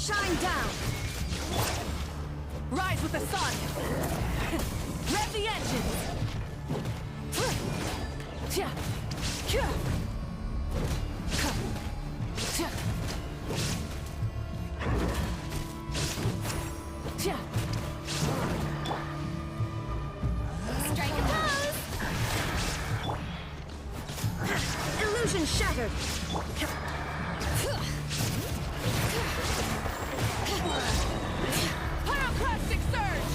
Shine down! Rise with the sun! Rev the engines! Strike a pose! Illusion shattered! Pyroclastic surge!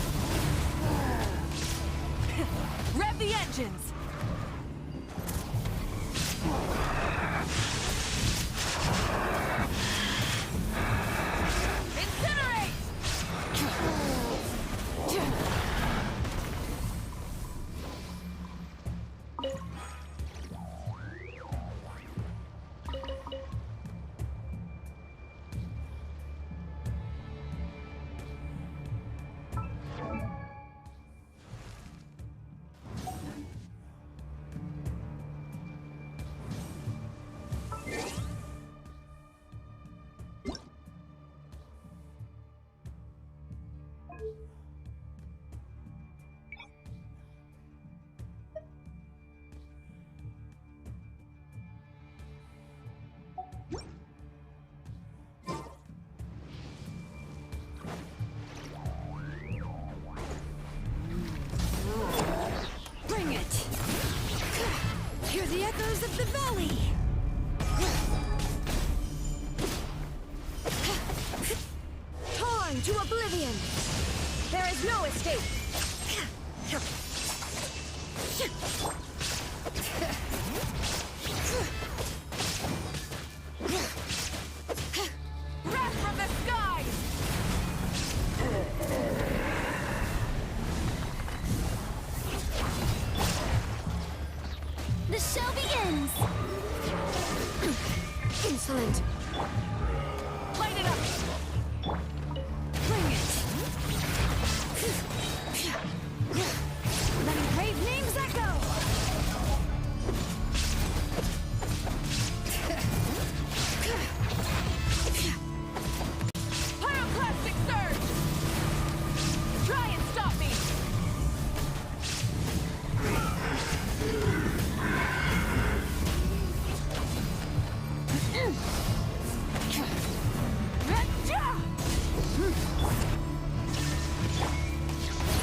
Rev the engines! Incinerate! Bring it! Hear the echoes of the valley! Torn to oblivion! There is no escape! Wrath from the skies! The show begins! Insolent! Light it up! Bring it! Letting brave names echo! Pyroclastic surge! Try and stop me!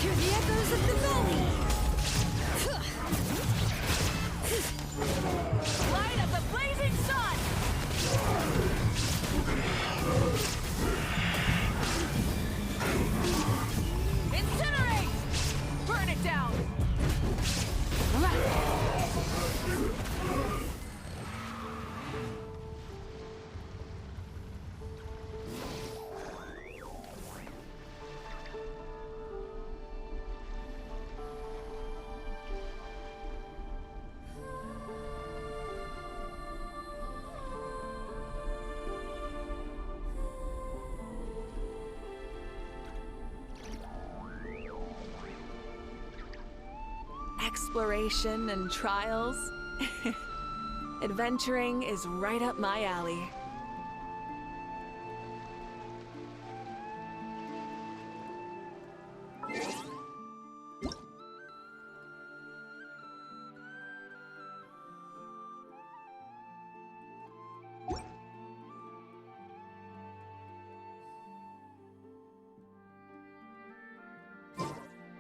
Hear the echoes of the valley! Light of the blazing sun! Incinerate! Burn it down! Exploration and trials. Adventuring is right up my alley.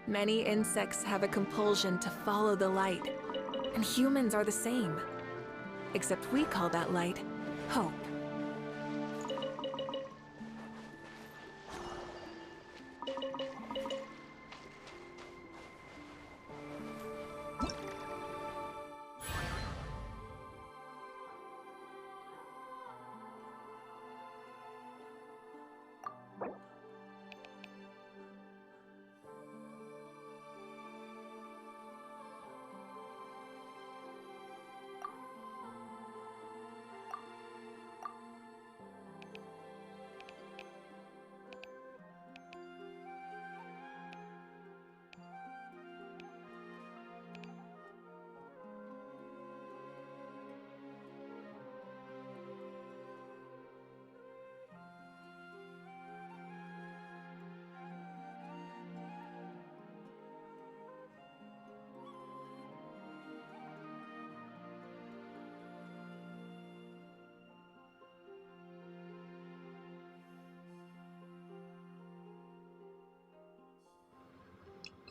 Many insects have a compulsion to follow the light, and humans are the same. Except we call that light hope.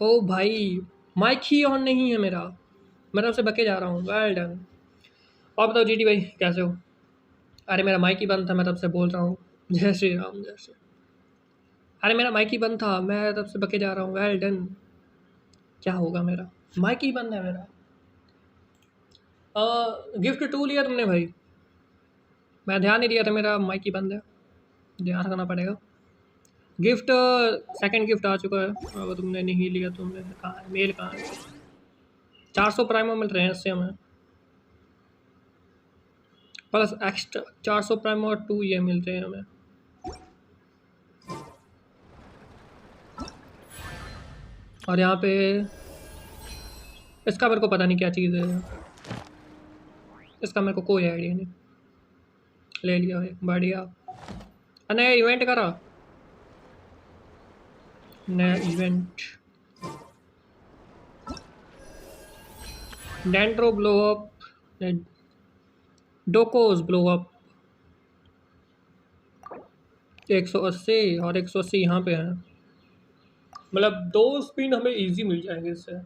ओ भाई mic he on नहीं है मेरा, मैं तब से बके जा रहा हूँ। Well done. और बताओ जीटी भाई कैसे हो? अरे मेरा माइक ही बंद था, मैं तब से बोल रहा हूँ। जय श्री राम जय श्री। अरे मेरा माइक ही बंद था, मैं तब से बके जा रहा हूँ। Well done. क्या होगा मेरा, माइक ही बंद है मेरा। गिफ्ट 2 लिया तुमने भाई? मैं ध्यान नहीं दिया था, मेरा माइक ही बंद है, ध्यान रखना पड़ेगा। गिफ्ट सेकंड गिफ्ट आ चुका है, अब तुमने नहीं लिया, तुमने कहाँ है मेल, कहाँ है? 400 प्राइमो मिल रहे हैं इससे हमें, प्लस एक्स्ट्रा 400 प्राइमो और 2 ये मिलते हैं हमें। और यहाँ पे इसका मेरे को पता नहीं क्या चीज़ है, इसका मेरे को कोई आइडिया नहीं। ले लिया भाई, बढ़िया। नया इवेंट करा, नया इवेंट डेंड्रो ब्लो अप, डोकोज ब्लो अप 180 और 180 यहाँ पे है, मतलब 2 स्पिन हमें इजी मिल जाएंगे इससे।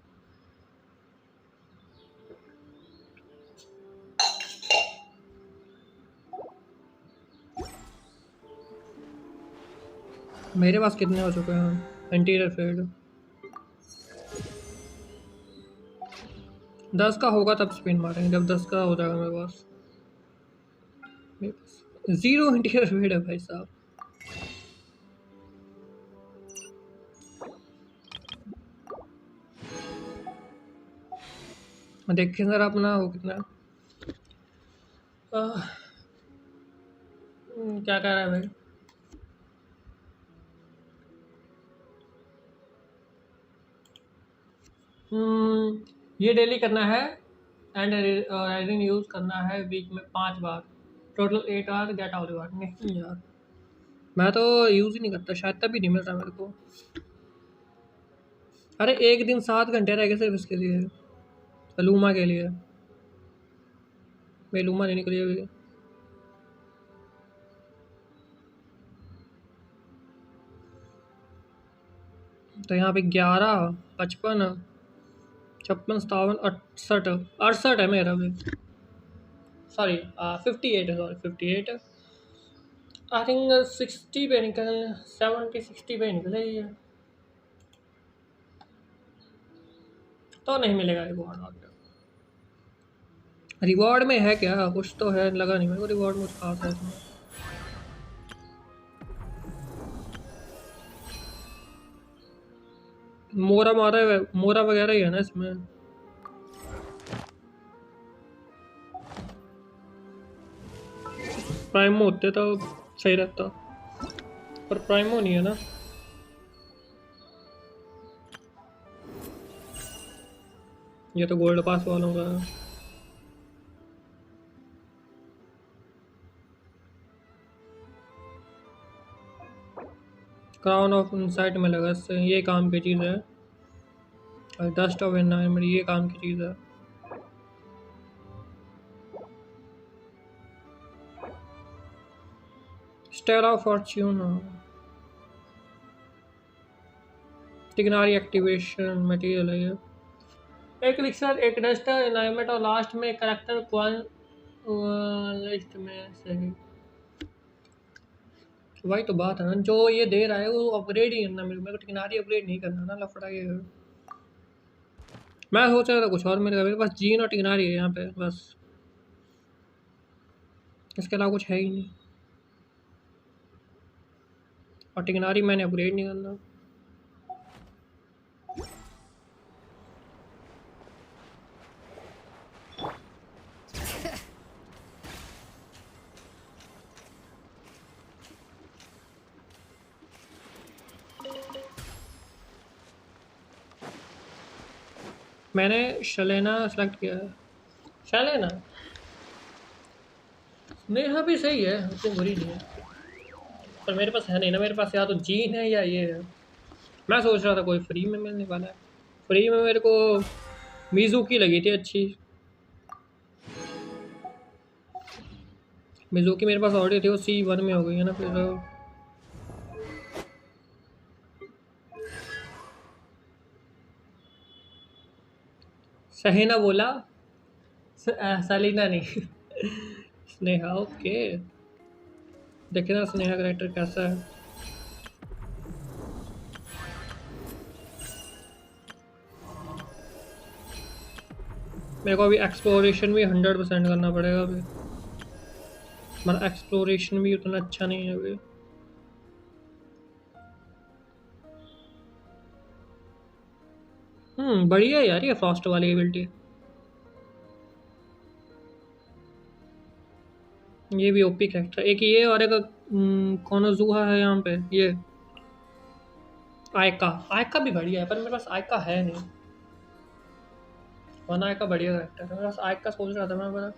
मेरे पास कितने हो चुके हैं इंटीरियर फील्ड? 10 का होगा तब स्पिन मारेंगे, जब 10 का हो जाएगा मेरे पास 0 इंटीरियर फील्ड है भाई साहब। देखिए सर अपना वो कितना क्या कह रहा है भाई? ये डेली करना है एंड राइजिंग यूज़ करना है वीक में 5 बार, टोटल 8 आवर गेट आउट बार। नहीं यार, मैं तो यूज़ ही नहीं करता, शायद तभी नहीं मिल रहा मेरे को। अरे एक दिन 7 घंटे रह गए सिर्फ इसके लिए, लूमा के लिए। मैं लूमा नहीं निकली अभी। तो यहाँ पे 11, 55, 56, 57, 68, 68 है मेरा भी। सॉरी 58 है, सॉरी 58 है। आई थिंक 60 पे निकल, 70 60 पे निकले ये, तो नहीं मिलेगा रिवॉर्ड। और रिवॉर्ड में है क्या, कुछ तो है, लगा नहीं मेरे को रिवॉर्ड में कुछ खास है इसमें। मोरा मारा है, मोरा वगैरह ही है ना इसमें। प्राइमो होते तो सही रहता, पर प्राइमो नहीं है ना। ये तो गोल्ड पास वालों का है। क्राउन ऑफ इनसाइट में लगा इससे, ये काम की चीज़ है। और डस्ट ऑफ एनवायरनमेंट ये काम की चीज़ है। स्टेल ऑफ फॉर्च्यून, टिग्नारी एक्टिवेशन मटेरियल है ये। एक लिक्सर, एक डस्टर, एनवायरनमेंट और लास्ट में करेक्टर क्वान लिस्ट में सही। वही तो बात है ना, जो ये दे रहा है वो अपग्रेड ही करना, मेरे को टिग्नारी अपग्रेड नहीं करना ना, लफड़ा ये है। मैं सोच रहा था कुछ और, मेरे पास जीन और टिग्नारी है यहाँ पे बस, इसके अलावा कुछ है ही नहीं। और टिग्नारी मैंने अपग्रेड नहीं करना। मैंने शलेना सेलेक्ट किया है, शलेना नेहा भी सही है, उतनी बुरी नहीं है, पर मेरे पास है नहीं ना, मेरे पास या तो जीन है या ये है। मैं सोच रहा था कोई फ्री में मिलने वाला है, फ्री में मेरे को मिज़ुकी लगी थी अच्छी। मिज़ुकी मेरे पास ऑलरेडी थी, वो C1 में हो गई है ना फिर। सहीना बोला, सलीना नहीं। स्नेहा, ओके। देखिए ना स्नेहा कैरेक्टर कैसा है। मेरे को अभी एक्सप्लोरेशन भी 100% करना पड़ेगा अभी। हमारा एक्सप्लोरेशन भी उतना अच्छा नहीं है अभी। बढ़िया है यार ये फ्रॉस्ट वाली एबिलिटी। ये भी ओपी कैरेक्टर। एक ये और एक कोनोजुहा है यहाँ पे। ये आयका। आयका भी बढ़िया है पर मेरे पास आयका है नहीं। वरना आयका बढ़िया कैरेक्टर है। मेरे पास आयका सोच रहा था मैं, पर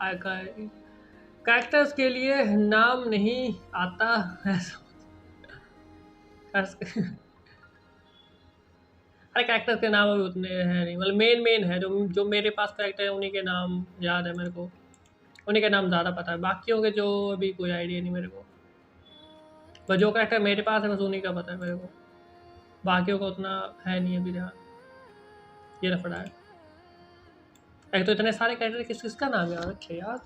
आयका है। कैरेक्टर्स के लिए नाम नहीं आता ऐसा। अरे कैरेक्टर्स के नाम अभी उतने हैं नहीं, मतलब मेन है जो जो मेरे पास कैरेक्टर है उन्हीं के नाम याद है मेरे को। उन्हीं के नाम ज़्यादा पता है, बाकियों के जो अभी कोई आइडिया नहीं मेरे को। पर जो कैरेक्टर मेरे पास है बस उन्हीं का पता है मेरे को। बाकियों का उतना है नहीं अभी ध्यान। ये लफड़ा है। एक तो इतने सारे कैरेक्टर किस किसका नाम याद रखे यार।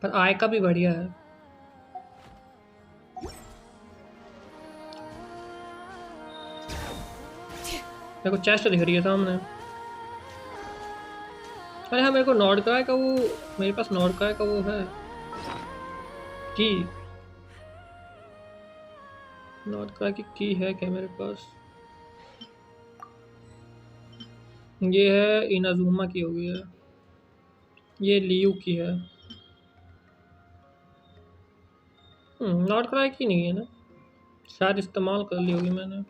पर आय का भी बढ़िया है। मेरे को चेस्ट दिख रही है सामने। अरे हाँ, मेरे को नॉर्ड क्राई का वो, मेरे पास नॉर्ड क्राई का वो है की। नॉर्ड क्राई की है क्या मेरे पास? ये है इनाजुमा की होगी है। ये लियू की है। नॉर्ड क्राई की नहीं है ना, शायद इस्तेमाल कर ली होगी मैंने।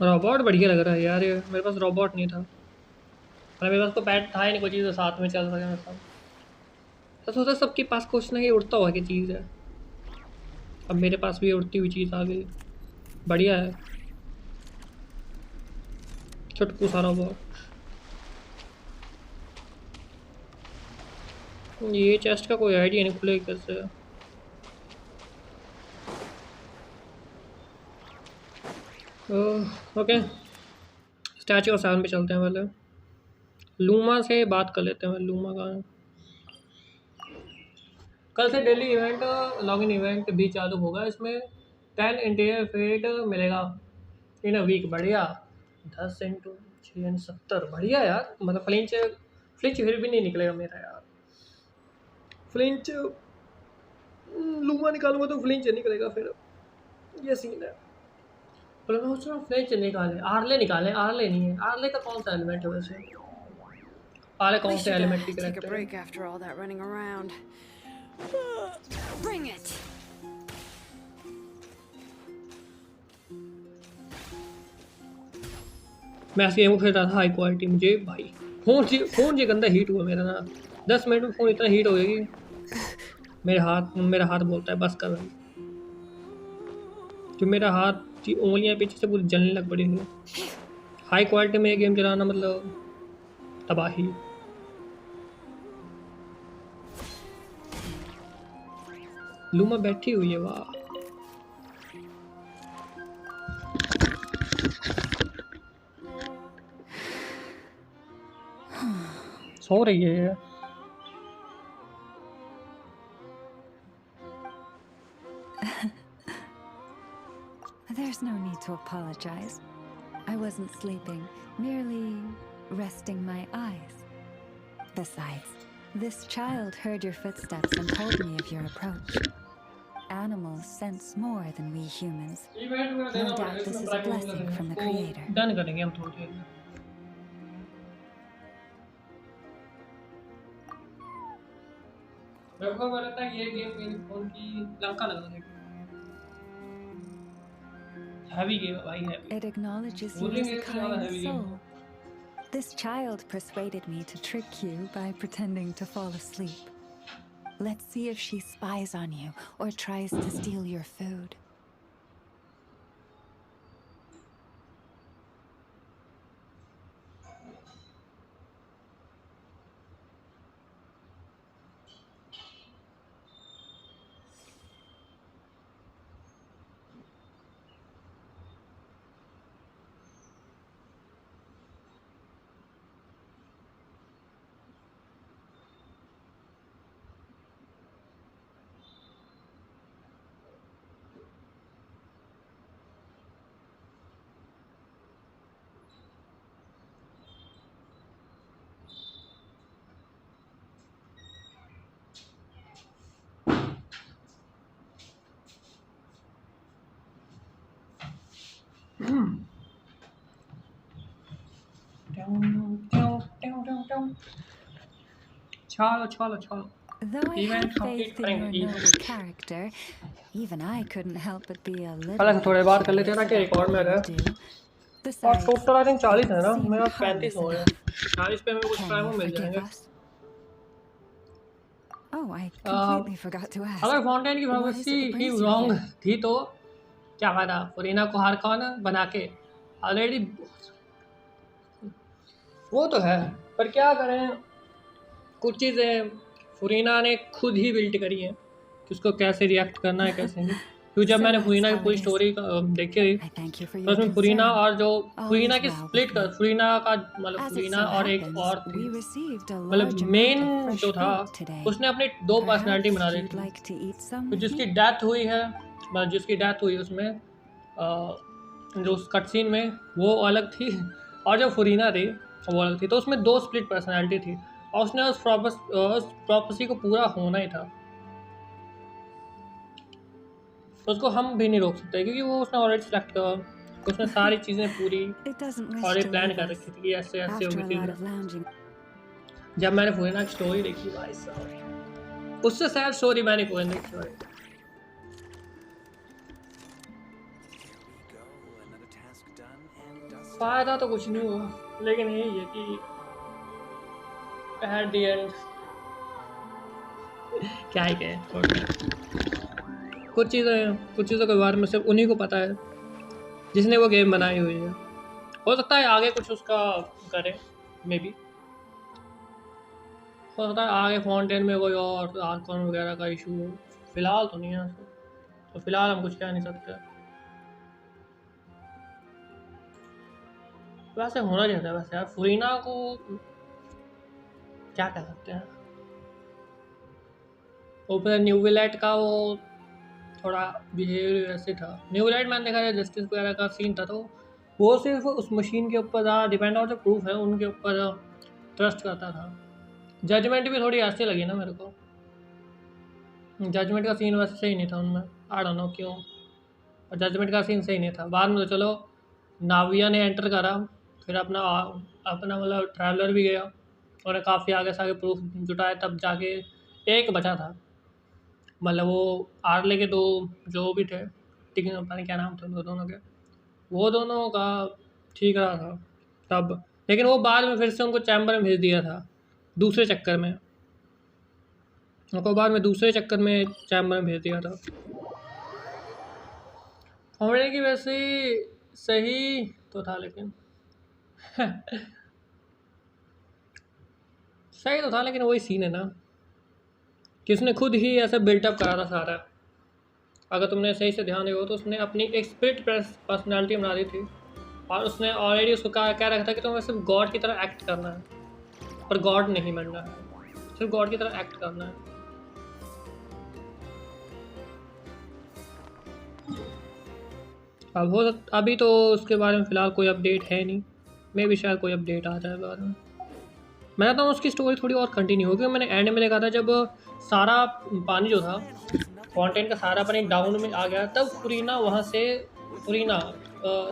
रोबोट बढ़िया लग रहा है यार ये। मेरे पास रोबोट नहीं था, मतलब मेरे पास तो पैट था ही नहीं कोई चीज़ साथ में चल सके मेरे साथ। तो सोचा सबके पास कुछ ना ये उड़ता हुआ की चीज़ है। अब मेरे पास भी उड़ती हुई चीज़ आ गई। बढ़िया है। चुटकू सा रोबोट। ये चेस्ट का कोई आइडिया नहीं खुलेगा कैसे। ओके, स्टैचू ऑफ 7 पे चलते हैं पहले। लूमा से बात कर लेते हैं। लूमा का कल से डेली इवेंट, लॉगिन इवेंट भी चालू होगा। इसमें 10 इंटीरियर फेट मिलेगा इन अ वीक। बढ़िया। 10 इंटू 6 70। बढ़िया यार, मतलब फ्लिंच फ्लिंच फिर भी नहीं निकलेगा मेरा यार। फ्लिंच लूमा निकालूंगा तो फ्लिंच निकलेगा फिर। ये सीन है। पर मैं सोच रहा हूँ फ्लिंच निकाले, आर्ले निकालें। आर्ले नहीं है। आर्ले का कौन सा एलिमेंट है वैसे? आर्ले We कौन से should एलिमेंट की take a करेक्टर है? break after all that running around. Bring it. मैं ऐसे गेम खेल रहा था हाई क्वालिटी। मुझे भाई फोन जी गंदा हीट हुआ मेरा ना। 10 मिनट में फ़ोन इतना हीट हो गया कि मेरा हाथ बोलता है बस कर भाई। जो मेरा हाथ की उंगलियां पीछे से पूरी जलने लग पड़ी हुई। हाई क्वालिटी में ये गेम चलाना मतलब तबाही। लूमा बैठी हुई है, वाह। सो रही है। There's no need to apologize. I wasn't sleeping, merely resting my eyes. Besides, this child heard your footsteps and told me of your approach. Animals sense more than we humans. No doubt this is a blessing from the Creator. Done करेंगे हम थोड़ी देर में। मेरे को लगता है ये game मेरे फोन की लंका लगा देगी। हैवी गेम है भाई, heavy. It acknowledges you Ruling as a is not a kind heavy game. soul. This child persuaded me to trick you by pretending to fall asleep. Let's see if she spies on you or tries to steal your food. चलो चलो चलो Though I event have complete faith in करेंगे your event. noble character, even I couldn't help but be a पहले से little थोड़े बात कर लेते हैं ना curious कि about रिकॉर्ड what में you रहे। would do. और Besides, total I think 40 it है ना, seemed मेरा 35 harmless हो गए। enough. 40 पे मेरे कुछ Can time you mill forgive जाएंगे। us? Oh, I completely forgot to ask. अगर फाउंटेन की What is prophecy it that he brings you wrong here? थी तो क्या फायदा फरीना को हार कौन बना के ऑलरेडी। वो तो है पर क्या करें, कुछ चीज़ें फरीना ने खुद ही बिल्ट करी हैं कि उसको कैसे रिएक्ट करना है कैसे नहीं। क्योंकि जब So मैंने that's फरीना की how पूरी it is. स्टोरी देखी I thank you for तो your उसमें फरीना concern. और जो All फरीना is की well स्प्लिट with कर me. फरीना का मतलब As it फरीना so और एक happens, और we थी received a मतलब large amount main of fresh जो था fruit today. उसने अपनी दो पर्सनैलिटी बना Perhaps दी you'd थी। like to eat some तो with जिसकी me? डेथ हुई है मतलब जिसकी डेथ हुई उसमें जो उस कट सीन में वो अलग थी और जो फरीना थी वो अलग थी। तो उसमें दो स्प्लिट पर्सनैलिटी थी और उसने उस प्रॉपर्सी को पूरा होना ही था। तो उसको हम भी नहीं रोक सकते क्योंकि वो उसने ऑलरेडी सेलेक्ट कर उसने सारी चीज़ें पूरी It doesn't wish और ये to प्लान leave कर us. रखी थी कि ऐसे ऐसे After होगी a lot चीज़ें। of lounging. जब मैंने फरीना की स्टोरी देखी भाई साहब उससे सैड स्टोरी मैंने कोई नहीं देखी भाई। फायदा तो कुछ नहीं हुआ लेकिन यही है कि एट द एंड क्या ही कहें। कुछ चीज़ों के बारे में सिर्फ उन्हीं को पता है जिसने वो गेम बनाई हुई है। हो सकता है आगे कुछ उसका करे मे बी, हो सकता है आगे फाउंटेन में कोई और आर्कॉन वगैरह का इशू हो। फिलहाल तो नहीं है तो फिलहाल हम कुछ कह नहीं सकते। वैसे होना चाहिए था वैसे यार फरीना को क्या कह सकते हैं। ऊपर न्यू विलेट का वो थोड़ा बिहेवियर ऐसे था। न्यू विलेट मैंने देखा है जस्टिस वगैरह का सीन था तो वो सिर्फ उस मशीन के ऊपर ज़्यादा डिपेंड और जो प्रूफ है उनके ऊपर ट्रस्ट करता था। जजमेंट भी थोड़ी ऐसे लगी ना मेरे को, जजमेंट का सीन वैसे सही नहीं था उनमें, आई डोंट नो क्यों। और जजमेंट का सीन सही नहीं था। बाद में तो चलो नाविया ने एंटर करा फिर अपना मतलब ट्रैवलर भी गया और काफ़ी आगे से आगे प्रूफ जुटाए तब जाके एक बचा था। मतलब वो आर्ले के दो जो भी थे ठीक है पता नहीं क्या नाम था उन दोनों के, वो दोनों का ठीक रहा था तब। लेकिन वो बाद में फिर से उनको चैम्बर में भेज दिया था दूसरे चक्कर में, उनको बाद में दूसरे चक्कर में चैम्बर में भेज दिया था। होने की वैसे सही तो था लेकिन सही तो था लेकिन वही सीन है ना कि उसने खुद ही ऐसा बिल्टअप करा था सारा। अगर तुमने सही से ध्यान दिया हो तो उसने अपनी एक स्प्लिट पर्सनालिटी बना दी थी और उसने ऑलरेडी उसको कह रखा था कि तुम्हें सिर्फ गॉड की तरह एक्ट करना है पर गॉड नहीं बनना है, सिर्फ गॉड की तरह एक्ट करना है। अब हो अभी तो उसके बारे में फ़िलहाल कोई अपडेट है नहीं, मे भी शायद कोई अपडेट आ जाए बाद में। मैं कहता हूँ उसकी स्टोरी थोड़ी और कंटिन्यू होगी। मैंने एंड में देखा था जब सारा पानी जो था फाउंटेन का सारा पानी डाउन में आ गया तब फरीना वहाँ से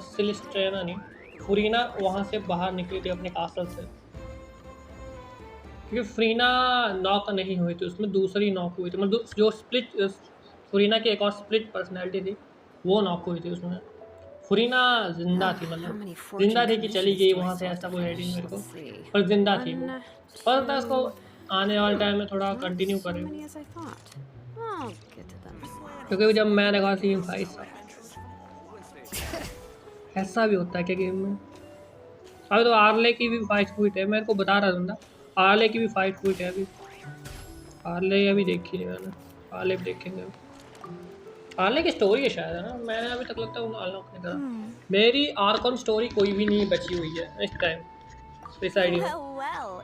सिलिस्ट्रेना नहीं फरीना वहाँ से बाहर निकली थी अपने कासल से, क्योंकि फरीना नॉक नहीं हुई थी उसमें दूसरी नॉक हुई थी। मतलब जो स्प्लिट फरीना की एक और स्प्लिट पर्सनैलिटी थी वो नॉक हुई थी उसमें। फरीना जिंदा थी मतलब जिंदा थी कि चली गई वहाँ से ऐसा कोई आइडिया मेरे को, पर जिंदा थी वो। और था उसको आने वाले टाइम में थोड़ा कंटिन्यू करें क्योंकि जब मैं देखा सीन भाई ऐसा भी होता है क्या गेम में। अभी तो आर्ले की भी फाइट हुई है, मेरे को बता रहा था आर्ले की भी फाइट हुई है अभी। आर्ले अभी देखी नहीं मैंने, आर्ले भी देखेंगे। आर्ले की स्टोरी है शायद है ना, मैंने अभी तक लगता है अनलॉक नहीं करा। मेरी आर्कॉन स्टोरी कोई भी नहीं बची हुई है इस टाइम इस आईडी में।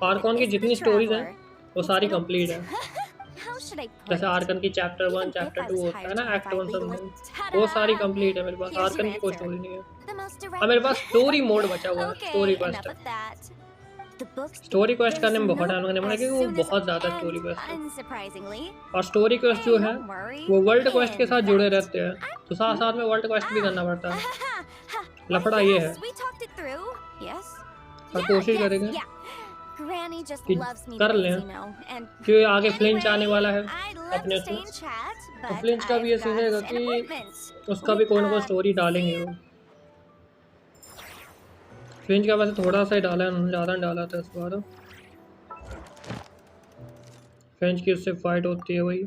आर्कॉन की जितनी स्टोरीज हैं वो सारी कंप्लीट है। जैसे आर्कन की चैप्टर 1 चैप्टर 2 होता है ना एक्ट 1 समथिंग, वो सारी कंप्लीट है मेरे पास। आर्कन की कोई स्टोरी नहीं है। अब मेरे पास स्टोरी मोड बचा हुआ है, स्टोरी क्वेस्ट है। स्टोरी क्वेस्ट करने में बहुत टाइम लगने वाला क्योंकि वो बहुत ज़्यादा स्टोरी क्वेस्ट है और स्टोरी क्वेस्ट जो है वो वर्ल्ड क्वेस्ट के साथ जुड़े रहते हैं तो साथ साथ में वर्ल्ड क्वेस्ट भी करना पड़ता है। लफड़ा ये है और कोशिश करेंगे Granny just कि loves me कर to लें, you know, and क्योंकि आगे फ्लिंच आने वाला है anyway, I'd love अपने to stay उसमें। in chat, तो but फ्लिंच का भी I've ये सीन रहेगा got an कि appointment उसका भी with कोई ना कोई स्टोरी see डालेंगे वो। फ्लिंच का वैसे थोड़ा सा ही डाला है, ज़्यादा नहीं डाला था इस बार। फ्लिंच की उससे फाइट होती है वही।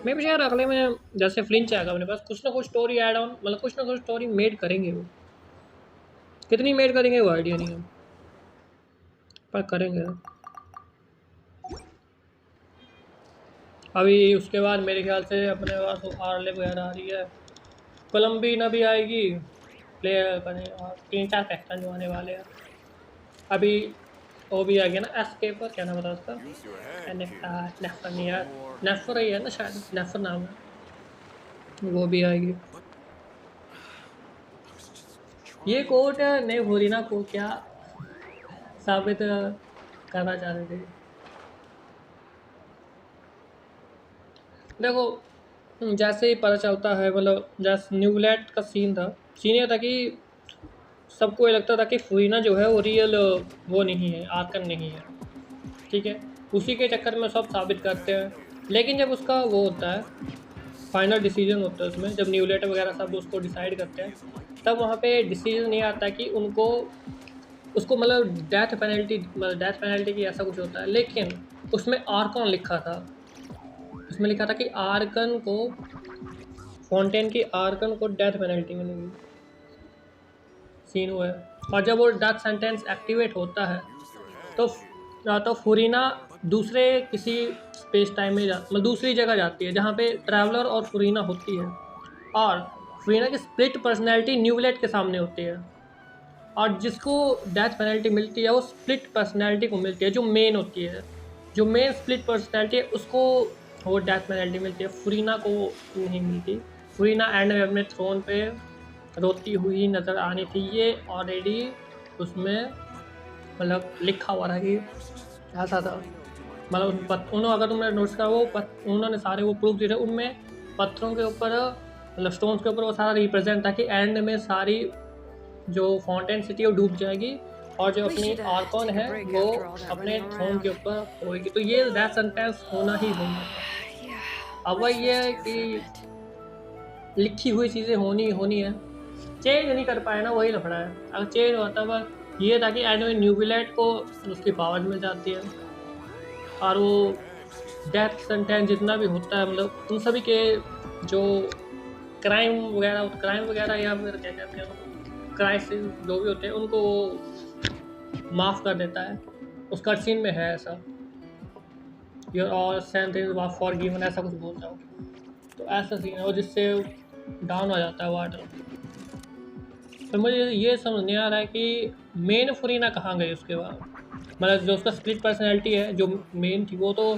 मैं भी यार अगले में जैसे फ्लिंच आएगा अपने पास कुछ ना कुछ स्टोरी ऐड ऑन, मतलब कुछ ना कुछ स्टोरी मेड करेंगे वो। कितनी मेड करेंगे वो आइडिया नहीं है, पर करेंगे। अभी उसके बाद मेरे ख्याल से अपने पास आर्ले वगैरह आ रही है, कोलम्बीना भी आएगी, प्लेयर बने और 3-4 फैक्शन जो आने वाले हैं। अभी वो भी आ गया ना एस्केपर, क्या नाम था उसका, नेफर नहीं यार, नेफर ही है ना शायद, नेफर नाम है, वो भी आएगी। ये कोट नहीं हो रही ना को क्या साबित करना चाह रहे थे। देखो जैसे ही पता चलता है, मतलब जैसे न्यूलेट का सीन था, सीन ये था कि सबको ये लगता था कि फुरीना जो है वो रियल वो नहीं है, आर्कन नहीं है, ठीक है। उसी के चक्कर में सब साबित करते हैं, लेकिन जब उसका वो होता है फाइनल डिसीजन होता है उसमें, जब न्यूलेट वगैरह सब उसको डिसाइड करते हैं, तब वहाँ पे डिसीजन नहीं आता कि उनको उसको मतलब डेथ पेनल्टी की ऐसा कुछ होता है, लेकिन उसमें आर्कन लिखा था, उसमें लिखा था कि आर्कन को, फाउंटेन की आर्कन को डेथ पेनल्टी मिलेगी, सीन हुआ है। और जब वो डेथ सेंटेंस एक्टिवेट होता है तो फुरीना दूसरे किसी स्पेस टाइम में मतलब दूसरी जगह जाती है जहाँ पे ट्रैवलर और फुरीना होती है, और फुरीना की स्प्लिट पर्सनैलिटी न्यूलेट के सामने होती है, और जिसको डेथ पेनल्टी मिलती है वो स्प्लिट पर्सनैलिटी को मिलती है, जो मेन होती है, जो मेन स्प्लिट पर्सनैलिटी है उसको वो डेथ पेनल्टी मिलती है, फुरीना को नहीं मिलती। फुरीना एंड में अपने थ्रोन पे रोती हुई नज़र आनी थी, ये ऑलरेडी उसमें मतलब लिखा हुआ था कि ऐसा था, मतलब उन्होंने अगर तुमने नोट्स का वो उन्होंने सारे वो प्रूफ दिए थे, उनमें पत्थरों के ऊपर मतलब स्टोन्स के ऊपर वो सारा रिप्रेजेंट था कि एंड में सारी जो फाउंटेन सिटी है वो डूब जाएगी और जो अपनी आर्कॉन है वो अपने थ्रोन के ऊपर होएगी, तो ये डेथ सेंटेंस होना ही होना था। अब वही ये है कि लिखी हुई चीज़ें होनी है, चेंज नहीं कर पाए ना, वही लफड़ा है। अगर चेंज होता बस ये था कि एंड में न्यूबिलेट को उसकी पावर मिल जाती है, और वो डेथ सेंटेंस जितना भी होता है मतलब उन सभी के जो क्राइम वगैरह या फिर क्या कहते हैं क्राइसिस जो भी होते हैं उनको वो माफ़ कर देता है। उस कट सीन में है ऐसा, your all sentence was forgiven ऐसा कुछ बोलता हूँ, तो ऐसा सीन है और जिससे डाउन हो जाता है वाटर। तो मुझे ये समझ नहीं आ रहा है कि मेन फुरीना कहाँ गई उसके बाद, मतलब जो उसका स्प्लिट पर्सनैलिटी है जो मेन थी वो तो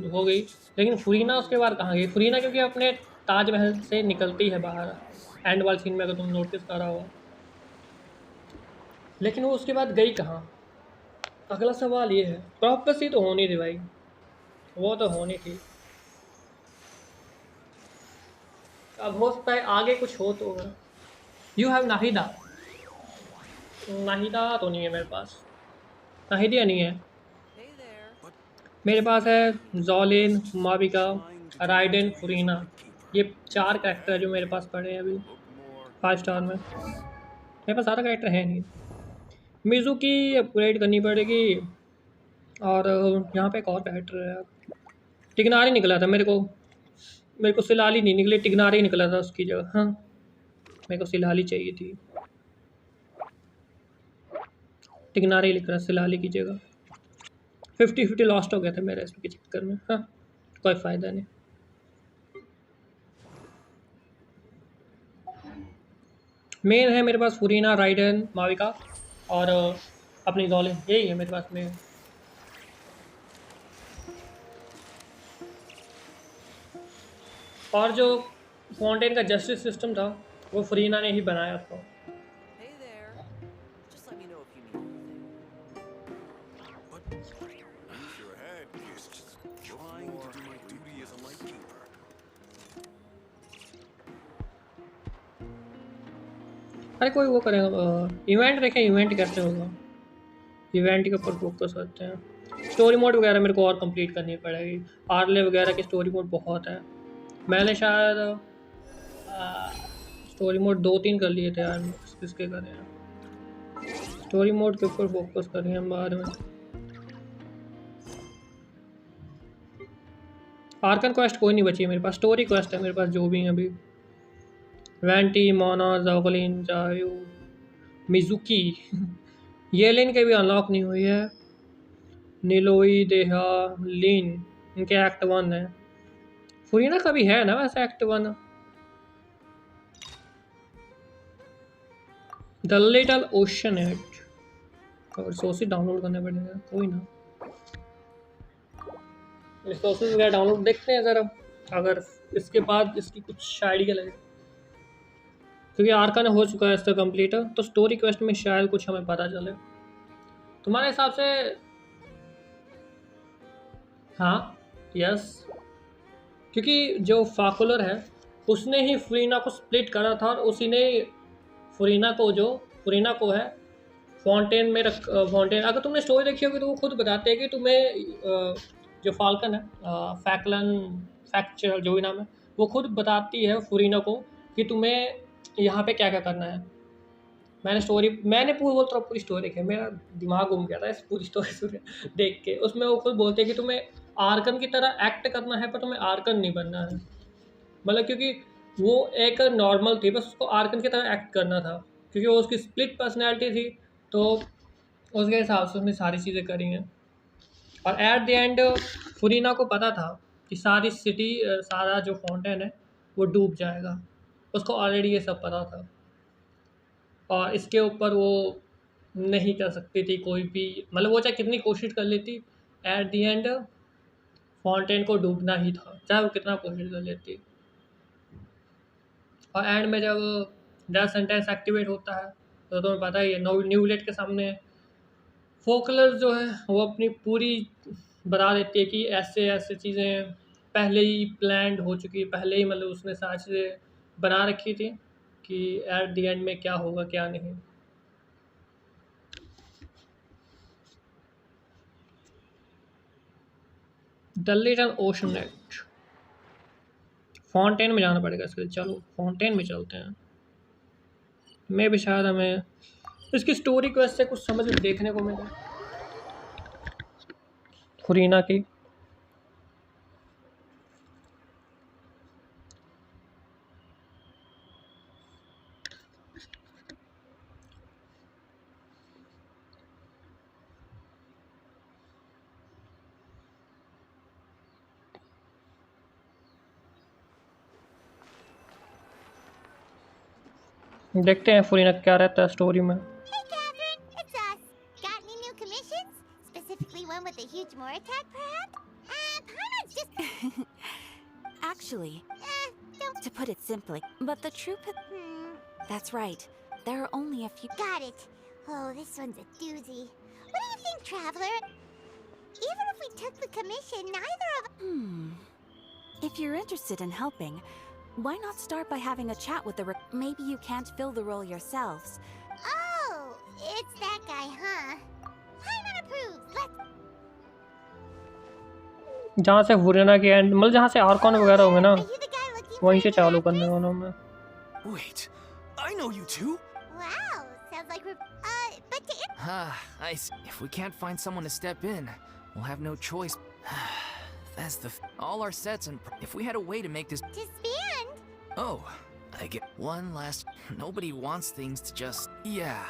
हो गई, लेकिन फुरीना उसके बाद कहाँ गई। फुरीना क्योंकि अपने ताजमहल से निकलती है बाहर एंड वाले सीन में, अगर तुम नोटिस करा हो, लेकिन वो उसके बाद गई कहाँ। अगला सवाल ये है, प्रॉपेसी तो होनी थी भाई, वो तो होनी थी। अब हो सकता है आगे कुछ हो तो। यू हैव नाहिदा, नाहिदा तो नहीं है मेरे पास, नाहिदिया नहीं है मेरे पास, है जोलिन, माविका, राइडन, फुरीना, ये 4 कैरेक्टर है जो मेरे पास पड़े हैं अभी 5 स्टार में। मेरे पास सारा कैरेक्टर है नहीं, मिज़ुकी अपग्रेड करनी पड़ेगी, और यहाँ पे एक और कैरेक्टर है, टिग्नारी निकला था मेरे को सिलाली नहीं निकली, टिग्नारी निकला था उसकी जगह। हाँ मेरे को सिलाली चाहिए थी, टिग्नारी लिख रहा सिलाली की जगह। 50-50 लॉस्ट हो गया था मेरा इसके चक्कर में। हाँ कोई फ़ायदा नहीं। मेन है मेरे पास फुरीना, राइडन, माविका और अपनी जोलिन, यही है मेरे पास मेन। और जो फाउंटेन का जस्टिस सिस्टम था वो फरीना ने ही बनाया था। Hey there. Just let me know if you need anything. But use your head. It's just trying to do my duty as a lightkeeper. अरे कोई वो करेगा इवेंट देखें, इवेंट कैसे होगा। इवेंट के ऊपर फोकस करते हैं। स्टोरी मोड वगैरह मेरे को और कंप्लीट करनी पड़ेगी। आर्ले वगैरह की स्टोरी मोड बहुत है। मैंने शायद स्टोरी मोड 2-3 कर लिए थे यार, किसके करें हैं। स्टोरी मोड के ऊपर फोकस करें हम बाद में। आर्कन क्वेस्ट कोई नहीं बची है मेरे पास, स्टोरी क्वेस्ट है मेरे पास जो भी है अभी। वैंटी, मोना, जोगलिन, जायू, मिजुकी ये लिन के भी अनलॉक नहीं हुई है। निलोई, देहा, लिन इनके एक्ट 1 है। फुरीना का भी है ना वैसे act 1। The little ocean age और रिसोर्सेज डाउनलोड करने पड़ेंगे, कोई ना। रिसोर्सेज वगैरह डाउनलोड देखते हैं ज़रा, अगर इसके बाद इसकी कुछ आइडिया लगे। क्योंकि आर्कन हो चुका है इसका कंप्लीट, तो स्टोरी क्वेस्ट में शायद कुछ हमें पता चले। तुम्हारे हिसाब से? हाँ, यस, क्योंकि जो फाकुलर है उसने ही फुरीना को स्प्लिट करा था और उसी ने फुरीना को है फाउंटेन में फाउंटेन। अगर तुमने स्टोरी देखी होगी तो वो खुद बताते हैं कि तुम्हें जो फाल्कन है, फैक्चर जो भी नाम है, वो खुद बताती है फुरीना को कि तुम्हें यहाँ पे क्या क्या करना है। मैंने पूरी स्टोरी देखी है, मेरा दिमाग घूम गया था इस पूरी स्टोरी देख के। उसमें वो खुद बोलते हैं कि तुम्हें आर्कन की तरह एक्ट करना है पर तुम्हें आर्कन नहीं बनना है। मतलब क्योंकि वो एक नॉर्मल थी, बस उसको आर्कन की तरह एक्ट करना था, क्योंकि वो उसकी स्प्लिट पर्सनैलिटी थी, तो उसके हिसाब से उसने सारी चीज़ें करी हैं। और एट द एंड फुरीना को पता था कि सारी सिटी, सारा जो फाउंटेन है वो डूब जाएगा, उसको ऑलरेडी ये सब पता था और इसके ऊपर वो नहीं कर सकती थी कोई भी, मतलब वो चाहे कितनी कोशिश कर लेती, एट द एंड फाउंटेन को डूबना ही था, चाहे वो कितना कोशिश कर लेती। और एंड में जब डेथ सेंटेंस एक्टिवेट होता है तो तुम्हें पता ही है, न्यूलेट के सामने फोकलर जो है वो अपनी पूरी बता देती है कि ऐसे ऐसे चीज़ें पहले ही प्लान्ड हो चुकी, पहले ही मतलब उसने सारी चीज़ें बना रखी थी कि एट द एंड में क्या होगा क्या नहीं। The little ocean age, fountain में जाना पड़ेगा इसके लिए। चलो फाउंटेन में चलते हैं। मैं भी शायद हमें इसकी स्टोरी को ऐसे कुछ समझ देखने को मिले फुरीना की। देखते हैं फुरीना क्या रहता है स्टोरी में। Hey, Catherine, it's us. Got any new commissions? Specifically one with a huge more attack, perhaps? Paimon's just... Actually, don't... to put it simply, but the true That's right. There are only a few. Got it. Oh, this one's a doozy. What do you think, Traveler? Even if we took the commission, neither of... If you're interested in helping, why not start by having a chat with the maybe you can't fill the role yourselves. Oh, it's that guy, huh? Paimon approves. Let's... जहाँ से फुरीना के and, मतलब जहाँ से Arkan वगैरह होंगे ना, Are you the guy looking for वहीं से any चालू actors? करने वाला हूँ मैं। Wait, I know you two. Wow, sounds like we're... but to... If we can't find someone to step in, we'll have no choice. That's all our sets, and if we had a way to make this... Disband? Oh, I get one last... Nobody wants things to just... Yeah,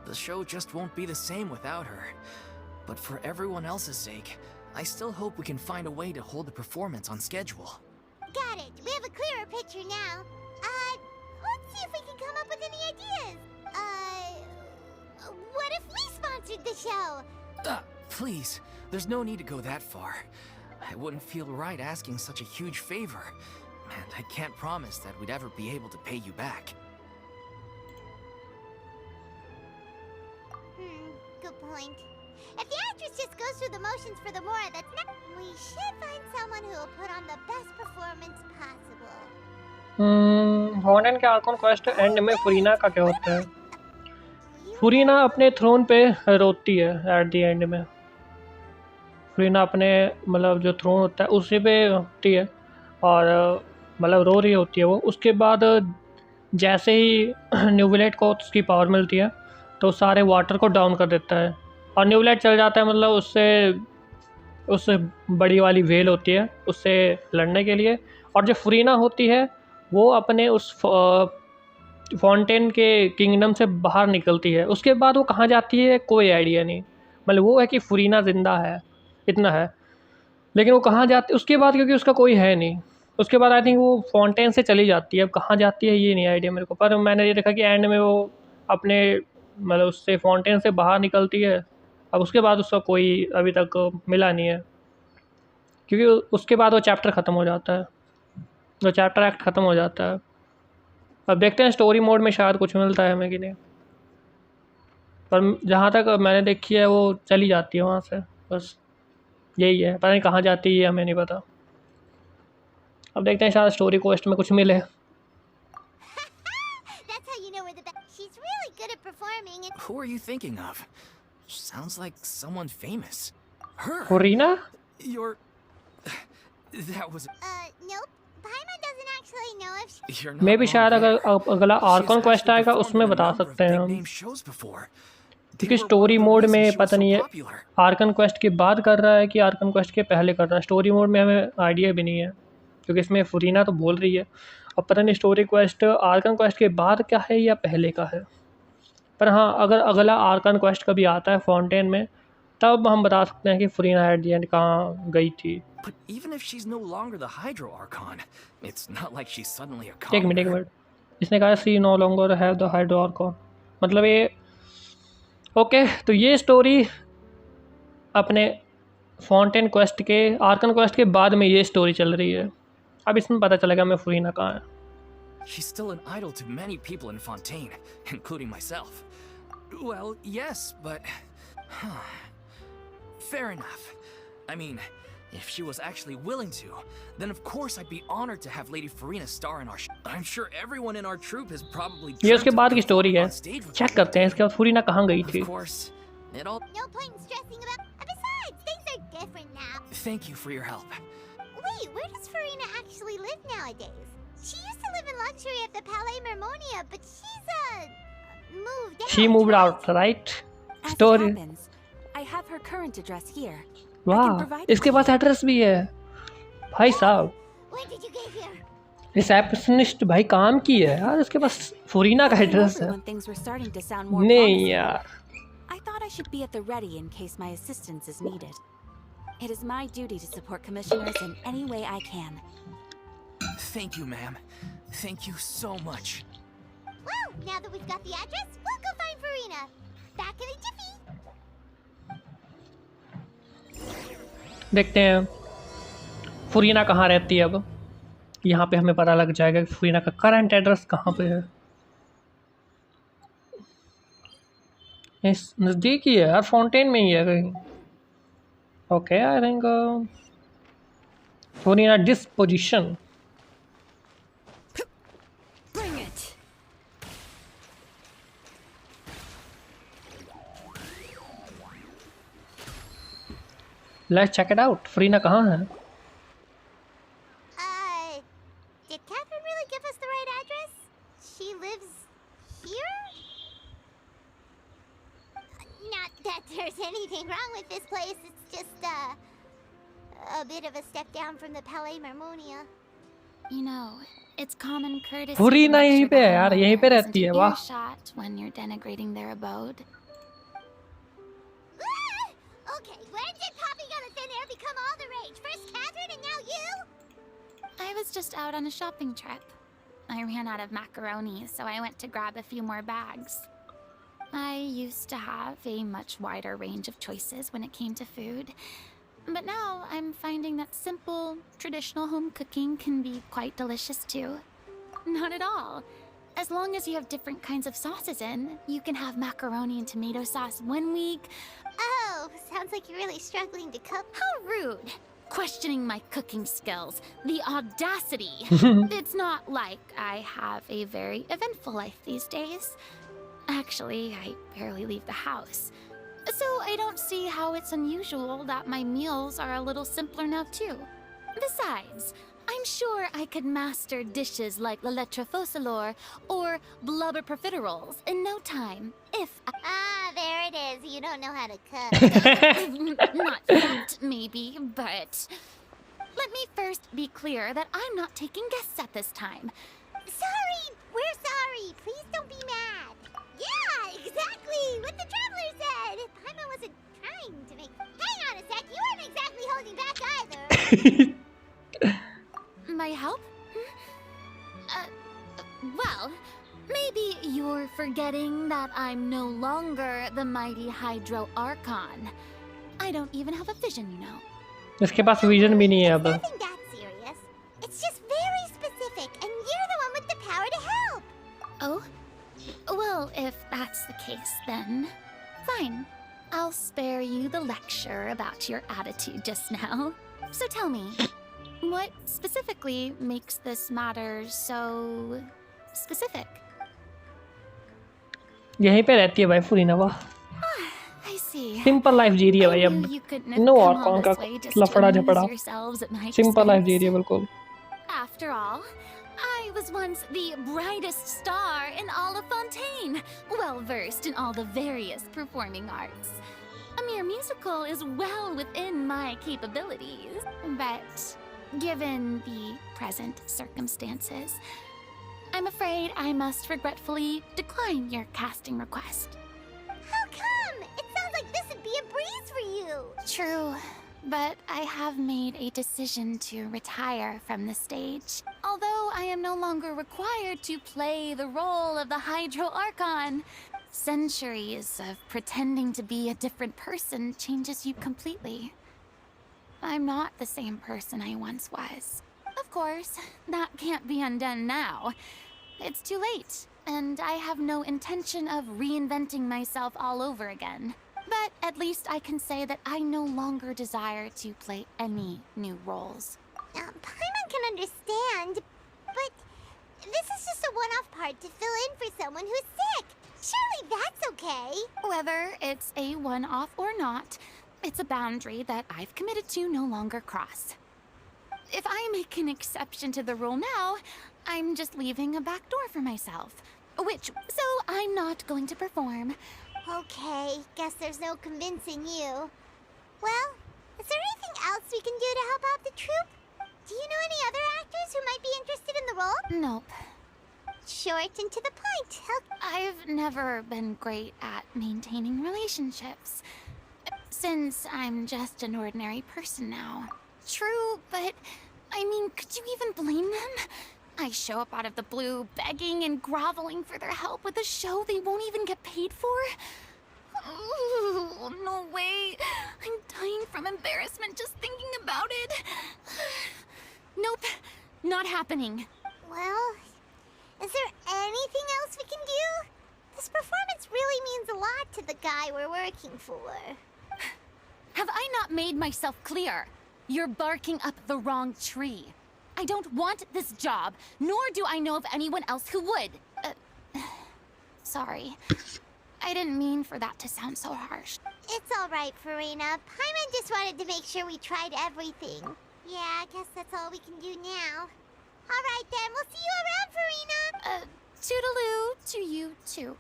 the show just won't be the same without her. But for everyone else's sake, I still hope we can find a way to hold the performance on schedule. Got it. We have a clearer picture now. Let's see if we can come up with any ideas. What if we sponsored the show? Please, there's no need to go that far. I wouldn't feel right asking such a huge favor. And I can't promise that we'd ever be able to pay you back. Good point. If the actress just goes through the motions for the Mora, that's not... We should find someone who will put on the best performance possible. हॉर्नन के archon quest and में फुरीना का क्या होता है? फुरीना अपने throne पे रोती है एट द एंड में। फुरीना अपने मतलब जो थ्रोन होता है उसी पे रोती है और मतलब रो रही होती है वो। उसके बाद जैसे ही न्यूविलेट को उसकी पावर मिलती है तो सारे वाटर को डाउन कर देता है और न्यूविलेट चल जाता है मतलब उससे बड़ी वाली वेल होती है उससे लड़ने के लिए। और जो फुरीना होती है वो अपने उस फाउंटेन के किंगडम से बाहर निकलती है। उसके बाद वो कहाँ जाती है कोई आइडिया नहीं। मतलब वो है कि फुरीना ज़िंदा है इतना है, लेकिन वो कहाँ जाती उसके बाद, क्योंकि उसका कोई है नहीं। उसके बाद आई थिंक वो फाउंटेन से चली जाती है। अब कहाँ जाती है ये नहीं आइडिया मेरे को, पर मैंने ये देखा कि एंड में वो अपने मतलब उससे फाउंटेन से बाहर निकलती है। अब उसके बाद उसका कोई अभी तक मिला नहीं है, क्योंकि उसके बाद वो चैप्टर ख़त्म हो जाता है, वो चैप्टर एक्ट ख़त्म हो जाता है। अब देखते हैं स्टोरी मोड में शायद कुछ मिलता है हमें कि नहीं, पर जहाँ तक मैंने देखी है वो चली जाती है वहाँ से, बस यही है। पता नहीं कहाँ जाती है हमें नहीं पता। अब देखते हैं शायद स्टोरी क्वेस्ट में कुछ मिले। That's how you know we're the best. She's really good at performing. And Who are you thinking of? Sounds like someone famous. Her? फुरीना You're... That was... nope. Paimon doesn't actually know if she... You're may not भी wrong शायद there. अगला She has Arkan quest actually आएगा performed उसमें in a बता number of सकते हैं हम, big-name shows before. They क्योंकि were one story of the mode reasons में she was पता so नहीं है popular. आर्कन क्वेस्ट के बाद कर रहा है कि आर्कन क्वेस्ट के पहले कर रहा है। स्टोरी मोड में हमें आइडिया भी नहीं है, क्योंकि इसमें फुरीना तो बोल रही है। अब पता नहीं स्टोरी क्वेस्ट आर्कन क्वेस्ट के बाद का है या पहले का है। पर हाँ, अगर अगला आर्कन क्वेस्ट कभी आता है फाउंटेन में तब हम बता सकते हैं कि फुरीना एट द एंड कहाँ गई थी। But even if she's no longer the Hydro Archon, it's not like she's suddenly a एक commoner. मिनट, इसने कहा she no longer have the hydro archon, मतलब ये ओके। तो ये स्टोरी अपने फाउंटेन क्वेस्ट के आर्कन क्वेस्ट के बाद में ये स्टोरी चल रही है। अब इसमें पता चलेगा मैं फुरीना कहाँ है। She's still an idol to many people in Fontaine, including myself. Well, yes, but... Fair enough. I mean, if she was actually willing to, then of course I'd be honored to have Lady Furina star in our show. I'm sure everyone in our troupe has probably ये उसके dreamt of बाद की story है, performing on stage with check her करते हैं one इसके बाद फुरीना कहाँ गई day. थी। Of course, it all... No point in stressing about... besides, things are different now. Thank you for your help. Wait, where does Farina actually live nowadays? She used to live in luxury at the Palais Mermonia, but she's, moved out. She moved right? out, right? As it story happens, I have her current address here. वाह, इसके पास address भी है भाई साहब। When did you get here? Receptionist भाई काम की है यार, इसके पास फुरीना का I came एड्रेस over है। when things were starting to sound more नहीं promising. यार, I thought I should be at the ready in case my assistance is needed. It is my duty to support commissioners in any way I can. Thank you, ma'am. Thank you so much. Well, now that we've got the address, we'll go find Farina. Back in a jiffy. देखते हैं फुरीना कहाँ रहती है। अब यहाँ पे हमें पता लग जाएगा कि फुरीना का करंट एड्रेस कहाँ पे है। इस नज़दीक ही है यार, फाउंटेन में ही है कहीं। Okay, I think Furina disposition. Bring it! Let's check it out. Furina कहाँ है? Did Catherine really give us the right address? She lives here? Not that there's anything wrong with this place. It's just, a bit of a step down from the Palais Mermonia. You know, it's common courtesy फुरीना to make यहीं sure पे the है यार, यहीं पे homeowner रहती isn't है। in वाह, earshot when you're denigrating their abode. Ah! Okay, when did popping out of thin air become all the rage? First Catherine and now you? I was just out on a shopping trip. I ran out of macaroni, so I went to grab a few more bags. I used to have a much wider range of choices when it came to food. But now I'm finding that simple, traditional home cooking can be quite delicious too. Not at all. As long as you have different kinds of sauces in, you can have macaroni and tomato sauce one week. Oh, sounds like you're really struggling to cook. How rude! Questioning my cooking skills. The audacity! It's not like I have a very eventful life these days. Actually, I barely leave the house. So I don't see how it's unusual that my meals are a little simpler now too. Besides, I'm sure I could master dishes like la lettre focilor or blubber profiteroles in no time, if I... Ah, there it is. You don't know how to cook. Not yet, maybe, but... Let me first be clear that I'm not taking guests at this time. Sorry, we're sorry. Please don't be mad. Yeah, exactly what the traveler said. Paimon wasn't trying to make... Hang on a sec, you weren't exactly holding back either. My help? Well, maybe you're forgetting that I'm no longer the mighty Hydro Archon. I don't even have a vision, you know. इसके पास vision भी नहीं है अब. Nothing that serious. It's just very specific, and you're the one with the power to help. Oh? Well, if that's the case, then fine. I'll spare you the lecture about your attitude just now. So tell me, what specifically makes this matter so specific? यहीं पे रहती है भाई फुरीना वाह. I see. Simple life जी रही है भाई I अब. knew you couldn't have no come और all कौन का this way just to लफड़ा amuse झपड़ा. yourselves at my simple life जी expense. रही है बिल्कुल. After all, I was once the brightest star in all of Fontaine, well versed in all the various performing arts. A mere musical is well within my capabilities, but given the present circumstances, I'm afraid I must regretfully decline your casting request. How come? It sounds like this would be a breeze for you. True, but I have made a decision to retire from the stage. Although I am no longer required to play the role of the Hydro Archon, centuries of pretending to be a different person changes you completely. I'm not the same person I once was. Of course, that can't be undone now. It's too late, and I have no intention of reinventing myself all over again. But at least I can say that I no longer desire to play any new roles. Paimon can understand, but this is just a one-off part to fill in for someone who's sick. Surely that's okay. Whether it's a one-off or not, it's a boundary that I've committed to no longer cross. If I make an exception to the rule now, I'm just leaving a back door for myself. So I'm not going to perform. Okay, guess there's no convincing you. Well, is there anything else we can do to help out the troupe? Do you know any other actors who might be interested in the role? Nope. Short and to the point. I've never been great at maintaining relationships. Since I'm just an ordinary person now. True, but I mean, could you even blame them? I show up out of the blue, begging and groveling for their help with a show they won't even get paid for? Ooh, no way. I'm dying from embarrassment just thinking about it. Nope, not happening. Well, is there anything else we can do? This performance really means a lot to the guy we're working for. Have I not made myself clear? You're barking up the wrong tree. I don't want this job, nor do I know of anyone else who would. Sorry. I didn't mean for that to sound so harsh. It's all right, Farina. Paimon just wanted to make sure we tried everything. Yeah, I guess that's all we can do now. All right, then. We'll see you around, Farina. Toodaloo to you, too.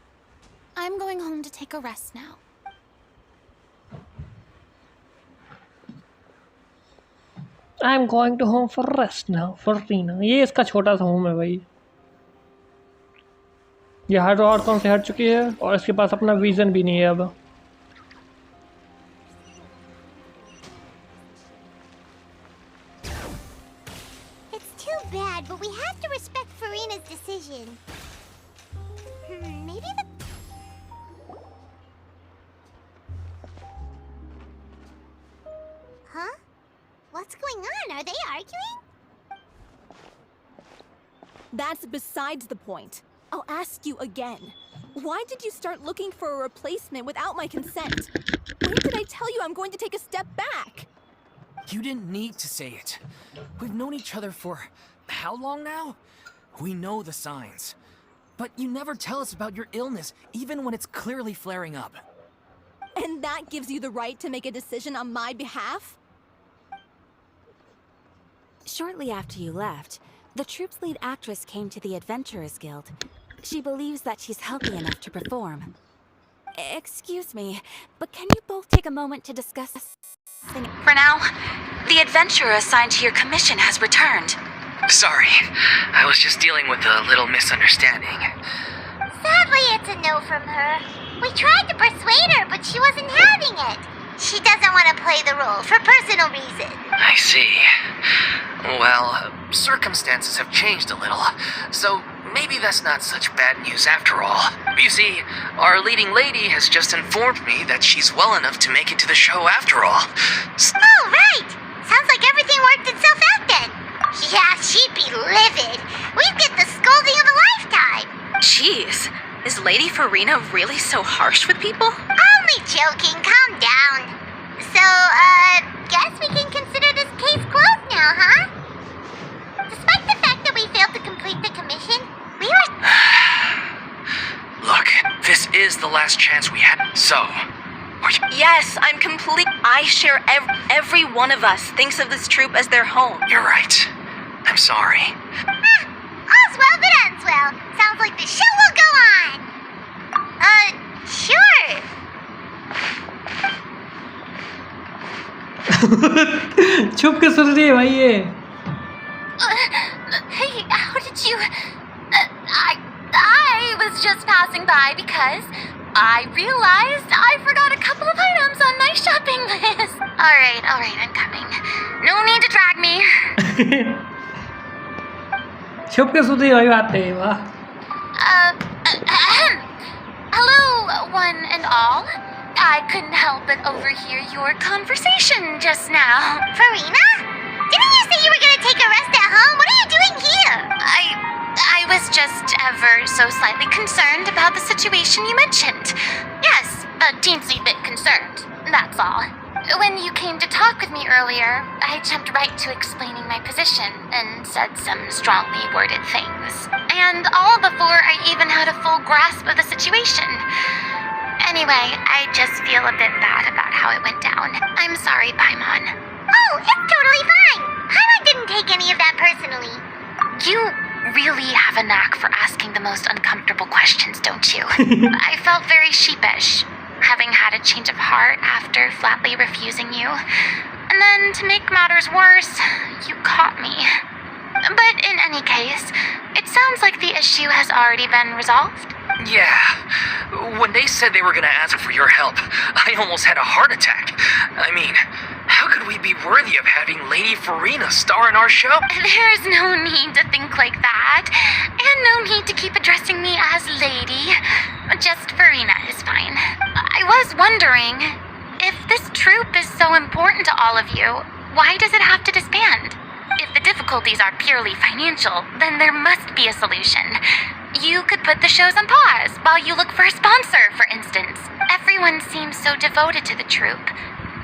I'm going home to take a rest now. I'm going to home for rest now, Farina. ये इसका छोटा सा home है भाई. ये hydro Arcon से हट चुकी है और इसके पास अपना विजन भी नहीं है अब. It's too bad, but we have to respect Farina's decision. Maybe the... Huh? What's going on? Are they arguing? That's besides the point. I'll ask you again. Why did you start looking for a replacement without my consent? When did I tell you I'm going to take a step back? You didn't need to say it. We've known each other for how long now? We know the signs. But you never tell us about your illness, even when it's clearly flaring up. And that gives you the right to make a decision on my behalf? Shortly after you left, the troupe's lead actress came to the Adventurers Guild. She believes that she's healthy enough to perform. Excuse me, but can you both take a moment to discuss something? For now, the adventurer assigned to your commission has returned. Sorry, I was just dealing with a little misunderstanding. Sadly, it's a no from her. We tried to persuade her, but she wasn't having it. She doesn't want to play the role for personal reasons. I see. Well, circumstances have changed a little, so maybe that's not such bad news after all. You see, our leading lady has just informed me that she's well enough to make it to the show after all. Oh, right! Sounds like everything worked itself out then. Yeah, she'd be livid. We'd get the scolding of a lifetime. Jeez, is Lady Farina really so harsh with people? Only joking, calm down. So, guess we can consider this case closed now, huh? Despite the fact that we failed to complete the commission, we were... Look, this is the last chance we had, so... Yes, I'm complete. I share every one of us thinks of this troupe as their home. You're right. I'm sorry. All's well that ends well. Sounds like the show will go on. Sure. छुप के सुन रही है भाई ये. Hey, how did you... I was just passing by because I realized I forgot a couple of items on my shopping list. Alright, I'm coming. No need to drag me. छुप के सुन रही है भाई बातें. वाह. Hello, one and all. I couldn't help but overhear your conversation just now. Farina? Didn't you say you were gonna take a rest at home? What are you doing here? I was just ever so slightly concerned about the situation you mentioned. Yes, a teensy bit concerned, that's all. When you came to talk with me earlier, I jumped right to explaining my position and said some strongly worded things. And all before I even had a full grasp of the situation. Anyway, I just feel a bit bad about how it went down. I'm sorry, Paimon. Oh, it's totally fine. Paimon didn't take any of that personally. You really have a knack for asking the most uncomfortable questions, don't you? I felt very sheepish, having had a change of heart after flatly refusing you. And then, to make matters worse, you caught me. But in any case, it sounds like the issue has already been resolved. Yeah. When they said they were gonna ask for your help, I almost had a heart attack. I mean, how could we be worthy of having Lady Farina star in our show? There's no need to think like that. And no need to keep addressing me as Lady. Just Farina is fine. I was wondering, if this troupe is so important to all of you, why does it have to disband? If the difficulties are purely financial, then there must be a solution. You could put the shows on pause while you look for a sponsor, for instance. Everyone seems so devoted to the troupe.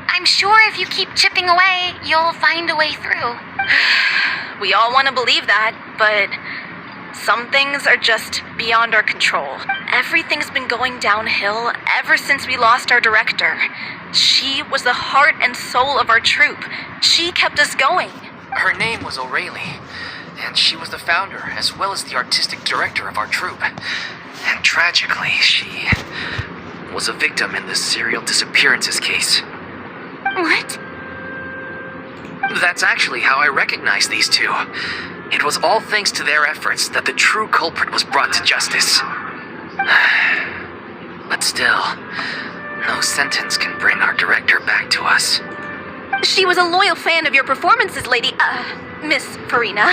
I'm sure if you keep chipping away, you'll find a way through. We all want to believe that, but some things are just beyond our control. Everything's been going downhill ever since we lost our director. She was the heart and soul of our troupe. She kept us going. Her name was O'Reilly, and she was the founder as well as the artistic director of our troupe. And tragically, she was a victim in the serial disappearances case. What? That's actually how I recognized these two. It was all thanks to their efforts that the true culprit was brought to justice. But still, no sentence can bring our director back to us. She was a loyal fan of your performances, Miss Farina.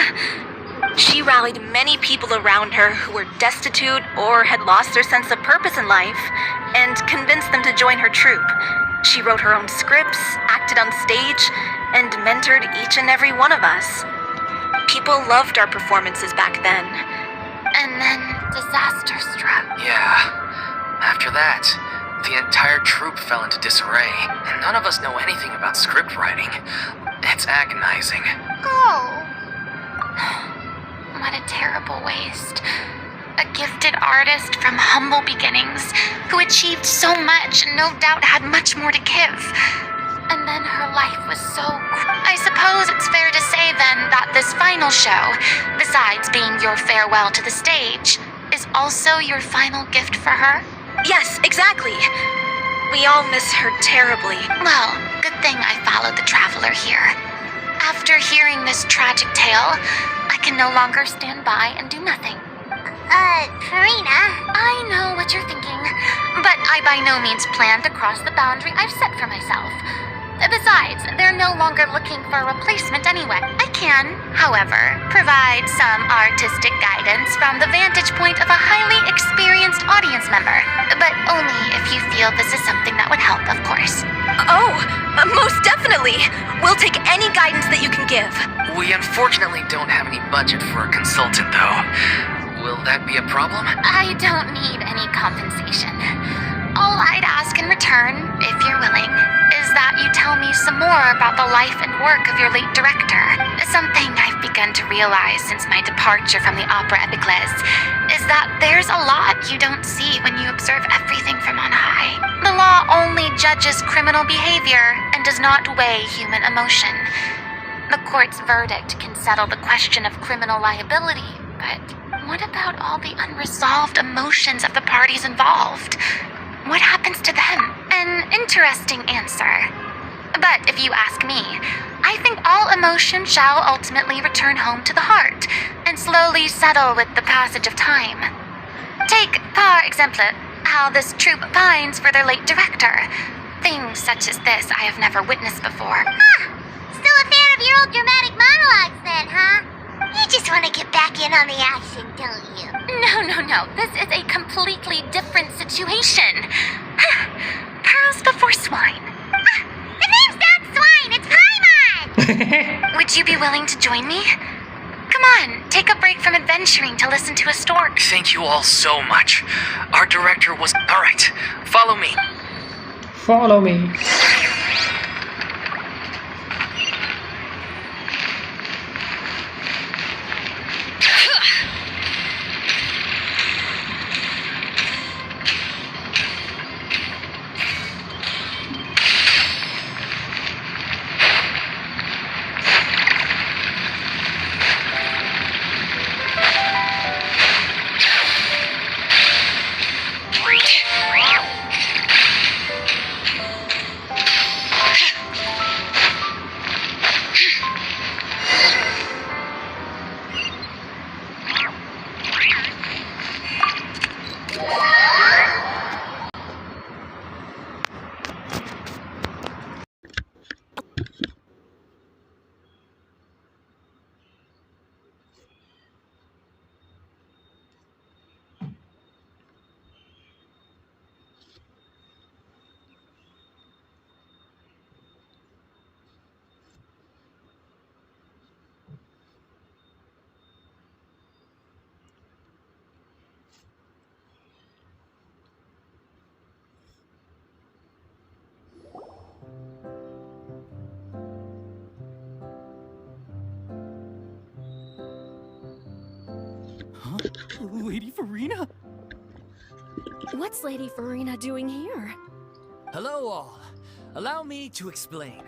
She rallied many people around her who were destitute or had lost their sense of purpose in life, and convinced them to join her troupe. She wrote her own scripts, acted on stage, and mentored each and every one of us. People loved our performances back then. And then disaster struck. Yeah. After that, the entire troupe fell into disarray, and none of us know anything about script writing. It's agonizing. Oh. What a terrible waste. a gifted artist from humble beginnings who achieved so much and no doubt had much more to give. And then her life was so... I suppose it's fair to say then that this final show, besides being your farewell to the stage, is also your final gift for her? Yes, exactly. We all miss her terribly. Well, good thing I followed the traveler here. After hearing this tragic tale, I can no longer stand by and do nothing. Farina? I know what you're thinking, but I by no means plan to cross the boundary I've set for myself. Besides, they're no longer looking for a replacement anyway. I can, however, provide some artistic guidance from the vantage point of a highly experienced audience member, but only if you feel this is something that would help, of course. Oh, most definitely. We'll take any guidance that you can give. We unfortunately don't have any budget for a consultant, though. Will that be a problem? I don't need any compensation. All I'd ask in return, if you're willing, is that you tell me some more about the life and work of your late director. Something I've begun to realize since my departure from the Opera Epiclese is that there's a lot you don't see when you observe everything from on high. The law only judges criminal behavior and does not weigh human emotion. The court's verdict can settle the question of criminal liability, but what about all the unresolved emotions of the parties involved? What happens to them? An interesting answer. But if you ask me, I think all emotion shall ultimately return home to the heart and slowly settle with the passage of time. Take, par exemple, how this troupe pines for their late director. Things such as this I have never witnessed before. Still a fan of your old dramatic monologues then, huh? You just want to get back in on the action, don't you? No. This is a completely different situation. Pearls before swine. The name's not Swine, it's Paimon! Would you be willing to join me? Come on, take a break from adventuring to listen to a story. Thank you all so much. Our director was... Alright, follow me. Follow me. Huh? Lady Farina? What's Lady Farina doing here? Hello all. Allow me to explain.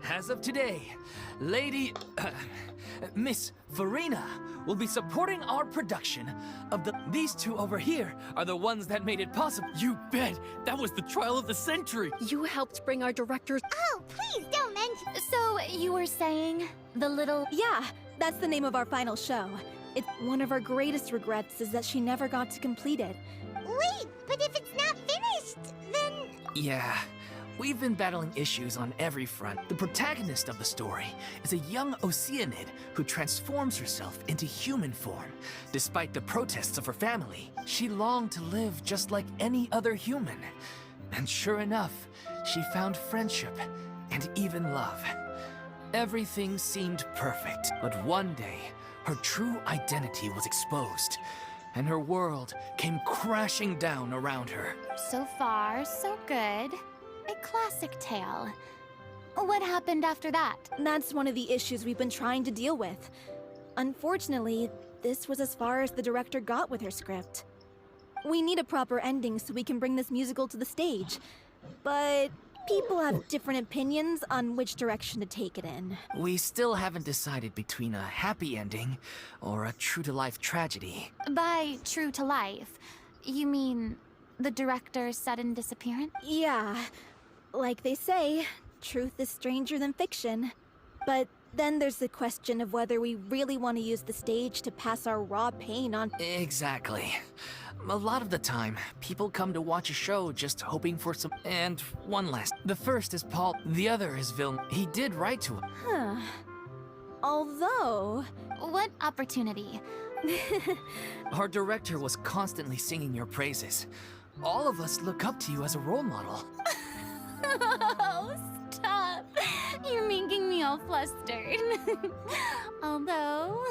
As of today, Miss Farina will be supporting our production of These two over here are the ones that made it possible. You bet! That was the trial of the century! You helped bring our director's... Oh, please don't mention... So, you were saying the little... Yeah, that's the name of our final show. It's one of our greatest regrets is that she never got to complete it. Wait, but if it's not finished, then... Yeah, we've been battling issues on every front. The protagonist of the story is a young Oceanid who transforms herself into human form. Despite the protests of her family, she longed to live just like any other human. And sure enough, she found friendship and even love. Everything seemed perfect, but one day, her true identity was exposed, and her world came crashing down around her. So far, so good. A classic tale. What happened after that? That's one of the issues we've been trying to deal with. Unfortunately, this was as far as the director got with her script. We need a proper ending so we can bring this musical to the stage. But people have different opinions on which direction to take it in. We still haven't decided between a happy ending or a true-to-life tragedy. By true to life, you mean the director's sudden disappearance? Yeah, like they say, truth is stranger than fiction. But then there's the question of whether we really want to use the stage to pass our raw pain on. Exactly. A lot of the time, people come to watch a show just hoping for some. And one last. The first is Paul, the other is Vilm. He did write to him. Huh. Although. What opportunity? Our director was constantly singing your praises. All of us look up to you as a role model. Oh, stop. You're making me all flustered. Although,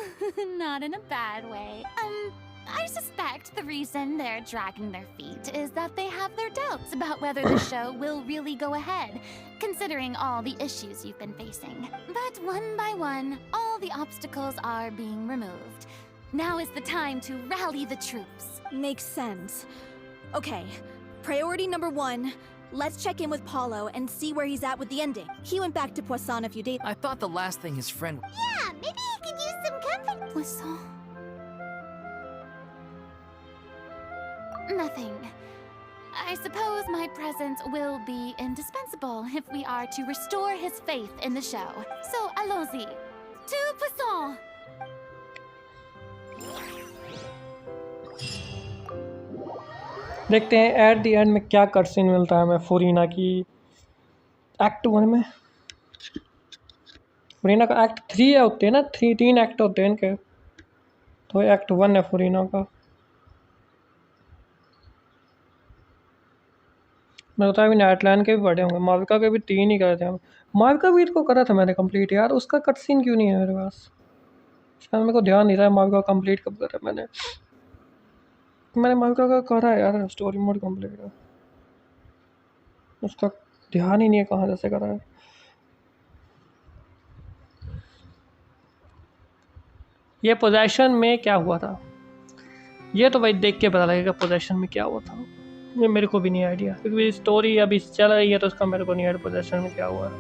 not in a bad way. I suspect the reason they're dragging their feet is that they have their doubts about whether the show will really go ahead, considering all the issues you've been facing. But one by one, all the obstacles are being removed. Now is the time to rally the troops. Makes sense. Okay, priority number 1. Let's check in with Paulo and see where he's at with the ending. He went back to Poisson a few days. I thought the last thing his friend. Yeah, maybe he could use some company. Poisson? Nothing. I suppose my presence will be indispensable if we are to restore his faith in the show. So, allons-y. To Poisson! देखते हैं at the end में क्या cutscene मिलता है हमें फुरीना की act 1 में। फुरीना का एक्ट 3 होते हैं ना, 3 एक्ट होते हैं इनके, तो एक्ट 1 है फुरीना का। मैं बताया भी नाइटलैंड के भी बड़े होंगे, माविका के भी 3 ही करे थे हम। माविका भी को करा था मैंने कंप्लीट यार, उसका कट सीन क्यों नहीं है मेरे पास? शायद मेरे को ध्यान नहीं रहा है माविका कंप्लीट कब करा मैंने माविका का करा है यार, स्टोरी मोड कंप्लीट है, उसका ध्यान ही नहीं है कहाँ जैसे करा है। ये पोजेशन में क्या हुआ था, ये तो भाई देख के पता लगेगा पोजेशन में क्या हुआ था। ये मेरे को भी नहीं आइडिया, क्योंकि स्टोरी अभी चल रही है तो उसका मेरे को नहीं आइडिया पोजेशन में क्या हुआ है।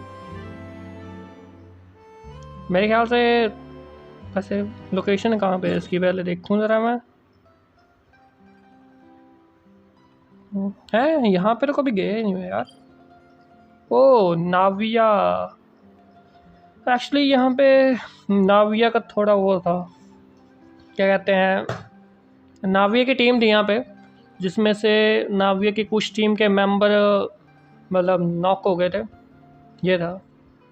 मेरे ख्याल से वैसे लोकेशन कहाँ पे है इसकी, पहले देखूँ ज़रा मैं। है यहाँ पे तो कभी गए नहीं है यार। ओ नाविया, एक्चुअली यहाँ पे नाविया का थोड़ा वो था, क्या कहते हैं, नाविया की टीम थी यहाँ पे, जिसमें से नाविया की कुछ टीम के मेंबर मतलब नॉक हो गए थे। ये था,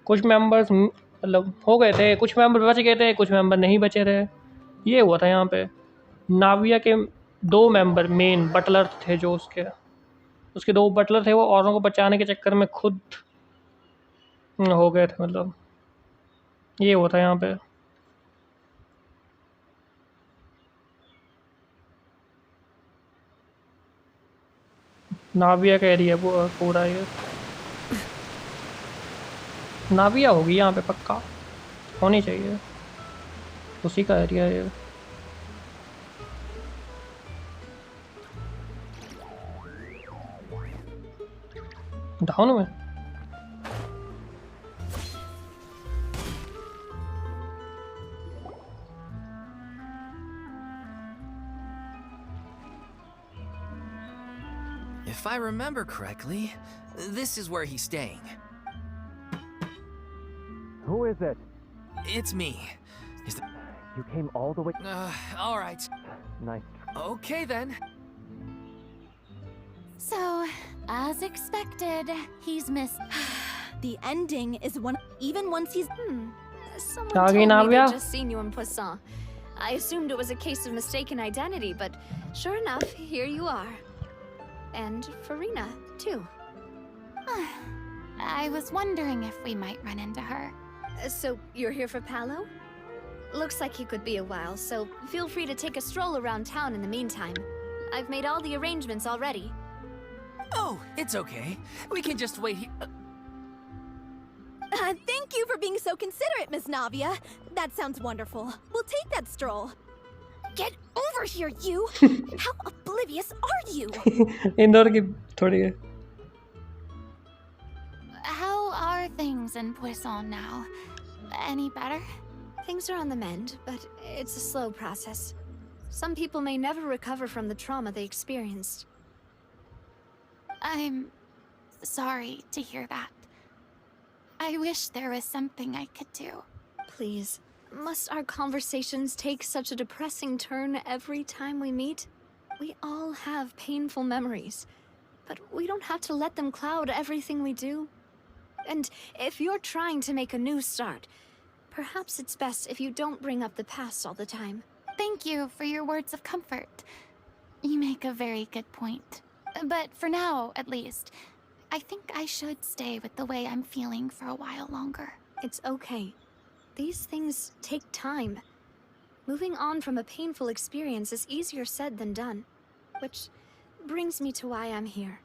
कुछ मेंबर्स मतलब हो गए थे, कुछ मेंबर बच गए थे, कुछ मेंबर नहीं बचे थे। ये हुआ था यहाँ पे। नाविया के 2 मेंबर मेन बटलर थे, जो उसके 2 बटलर थे, वो औरों को बचाने के चक्कर में खुद हो गए थे, मतलब ये हुआ था यहाँ पे। नाविया का एरिया पूरा ये नाविया होगी यहाँ पे, पक्का होनी चाहिए, उसी का एरिया है ये। डाउन में If I remember correctly, this is where he's staying. Who is it? It's me. You came all the way. All right. Nice. Okay then. So, as expected, he's missed. The ending is even once he's. Someone told me they'd just seen you in Poisson. I assumed it was a case of mistaken identity, but sure enough, here you are. And Farina, too. I was wondering if we might run into her. So, you're here for Paolo? Looks like he could be a while, so feel free to take a stroll around town in the meantime. I've made all the arrangements already. Oh, it's okay. We can just wait here. Thank you for being so considerate, Miss Navia. That sounds wonderful. We'll take that stroll. Get over here, you! How oblivious are you? Indore की थोड़ी है. How are things in Poisson now? Any better? Things are on the mend, but it's a slow process. Some people may never recover from the trauma they experienced. I'm sorry to hear that. I wish there was something I could do. Please, must our conversations take such a depressing turn every time we meet? We all have painful memories, but we don't have to let them cloud everything we do. And if you're trying to make a new start, perhaps it's best if you don't bring up the past all the time. Thank you for your words of comfort. You make a very good point. But for now, at least, I think I should stay with the way I'm feeling for a while longer. It's okay. These things take time. Moving on from a painful experience is easier said than done. Which brings me to why I'm here.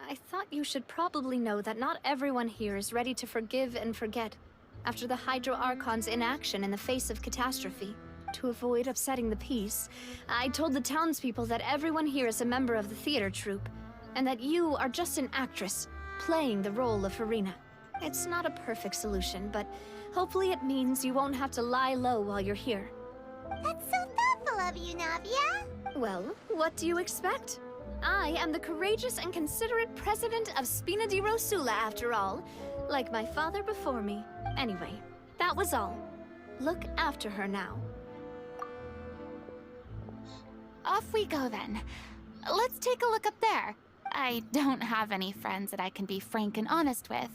I thought you should probably know that not everyone here is ready to forgive and forget after the Hydro Archon's inaction in the face of catastrophe. To avoid upsetting the peace, I told the townspeople that everyone here is a member of the theater troupe, and that you are just an actress, playing the role of Farina. It's not a perfect solution, but hopefully it means you won't have to lie low while you're here. That's so thoughtful of you, Navia. Well, what do you expect? I am the courageous and considerate president of Spina di Rosula, after all, like my father before me. Anyway, that was all. Look after her now. Off we go then. Let's take a look up there. I don't have any friends that I can be frank and honest with,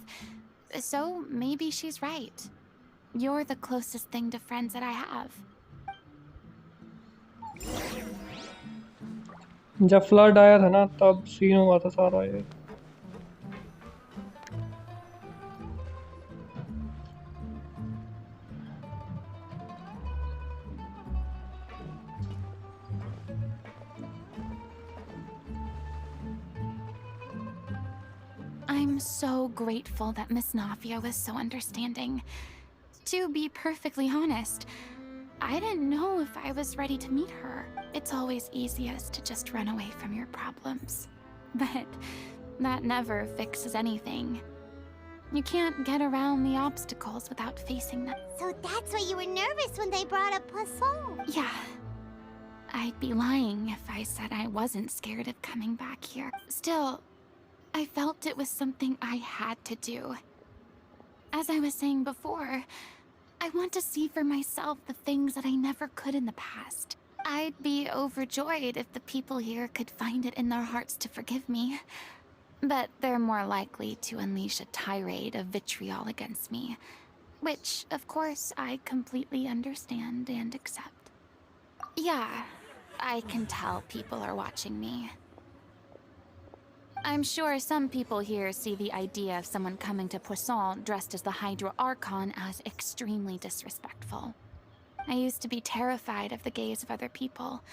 so maybe she's right. You're the closest thing to friends that I have. जब flood आया था ना तब scene हुआ था सारा ये. I'm so grateful that Miss Nafia was so understanding. To be perfectly honest, I didn't know if I was ready to meet her. It's always easiest to just run away from your problems. But that never fixes anything. You can't get around the obstacles without facing them. So that's why you were nervous when they brought up Poisson. Yeah. I'd be lying if I said I wasn't scared of coming back here. Still, I felt it was something I had to do. As I was saying before, I want to see for myself the things that I never could in the past. I'd be overjoyed if the people here could find it in their hearts to forgive me. But they're more likely to unleash a tirade of vitriol against me, which, of course, I completely understand and accept. Yeah, I can tell people are watching me. I'm sure some people here see the idea of someone coming to Poisson dressed as the Hydro Archon as extremely disrespectful. I used to be terrified of the gaze of other people,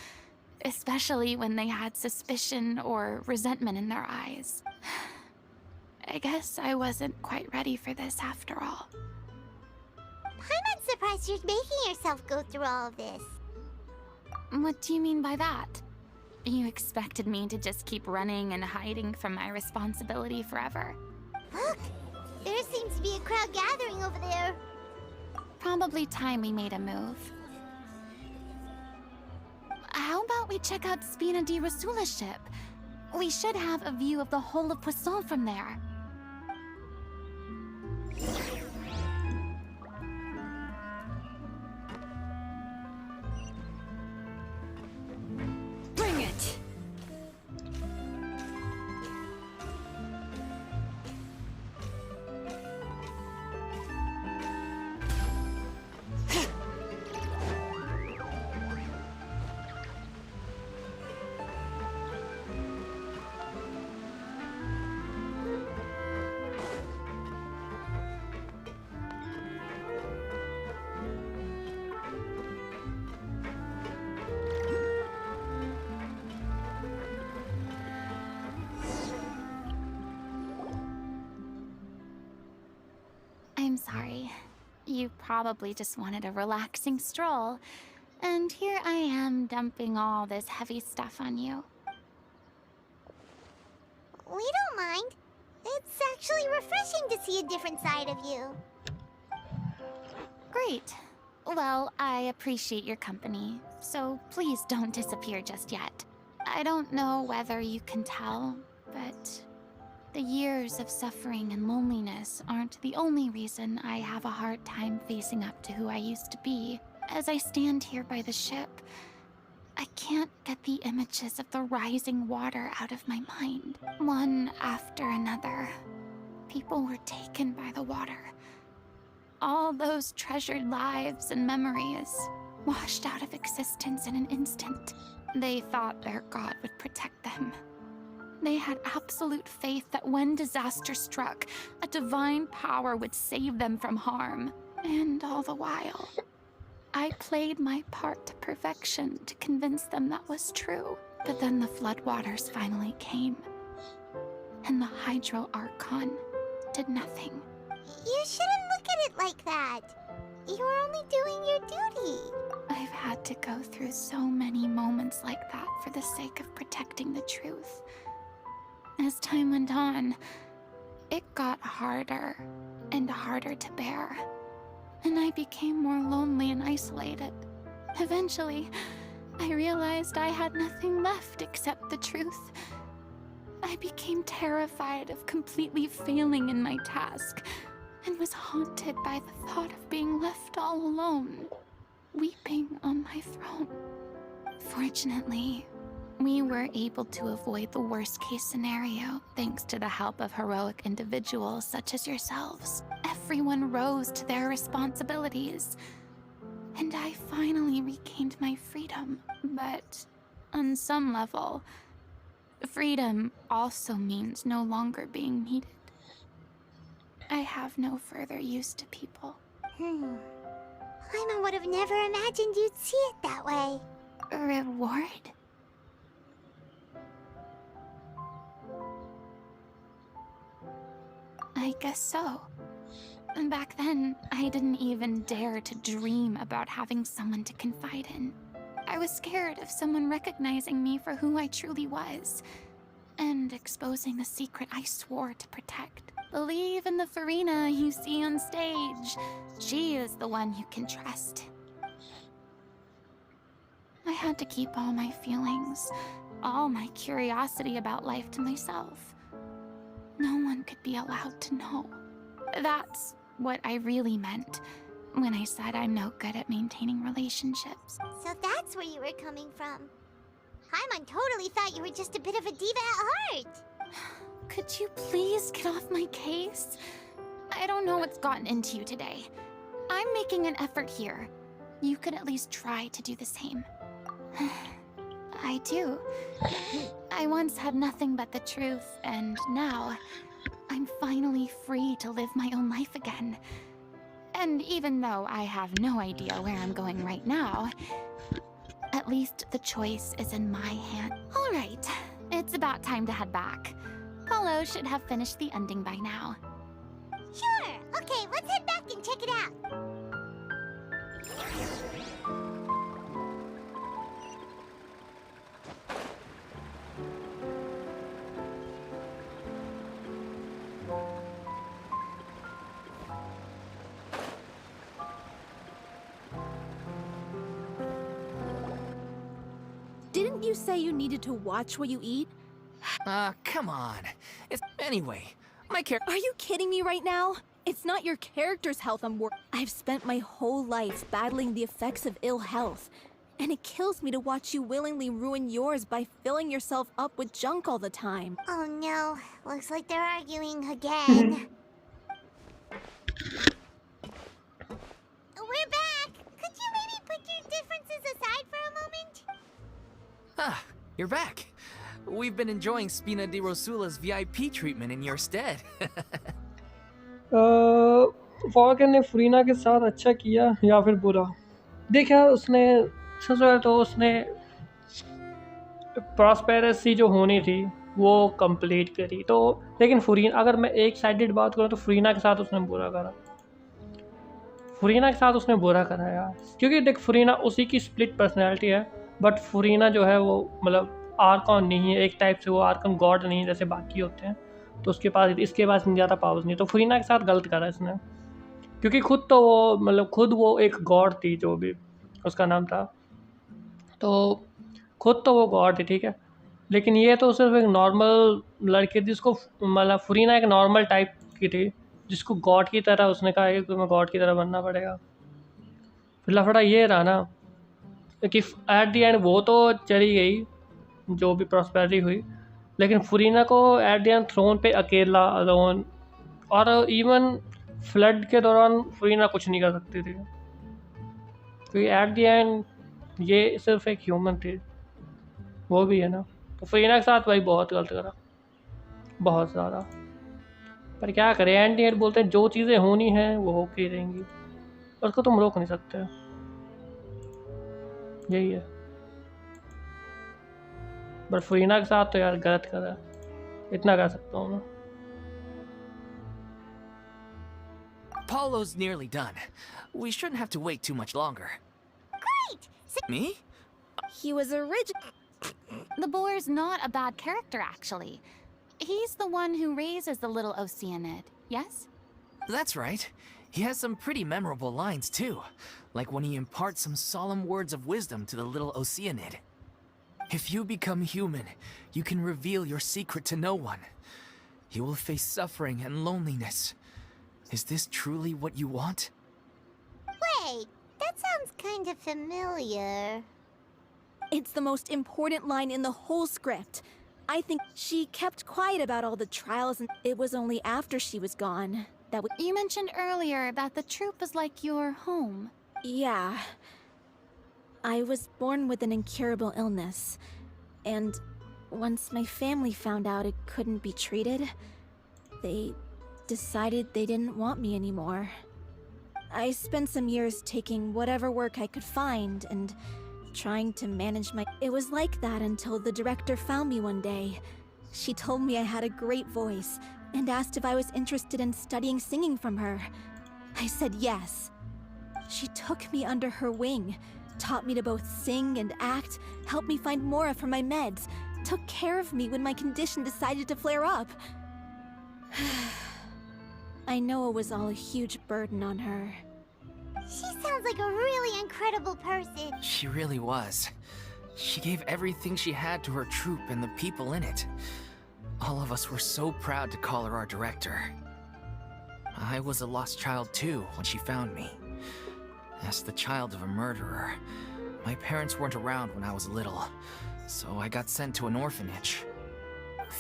especially when they had suspicion or resentment in their eyes. I guess I wasn't quite ready for this after all. I'm not surprised you're making yourself go through all of this. What do you mean by that? You expected me to just keep running and hiding from my responsibility forever? Look! There seems to be a crowd gathering over there. Probably time we made a move. How about we check out Spina di Rosula's ship? We should have a view of the whole of Poisson from there. Bring it! I'm sorry. You probably just wanted a relaxing stroll, And here I am dumping all this heavy stuff on you. We don't mind. It's actually refreshing to see a different side of you. Great. Well, I appreciate your company, so please don't disappear just yet. I don't know whether you can tell, but the years of suffering and loneliness aren't the only reason I have a hard time facing up to who I used to be. As I stand here by the ship, I can't get the images of the rising water out of my mind. One after another, people were taken by the water. All those treasured lives and memories washed out of existence in an instant. They thought their god would protect them. They had absolute faith that when disaster struck, a divine power would save them from harm. And all the while, I played my part to perfection to convince them that was true. But then the floodwaters finally came, and the Hydro Archon did nothing. You shouldn't look at it like that. You're only doing your duty. I've had to go through so many moments like that for the sake of protecting the truth. As time went on, it got harder and harder to bear, and I became more lonely and isolated. Eventually, I realized I had nothing left except the truth. I became terrified of completely failing in my task, and was haunted by the thought of being left all alone, weeping on my throne. Fortunately, we were able to avoid the worst-case scenario thanks to the help of heroic individuals such as yourselves. Everyone rose to their responsibilities, and I finally regained my freedom. But on some level, freedom also means no longer being needed. I have no further use to people. Laima would have never imagined you'd see it that way. A reward? I guess so. Back then, I didn't even dare to dream about having someone to confide in. I was scared of someone recognizing me for who I truly was, and exposing the secret I swore to protect. Believe in the Farina you see on stage. She is the one you can trust. I had to keep all my feelings, all my curiosity about life to myself. No one could be allowed to know. That's what I really meant when I said I'm no good at maintaining relationships. So that's where you were coming from. Paimon totally thought you were just a bit of a diva at heart. Could you please get off my case? I don't know what's gotten into you today. I'm making an effort here. You could at least try to do the same. I do. I once had nothing but the truth, and now I'm finally free to live my own life again. And even though I have no idea where I'm going right now, at least the choice is in my hand. All right, it's about time to head back. Paulo should have finished the ending by now. Sure. Okay, let's head back and check it out. Didn't you say you needed to watch what you eat? Come on. Anyway, my character. Are you kidding me right now? It's not your character's health I'm worried. I've spent my whole life battling the effects of ill health, and it kills me to watch you willingly ruin yours by filling yourself up with junk all the time. Oh no, looks like they're arguing again. We're back! Could you maybe put your differences aside for a moment? Ah, you're back. We've been enjoying Spina di Rosula's VIP treatment in your stead. Walker ने फरीना के साथ अच्छा किया या फिर बुरा? देखा उसने सबसे तो उसने प्रॉस्पेरेसी जो होनी थी वो कंप्लीट करी, तो लेकिन फरीना, अगर मैं एक साइडेड बात करूँ तो फरीना के साथ उसने बुरा करा। फुरीना के साथ उसने बुरा करा यार, क्योंकि देख फुरीना उसी की स्प्लिट पर्सनैलिटी है, बट फुरीना जो है वो मतलब आर्कॉन नहीं है, एक टाइप से वो आर्कॉन गॉड नहीं है जैसे बाकी होते हैं, तो उसके पास इसके पास इतनी ज़्यादा पावर्स नहीं, तो फुरीना के साथ गलत करा इसने, क्योंकि खुद तो वो मतलब खुद वो एक गॉड थी, जो भी उसका नाम था, तो खुद तो वो गॉड थी, ठीक है, लेकिन ये तो सिर्फ एक नॉर्मल लड़की थी, जिसको मतलब फुरीना एक नॉर्मल टाइप की थी, जिसको गॉड की तरह उसने कहा कि तुम्हें गॉड की तरह बनना पड़ेगा। फिर लफड़ा ये रहा ना कि एट दी एंड वो तो चली गई, जो भी प्रॉस्पेरिटी हुई, लेकिन फुरीना को एट दी एंड थ्रोन पे अकेला अलोन, और इवन फ्लड के दौरान फुरीना कुछ नहीं कर सकती थी, क्योंकि एट दी एंड ये सिर्फ एक ह्यूमन थी, वो भी है ना, तो फरीना के साथ भाई बहुत गलत करा, बहुत ज़्यादा, पर क्या करें, एंड एंड बोलते हैं जो चीज़ें होनी हैं वो होके ही रहेंगी, उसको तुम रोक नहीं सकते, यही है, पर फरीना के साथ तो यार गलत करा, इतना कह सकता हूँ मैं। Paulo's nearly done. We shouldn't have to wait too much longer. Great! Me? He was original. The boar's not a bad character, actually. He's the one who raises the little Oceanid, yes? That's right. He has some pretty memorable lines, too. Like when he imparts some solemn words of wisdom to the little Oceanid. If you become human, you can reveal your secret to no one. You will face suffering and loneliness. Is this truly what you want? Wait, that sounds kind of familiar. It's the most important line in the whole script. I think she kept quiet about all the trials, and it was only after she was gone that we... You mentioned earlier that the troop was like your home. Yeah. I was born with an incurable illness, and once my family found out it couldn't be treated, they decided they didn't want me anymore. I spent some years taking whatever work I could find and trying to manage my... It was like that until the director found me one day. She told me I had a great voice and asked if I was interested in studying singing from her. I said yes. She took me under her wing, taught me to both sing and act, helped me find Mora for my meds, took care of me when my condition decided to flare up. I know it was all a huge burden on her. She sounds like a really incredible person. She really was. She gave everything she had to her troupe and the people in it. All of us were so proud to call her our director. I was a lost child too when she found me. As the child of a murderer, my parents weren't around when I was little, so I got sent to an orphanage.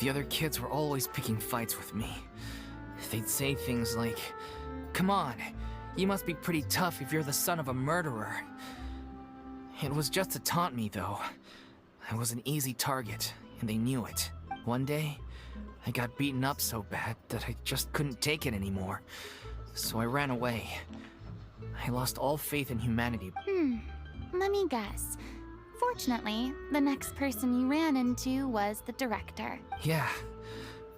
The other kids were always picking fights with me. They'd say things like, "Come on, you must be pretty tough if you're the son of a murderer." It was just to taunt me, though. I was an easy target, and they knew it. One day, I got beaten up so bad that I just couldn't take it anymore, so I ran away. I lost all faith in humanity. Let me guess. Fortunately, the next person you ran into was the director. Yeah.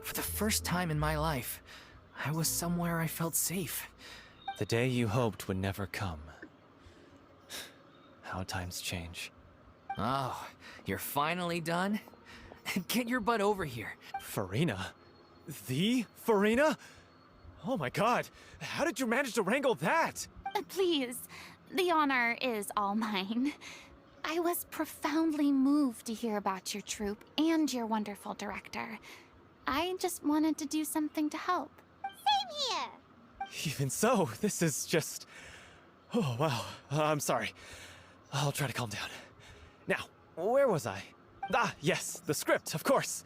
For the first time in my life, I was somewhere I felt safe. The day you hoped would never come. How times change. Oh, you're finally done? Get your butt over here. Farina? The Farina? Oh my god, how did you manage to wrangle that? Please, the honor is all mine. I was profoundly moved to hear about your troupe and your wonderful director. I just wanted to do something to help. Same here. Even so, this is just... Oh, wow. I'm sorry. I'll try to calm down. Now, where was I? Ah, yes, the script, of course.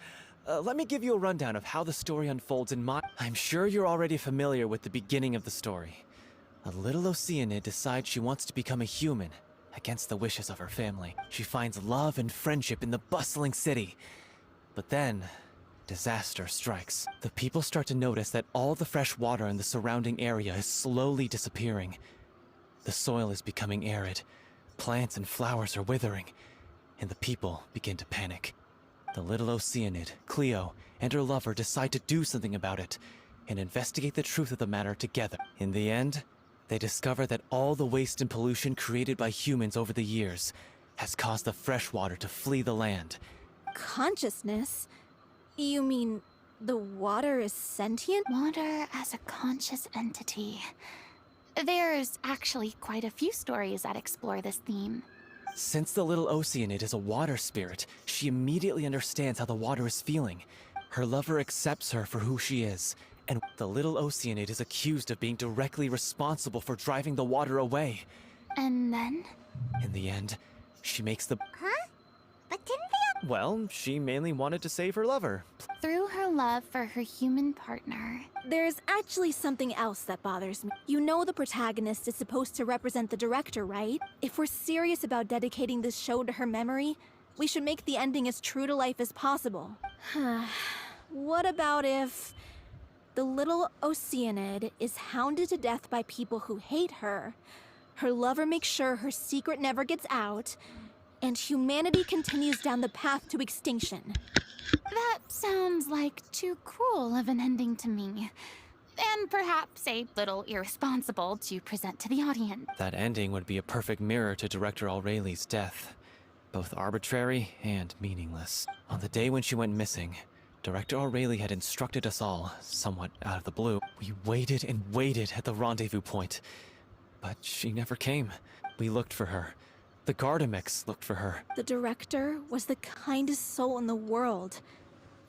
Let me give you a rundown of how the story unfolds in my... I'm sure you're already familiar with the beginning of the story. A little Oceanid decides she wants to become a human, against the wishes of her family. She finds love and friendship in the bustling city. But then, disaster strikes. The people start to notice that all the fresh water in the surrounding area is slowly disappearing. The soil is becoming arid, plants and flowers are withering, and the people begin to panic. The little Oceanid, Cleo, and her lover decide to do something about it, and investigate the truth of the matter together. In the end, they discover that all the waste and pollution created by humans over the years has caused the freshwater to flee the land. Consciousness? You mean the water is sentient? Water as a conscious entity. There's actually quite a few stories that explore this theme. Since the little Oceanid is a water spirit, she immediately understands how the water is feeling. Her lover accepts her for who she is, and the little Oceanid is accused of being directly responsible for driving the water away. And then? In the end, she makes the... Huh? But didn't they... Well, she mainly wanted to save her lover. Through her love for her human partner. There's actually something else that bothers me. You know the protagonist is supposed to represent the director, right? If we're serious about dedicating this show to her memory, we should make the ending as true to life as possible. What about if the little Oceanid is hounded to death by people who hate her, her lover makes sure her secret never gets out, and humanity continues down the path to extinction? That sounds like too cruel of an ending to me. And perhaps a little irresponsible to present to the audience. That ending would be a perfect mirror to Director Aureli's death. Both arbitrary and meaningless. On the day when she went missing, Director Aureli had instructed us all, somewhat out of the blue. We waited and waited at the rendezvous point, but she never came. We looked for her. The Gardamix looked for her. The director was the kindest soul in the world,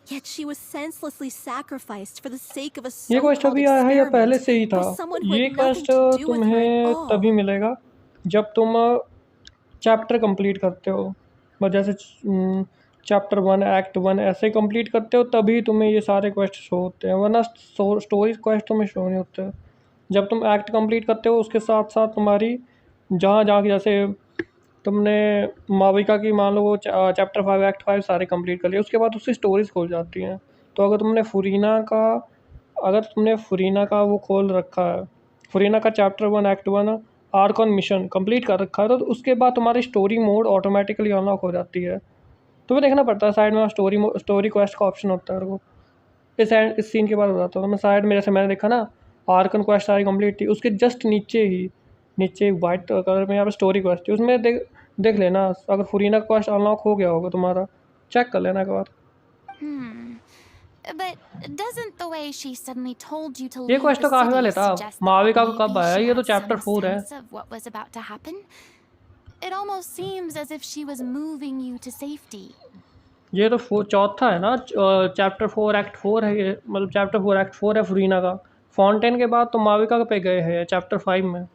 yet she was senselessly sacrificed for the sake of a ये so-called quest अभी आया है या पहले experiment से ही था? by someone who ये had nothing quest to do with her तुम्हें at all. तभी मिलेगा जब तुम चैप्टर कंप्लीट करते हो, मतलब जैसे चैप्टर 1 एक्ट 1 ऐसे कंप्लीट करते हो तभी तुम्हें ये सारे क्वेस्ट शो होते हैं, वरना स्टोरी क्वेस्ट तुम्हें शो नहीं होते। जब तुम एक्ट कंप्लीट करते हो उसके साथ साथ तुम्हारी जहाँ जहाँ की, जैसे तुमने माविका की मान लो वो चैप्टर 5 एक्ट 5 सारे कंप्लीट कर लिए, उसके बाद उसकी स्टोरीज खोल जाती हैं। तो अगर तुमने फुरीना का वो खोल रखा है, फुरीना का chapter 1 act 1 arc on mission complete कर रखा है, तो उसके बाद तुम्हारी स्टोरी मोड ऑटोमेटिकली अनलॉक हो जाती है। तुम्हें देखना पड़ता है साइड में स्टोरी क्वेस्ट का ऑप्शन होता है। वो इस सीन के बाद हो जाता है। तो मैं साइड में, जैसे मैंने देखा ना, आर्कन क्वेस्ट सारी कंप्लीट थी, उसके जस्ट नीचे वाइट कलर में यहाँ पे स्टोरी क्वेस्ट थी, उसमें देख लेना। अगर फुरीना का क्वेस्ट अनलॉक हो गया होगा तुम्हारा, चेक कर लेना एक बार। But doesn't the way she suddenly told you to ये leave क्वेस्ट तो the काफी पहले city था। suggest माविका that को कब maybe आया? she ये तो had चैप्टर some 4 है। sense of what was about to happen? It almost seems as if she was moving you to safety. ये तो चौथा है ना, चैप्टर 4 एक्ट 4 है ये, मतलब चैप्टर 4 एक्ट 4 है फुरीना का। फाउंटेन के बाद तो माविका पे गए हैं चैप्टर 5 में,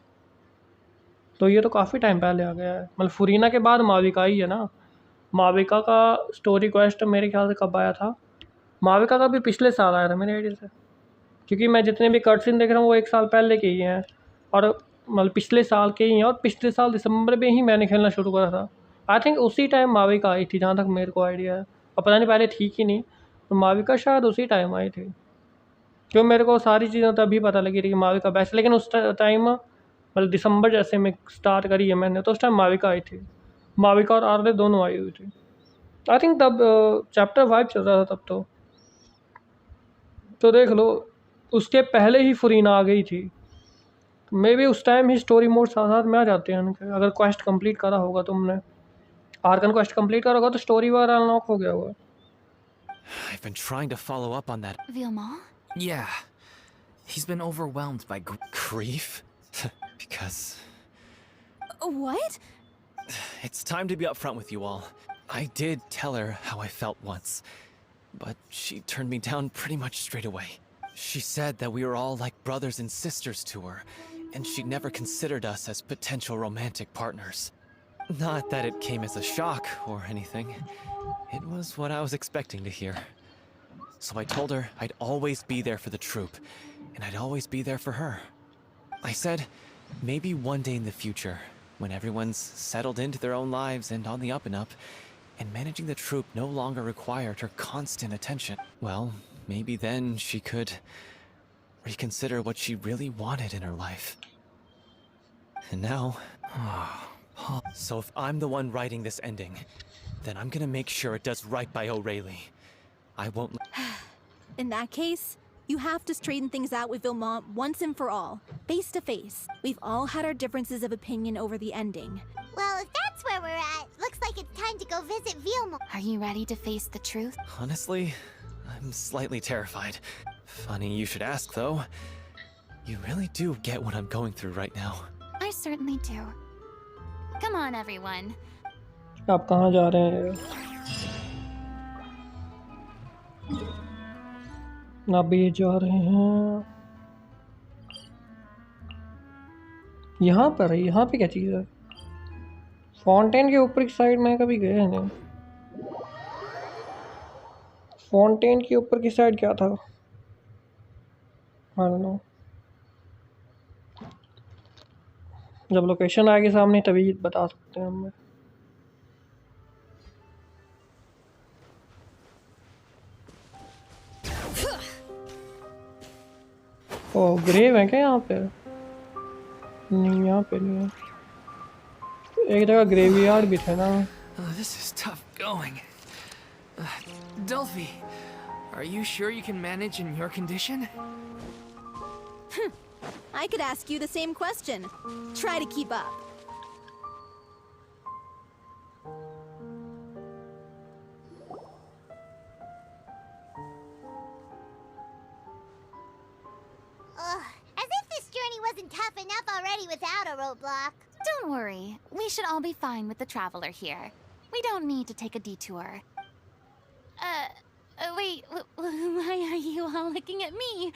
तो ये तो काफ़ी टाइम पहले आ गया है। मतलब फुरीना के बाद माविका ही है ना। माविका का स्टोरी क्वेस्ट मेरे ख्याल से कब आया था? माविका का भी पिछले साल आया था मेरे आइडिया से, क्योंकि मैं जितने भी कटसीन देख रहा हूँ वो 1 साल पहले के ही हैं, और मतलब पिछले साल के ही हैं, और पिछले साल दिसंबर में ही मैंने खेलना शुरू करा था। आई थिंक उसी टाइम माविका आई थी, जहाँ तक मेरे को आइडिया है। और पता नहीं पहले थी कि नहीं, तो माविका शायद उसी टाइम आई थी, क्यों मेरे को सारी चीज़ें तभी पता लगी थी कि माविका बेस्ट। लेकिन उस टाइम मतलब दिसंबर जैसे में स्टार्ट करी है मैंने, तो उस टाइम माविका आई थी। माविका और आरले दोनों आई हुई थी। आई थिंक तब चैप्टर 5 चल रहा था तब तो देख लो, उसके पहले ही फुरीना आ गई थी। मे बी उस टाइम ही स्टोरी मोड साथ साथ में आ जाते हैं उनके। अगर क्वेस्ट कंप्लीट करा होगा तुमने, आर्कन क्वेस्ट कंप्लीट करा होगा तो स्टोरी वगैरह अनलॉक हो गया होगा। I've been trying to follow up on that. Vilma? Yeah. He's been overwhelmed by grief. Because... What? It's time to be upfront with you all. I did tell her how I felt once, but she turned me down pretty much straight away. She said that we were all like brothers and sisters to her, and she'd never considered us as potential romantic partners. Not that it came as a shock or anything. It was what I was expecting to hear. So I told her I'd always be there for the troop, and I'd always be there for her. I said, maybe one day in the future, when everyone's settled into their own lives and on the up and up, and managing the troop no longer required her constant attention, well, maybe then she could reconsider what she really wanted in her life. And now... So if I'm the one writing this ending, then I'm gonna make sure it does right by O'Reilly. I won't... In that case, You have to straighten things out with Vilmont once and for all, face to face. We've all had our differences of opinion over the ending. Well, if that's where we're at, looks like it's time to go visit Vilmont. Are you ready to face the truth? Honestly, I'm slightly terrified. Funny you should ask, though. You really do get what I'm going through right now. I certainly do. Come on, everyone. आप कहाँ जा रहे हैं? अब ये जा रहे हैं यहाँ पर है। यहाँ पे क्या चीज़ है? फाउंटेन के ऊपर की साइड में कभी गए नहीं। फाउंटेन के ऊपर की साइड क्या था? I don't know. जब लोकेशन आएगी सामने तभी बता सकते हैं हमें। ओ ग्रेव है क्या यहाँ पे? नहीं, यहाँ पे नहीं है। एक जगह ग्रेवयार्ड भी था ना। This is tough going. Delphi, are you sure you can manage in your condition? I could ask you the same question. Try to keep up. Ugh, as if this journey wasn't tough enough already without a roadblock. Don't worry. We should all be fine with the traveler here. We don't need to take a detour. Wait, why are you all looking at me?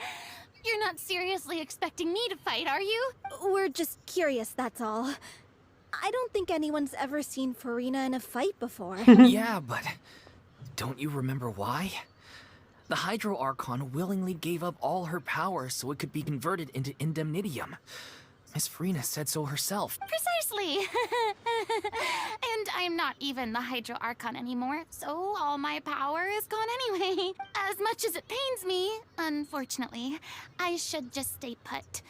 You're not seriously expecting me to fight, are you? We're just curious, that's all. I don't think anyone's ever seen Farina in a fight before. Yeah, but don't you remember why? The Hydro Archon willingly gave up all her power so it could be converted into indemnitium. Miss Farina said so herself. Precisely! And I'm not even the Hydro Archon anymore, so all my power is gone anyway. As much as it pains me, unfortunately, I should just stay put.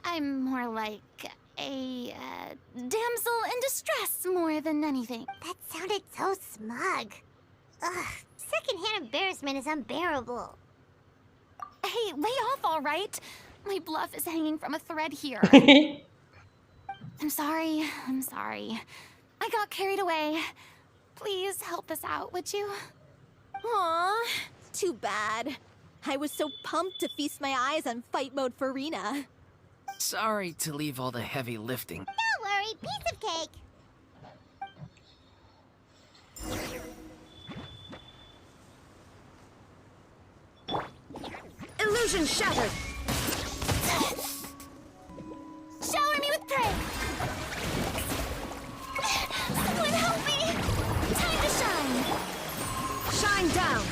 I'm more like a damsel in distress more than anything. That sounded so smug. Ugh, secondhand embarrassment is unbearable. Hey, lay off, all right? My bluff is hanging from a thread here. I'm sorry. I got carried away. Please help us out, would you? Aw, too bad. I was so pumped to feast my eyes on fight mode Farina. Sorry to leave all the heavy lifting. Don't worry, piece of cake. Illusion shattered! Shower me with prey! Someone help me! Time to shine! Shine down!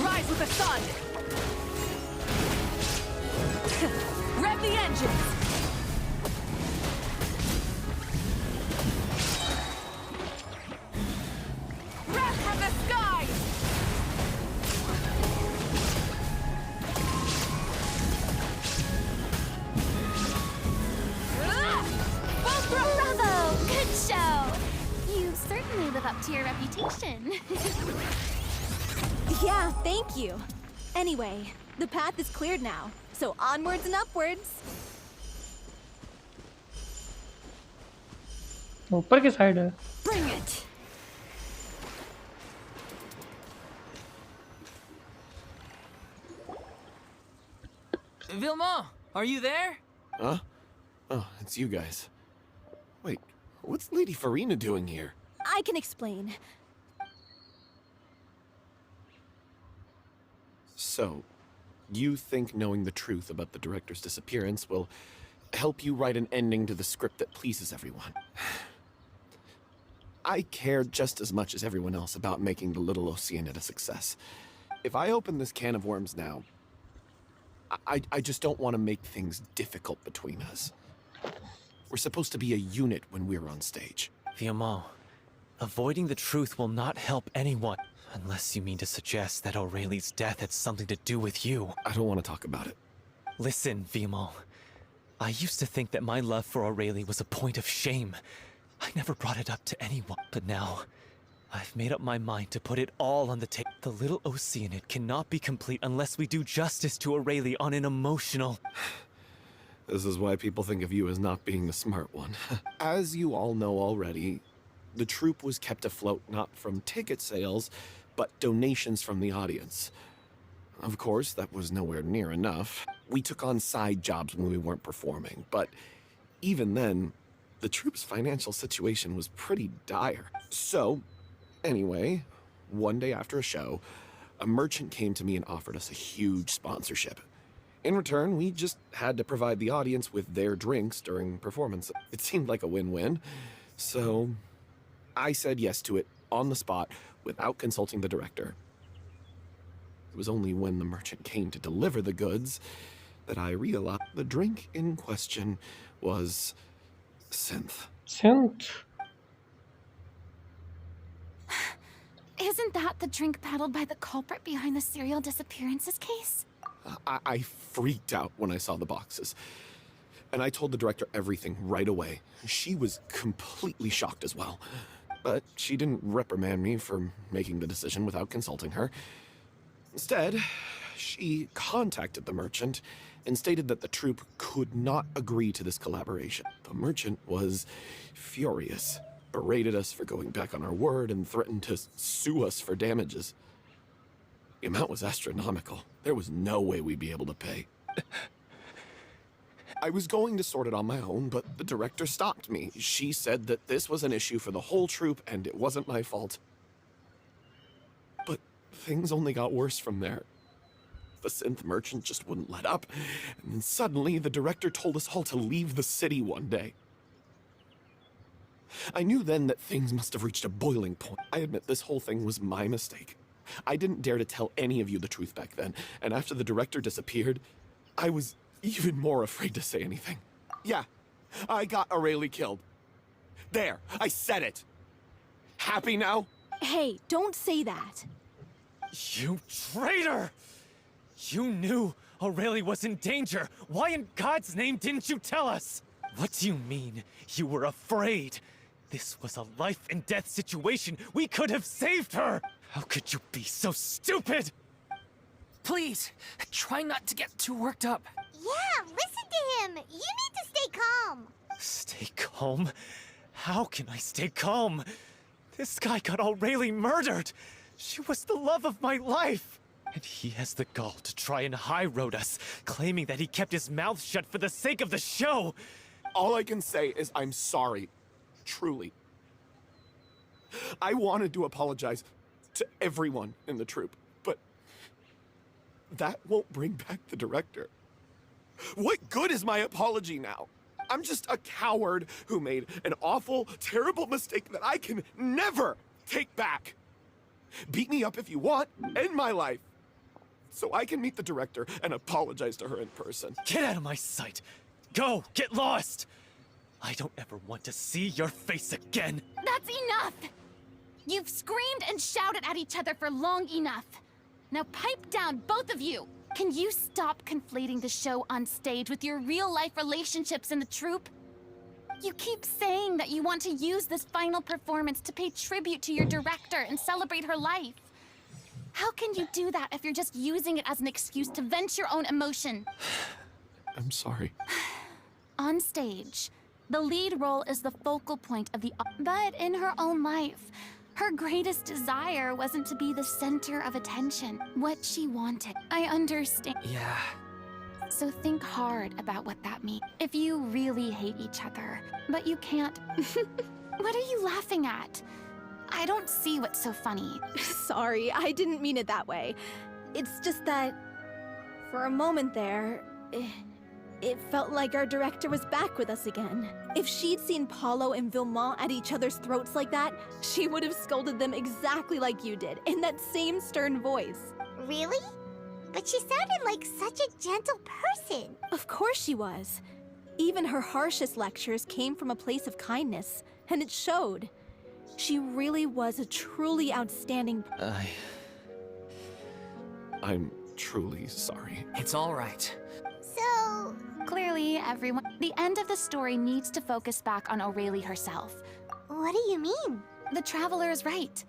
Rise with the sun! Rev the engines! Wrath from the skies! Bravo! Good show! You certainly live up to your reputation. Yeah, thank you. Anyway, the path is cleared now, so onwards and upwards. ऊपर की side है। Bring it! Vilma, are you there? Huh? Oh, it's you guys. Wait, what's Lady Farina doing here? I can explain. So, you think knowing the truth about the director's disappearance will help you write an ending to the script that pleases everyone? I care just as much as everyone else about making the Little Oceanid a success. If I open this can of worms now, I just don't want to make things difficult between us. We're supposed to be a unit when we're on stage. Vilmont, avoiding the truth will not help anyone. Unless you mean to suggest that Aurelie's death had something to do with you. I don't want to talk about it. Listen, Vilmont. I used to think that my love for Aurelie was a point of shame. I never brought it up to anyone. But now, I've made up my mind to put it all on the table. The little Oceanid cannot be complete unless we do justice to Aurelie on an emotional... This is why people think of you as not being the smart one. As you all know already, the troupe was kept afloat not from ticket sales, but donations from the audience. Of course, that was nowhere near enough. We took on side jobs when we weren't performing, but even then, the troupe's financial situation was pretty dire. So, anyway, one day after a show, a merchant came to me and offered us a huge sponsorship. In return, we just had to provide the audience with their drinks during performance. It seemed like a win-win, so I said yes to it on the spot without consulting the director. It was only when the merchant came to deliver the goods that I realized the drink in question was synth. Synth? Isn't that the drink peddled by the culprit behind the serial disappearances case? I freaked out when I saw the boxes. And I told the director everything right away. She was completely shocked as well. But she didn't reprimand me for making the decision without consulting her. Instead, she contacted the merchant and stated that the troupe could not agree to this collaboration. The merchant was furious, berated us for going back on our word, and threatened to sue us for damages. The amount was astronomical. There was no way we'd be able to pay. I was going to sort it on my own, but the director stopped me. She said that this was an issue for the whole troupe and it wasn't my fault. But things only got worse from there. The synth merchant just wouldn't let up, and then suddenly the director told us all to leave the city one day. I knew then that things must have reached a boiling point. I admit this whole thing was my mistake. I didn't dare to tell any of you the truth back then, and after the director disappeared, I was even more afraid to say anything. Yeah, I got Aurelie killed. There, I said it. Happy now? Hey, don't say that. You traitor! You knew Aurelie was in danger. Why in God's name didn't you tell us? What do you mean, you were afraid? This was a life and death situation. We could have saved her! How could you be so stupid? Please, try not to get too worked up. Yeah, listen to him. You need to stay calm. Stay calm? How can I stay calm? This guy got Aurelie murdered. She was the love of my life. And he has the gall to try and high-road us, claiming that he kept his mouth shut for the sake of the show. All I can say is I'm sorry. Truly. I wanted to apologize to everyone in the troupe, but that won't bring back the director. What good is my apology now? I'm just a coward who made an awful, terrible mistake that I can never take back. Beat me up if you want, end my life, so I can meet the director and apologize to her in person. Get out of my sight. Go, get lost. I don't ever want to see your face again. That's enough! You've screamed and shouted at each other for long enough. Now pipe down, both of you! Can you stop conflating the show on stage with your real-life relationships in the troupe? You keep saying that you want to use this final performance to pay tribute to your director and celebrate her life. How can you do that if you're just using it as an excuse to vent your own emotion? I'm sorry. On stage, the lead role is the focal point of the... But in her own life, her greatest desire wasn't to be the center of attention. What she wanted. I understand. Yeah. So think hard about what that means. If you really hate each other, but you can't... What are you laughing at? I don't see what's so funny. Sorry, I didn't mean it that way. It's just that... for a moment there... It felt like our director was back with us again. If she'd seen Paulo and Villemont at each other's throats like that, she would have scolded them exactly like you did, in that same stern voice. Really? But she sounded like such a gentle person. Of course she was. Even her harshest lectures came from a place of kindness, and it showed. She really was a truly outstanding... I'm truly sorry. It's all right. So... Clearly, everyone... The end of the story needs to focus back on Aurelie herself. What do you mean? The Traveler is right.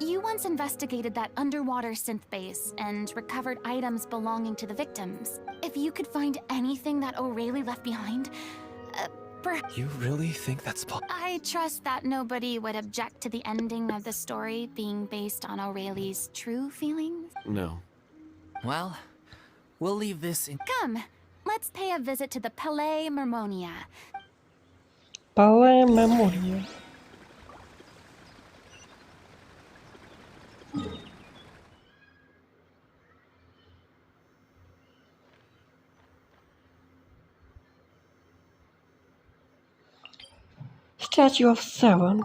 You once investigated that underwater synth base and recovered items belonging to the victims. If you could find anything that O'Reilly left behind, You really think that's possible? I trust that nobody would object to the ending of the story being based on O'Reilly's true feelings? No. Well, we'll leave this in. Come, let's pay a visit to the Palais Mermonia. Palais Memoria. Statue of 7.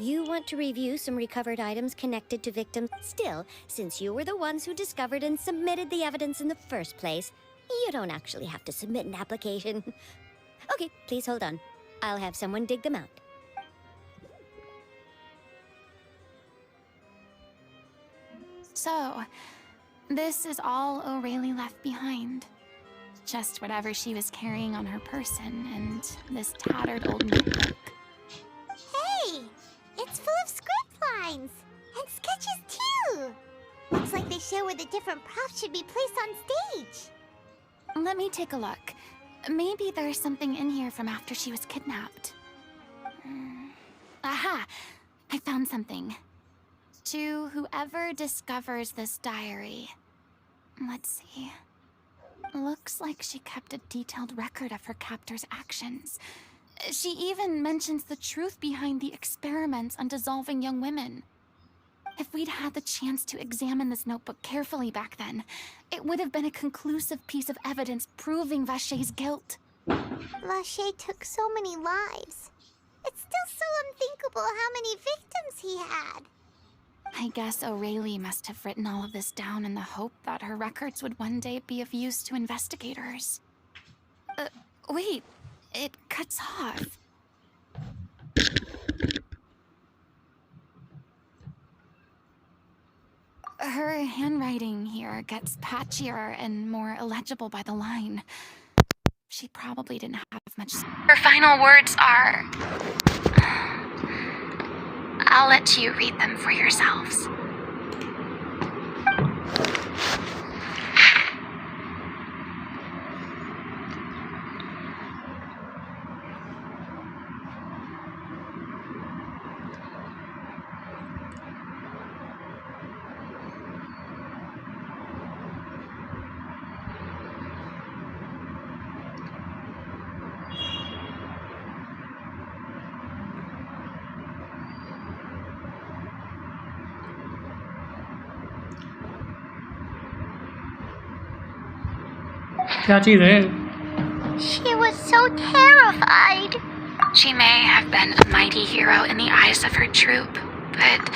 You want to review some recovered items connected to victims? Still, since you were the ones who discovered and submitted the evidence in the first place, you don't actually have to submit an application. Okay, please hold on. I'll have someone dig them out. So, this is all O'Reilly left behind. Just whatever she was carrying on her person and this tattered old notebook. Hey! It's full of script lines! And sketches too! Looks like they show where the different props should be placed on stage. Let me take a look. Maybe there's something in here from after she was kidnapped. Aha! I found something. To whoever discovers this diary. Let's see. Looks like she kept a detailed record of her captor's actions. She even mentions the truth behind the experiments on dissolving young women. If we'd had the chance to examine this notebook carefully back then, it would have been a conclusive piece of evidence proving Vacher's guilt. Vacher took so many lives. It's still so unthinkable how many victims he had. I guess O'Reilly must have written all of this down in the hope that her records would one day be of use to investigators. Wait, it cuts off. Her handwriting here gets patchier and more illegible by the line. She probably didn't have much. Her final words are... I'll let you read them for yourselves. क्या चीज़ है? She was so terrified. She may have been a mighty hero in the eyes of her troop, but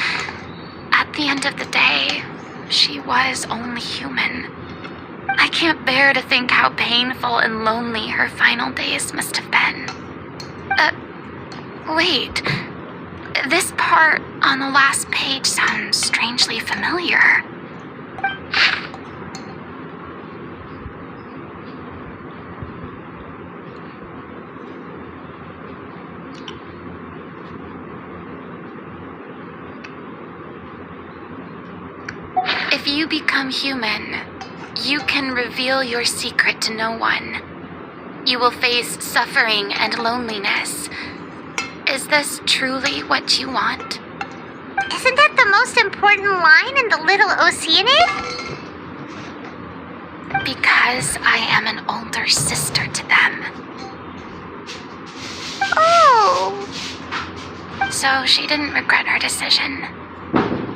at the end of the day, she was only human. I can't bear to think how painful and lonely her final days must have been. Wait. This part on the last page sounds strangely familiar. If you become human, you can reveal your secret to no one. You will face suffering and loneliness. Is this truly what you want? Isn't that the most important line in the Little Oceanid? Because I am an older sister to them. Oh! So she didn't regret her decision.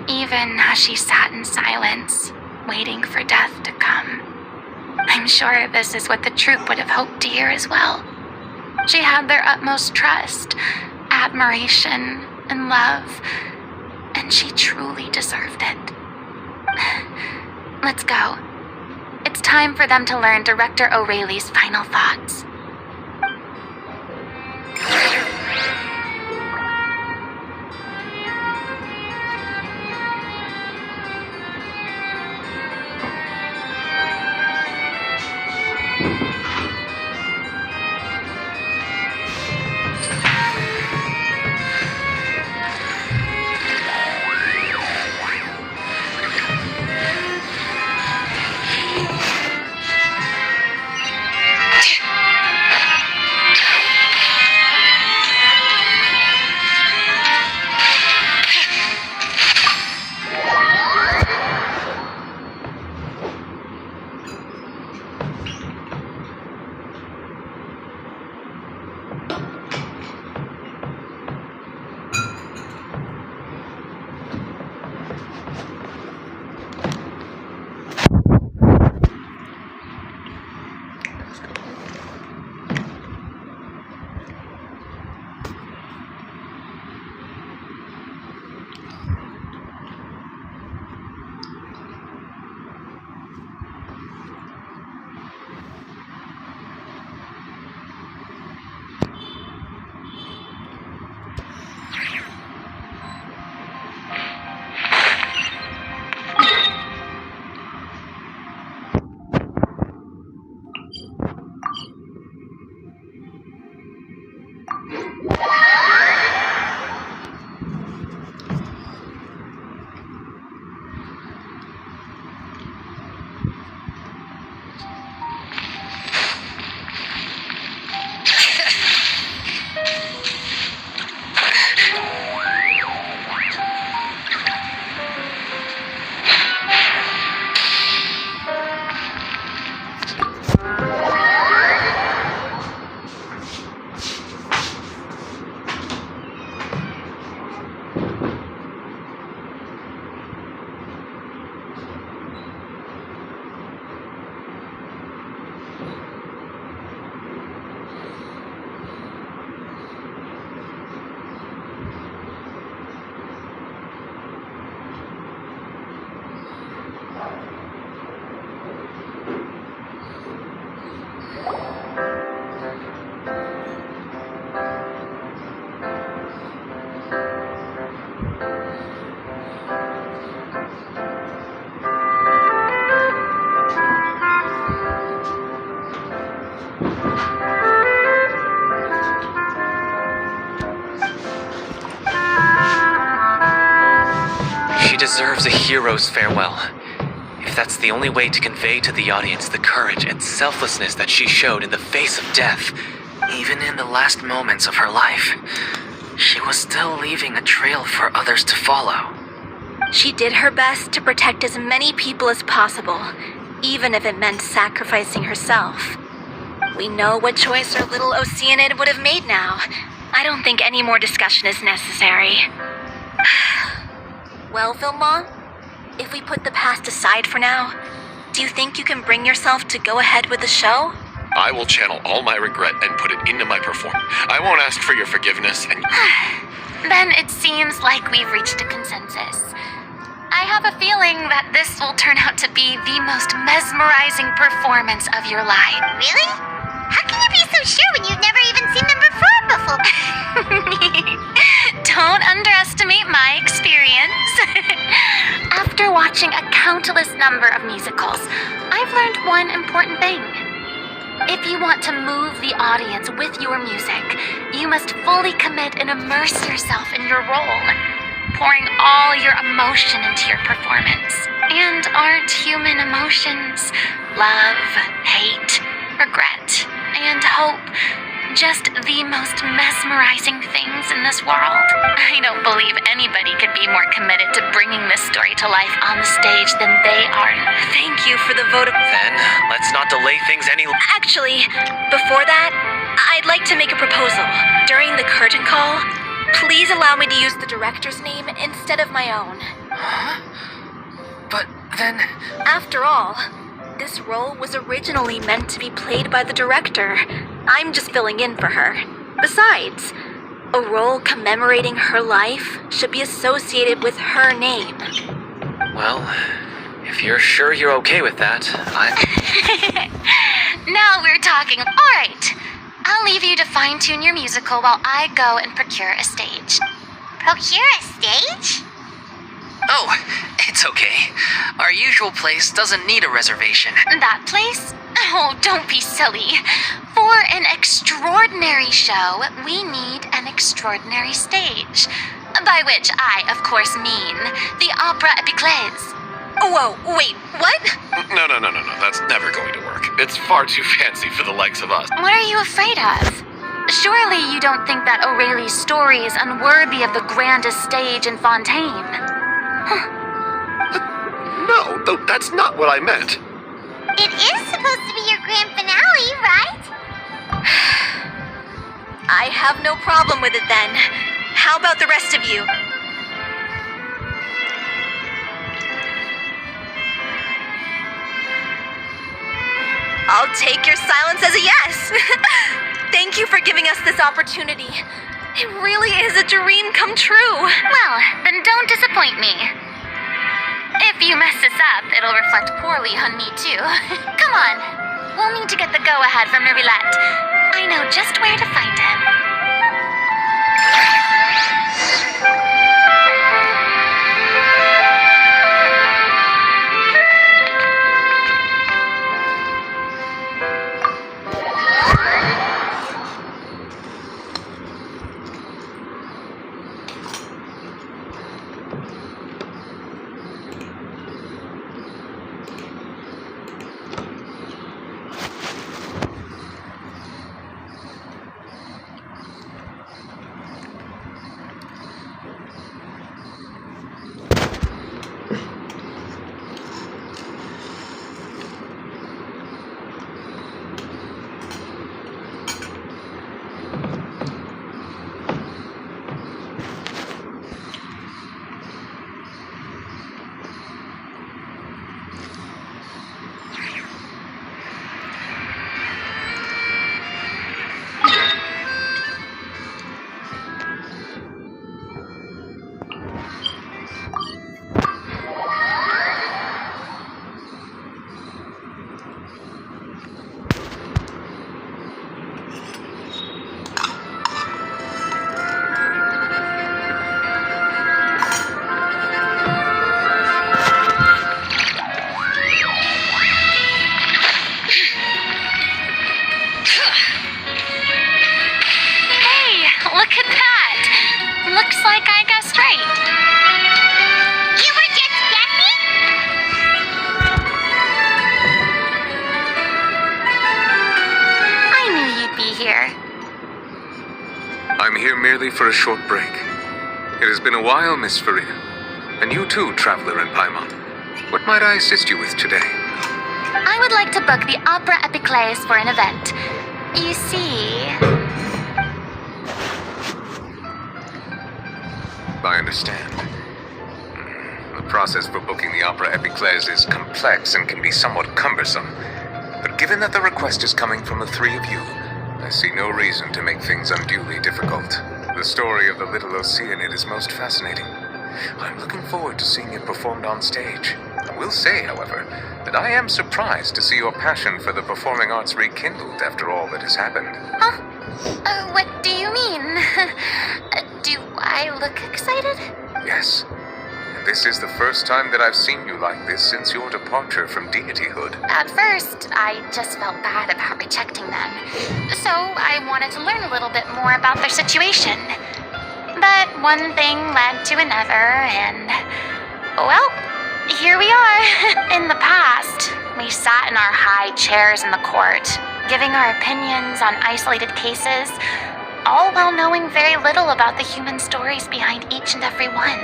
Even as she sat in silence, waiting for death to come. I'm sure this is what the troupe would have hoped to hear as well. She had their utmost trust, admiration, and love, and she truly deserved it. Let's go. It's time for them to learn Director O'Reilly's final thoughts. She deserves a hero's farewell. If that's the only way to convey to the audience the courage and selflessness that she showed in the face of death, even in the last moments of her life, she was still leaving a trail for others to follow. She did her best to protect as many people as possible, even if it meant sacrificing herself. We know what choice our little Oceanid would have made now. I don't think any more discussion is necessary. Well, Vilma, if we put the past aside for now, do you think you can bring yourself to go ahead with the show? I will channel all my regret and put it into my performance. I won't ask for your forgiveness and... Then it seems like we've reached a consensus. I have a feeling that this will turn out to be the most mesmerizing performance of your life. Really? How can you be so sure when you've never even seen them perform before? Don't underestimate my experience. After watching a countless number of musicals, I've learned one important thing. If you want to move the audience with your music, you must fully commit and immerse yourself in your role, pouring all your emotion into your performance. And aren't human emotions love, hate, regret, and hope just the most mesmerizing things in this world. I don't believe anybody could be more committed to bringing this story to life on the stage than they are. Thank you for the vote of... Then, let's not delay things any... Actually, before that, I'd like to make a proposal. During the curtain call, please allow me to use the director's name instead of my own. Huh? But then... After all, this role was originally meant to be played by the director. I'm just filling in for her. Besides, a role commemorating her life should be associated with her name. Well, if you're sure you're okay with that, Now we're talking. Alright, I'll leave you to fine-tune your musical while I go and procure a stage. Procure a stage? Oh, it's okay. Our usual place doesn't need a reservation. That place? Oh, don't be silly. For an extraordinary show, we need an extraordinary stage. By which I, of course, mean the Opera Epiclese. Whoa, wait, what? No. That's never going to work. It's far too fancy for the likes of us. What are you afraid of? Surely you don't think that Aurelie's story is unworthy of the grandest stage in Fontaine. No, that's not what I meant. It is supposed to be your grand finale, right? I have no problem with it then. How about the rest of you? I'll take your silence as a yes. Thank you for giving us this opportunity. It really is a dream come true. Well, then don't disappoint me. If you mess this up, it'll reflect poorly on me too. Come on. We'll need to get the go-ahead from Mirillette. I know just where to find him. For a short break. It has been a while, Miss Farina. And you too, traveler in Paimon. What might I assist you with today? I would like to book the Opera Epiclese for an event. You see... I understand. The process for booking the Opera Epiclese is complex and can be somewhat cumbersome. But given that the request is coming from the three of you, I see no reason to make things unduly difficult. The story of the little Oceanid is most fascinating. I'm looking forward to seeing it performed on stage. I will say, however, that I am surprised to see your passion for the performing arts rekindled after all that has happened. Huh? What do you mean? Do I look excited? Yes. And this is the first time that I've seen you like this since your departure from deityhood. At first, I just felt bad about rejecting them. So I wanted to learn a little bit more about their situation. But one thing led to another, and... well, here we are. In the past, we sat in our high chairs in the court, giving our opinions on isolated cases, all while knowing very little about the human stories behind each and every one.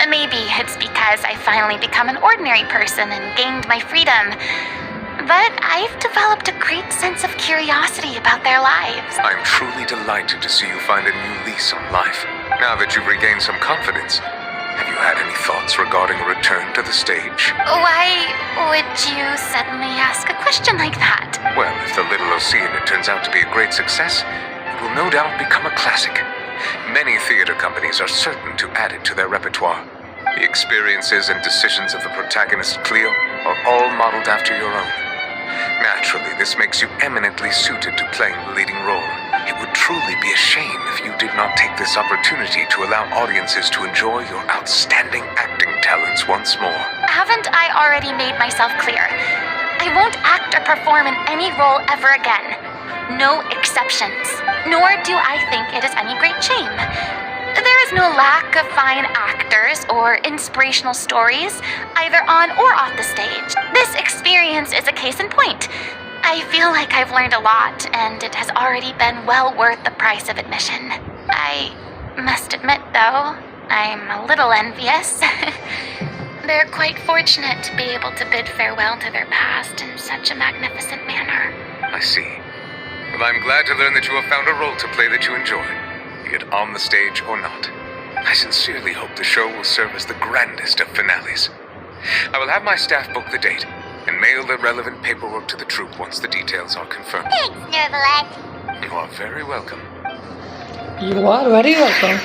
Maybe it's because I finally become an ordinary person and gained my freedom, but I've developed a great sense of curiosity about their lives. I'm truly delighted to see you find a new lease on life. Now that you've regained some confidence, have you had any thoughts regarding a return to the stage? Why would you suddenly ask a question like that? Well, if the Little Oceana turns out to be a great success, it will no doubt become a classic. Many theater companies are certain to add it to their repertoire. The experiences and decisions of the protagonist Cleo are all modeled after your own. Naturally, this makes you eminently suited to playing the leading role. It would truly be a shame if you did not take this opportunity to allow audiences to enjoy your outstanding acting talents once more. Haven't I already made myself clear? I won't act or perform in any role ever again. No exceptions. Nor do I think it is any great shame. There is no lack of fine actors or inspirational stories, either on or off the stage. This experience is a case in point. I feel like I've learned a lot, and it has already been well worth the price of admission. I must admit, though, I'm a little envious. They're quite fortunate to be able to bid farewell to their past in such a magnificent manner. I see. Well, I'm glad to learn that you have found a role to play that you enjoy, be it on the stage or not. I sincerely hope the show will serve as the grandest of finales. I will have my staff book the date and mail the relevant paperwork to the troupe once the details are confirmed. Thanks, Nervalek. You are very welcome. You are very welcome.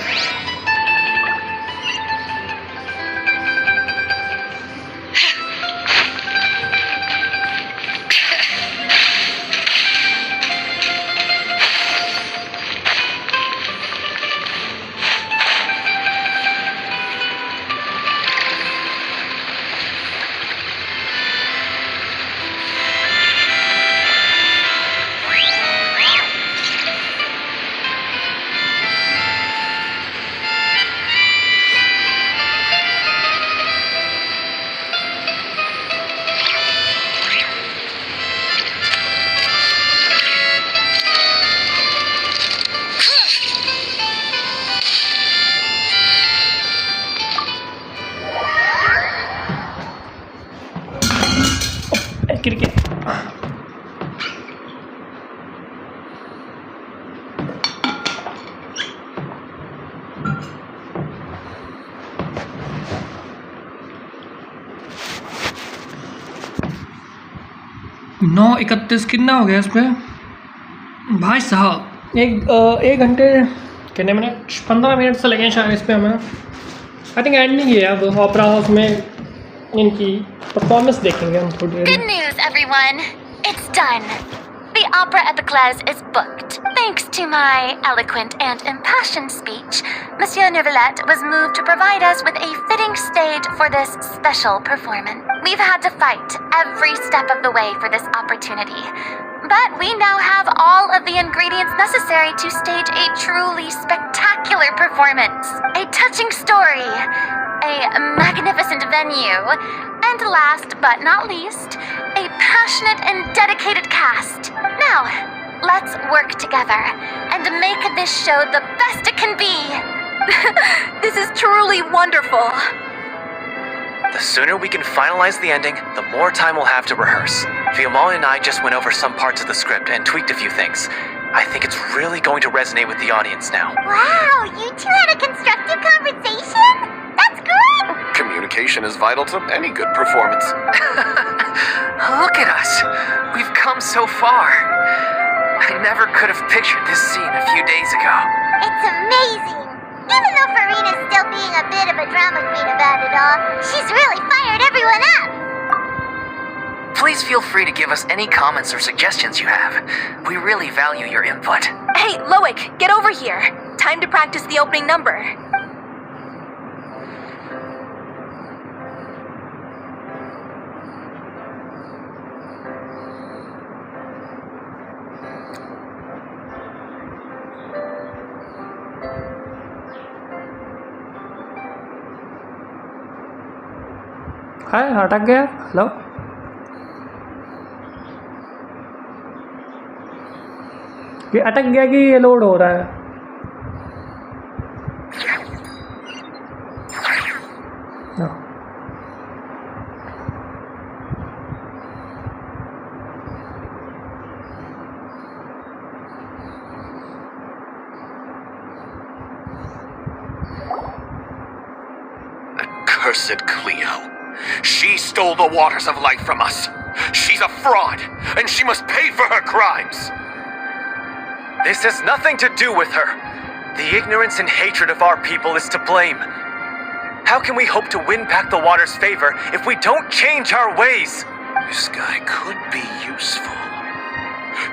Cricket. नौ 31 कितना हो गया इस पे भाई साहब एक घंटे कितने मिनट 15 मिनट से लगे शायद इस पे हमें आई थिंक एंड नहीं है अब ऑपरा हाउस में इनकी परफॉर्मेंस देखेंगे हम थोड़ी देर Good news, everyone. It's done. The opera epiclese is booked. Thanks to my eloquent and impassioned speech, Monsieur Neuvillette was moved to provide us with a fitting stage for this special performance. We've had to fight every step of the way for this opportunity, but we now have all of the ingredients necessary to stage a truly spectacular performance. A touching story, a magnificent venue, and last but not least, a passionate and dedicated cast. Now, let's work together and make this show the best it can be. This is truly wonderful. The sooner we can finalize the ending, the more time we'll have to rehearse. Fiamma and I just went over some parts of the script and tweaked a few things. I think it's really going to resonate with the audience now. Wow, you two had a constructive conversation? That's good! Communication is vital to any good performance. Look at us. We've come so far. I never could have pictured this scene a few days ago. It's amazing! Even though Farina's still being a bit of a drama queen about it all, she's really fired everyone up! Please feel free to give us any comments or suggestions you have. We really value your input. Hey, Loic, get over here. Time to practice the opening number. हाय अटक गया hello ये अटक गया कि ये load हो रहा है? Cursed Cleo. She stole the waters of life from us. She's a fraud, and she must pay for her crimes. This has nothing to do with her. The ignorance and hatred of our people is to blame. How can we hope to win back the water's favor if we don't change our ways? This guy could be useful.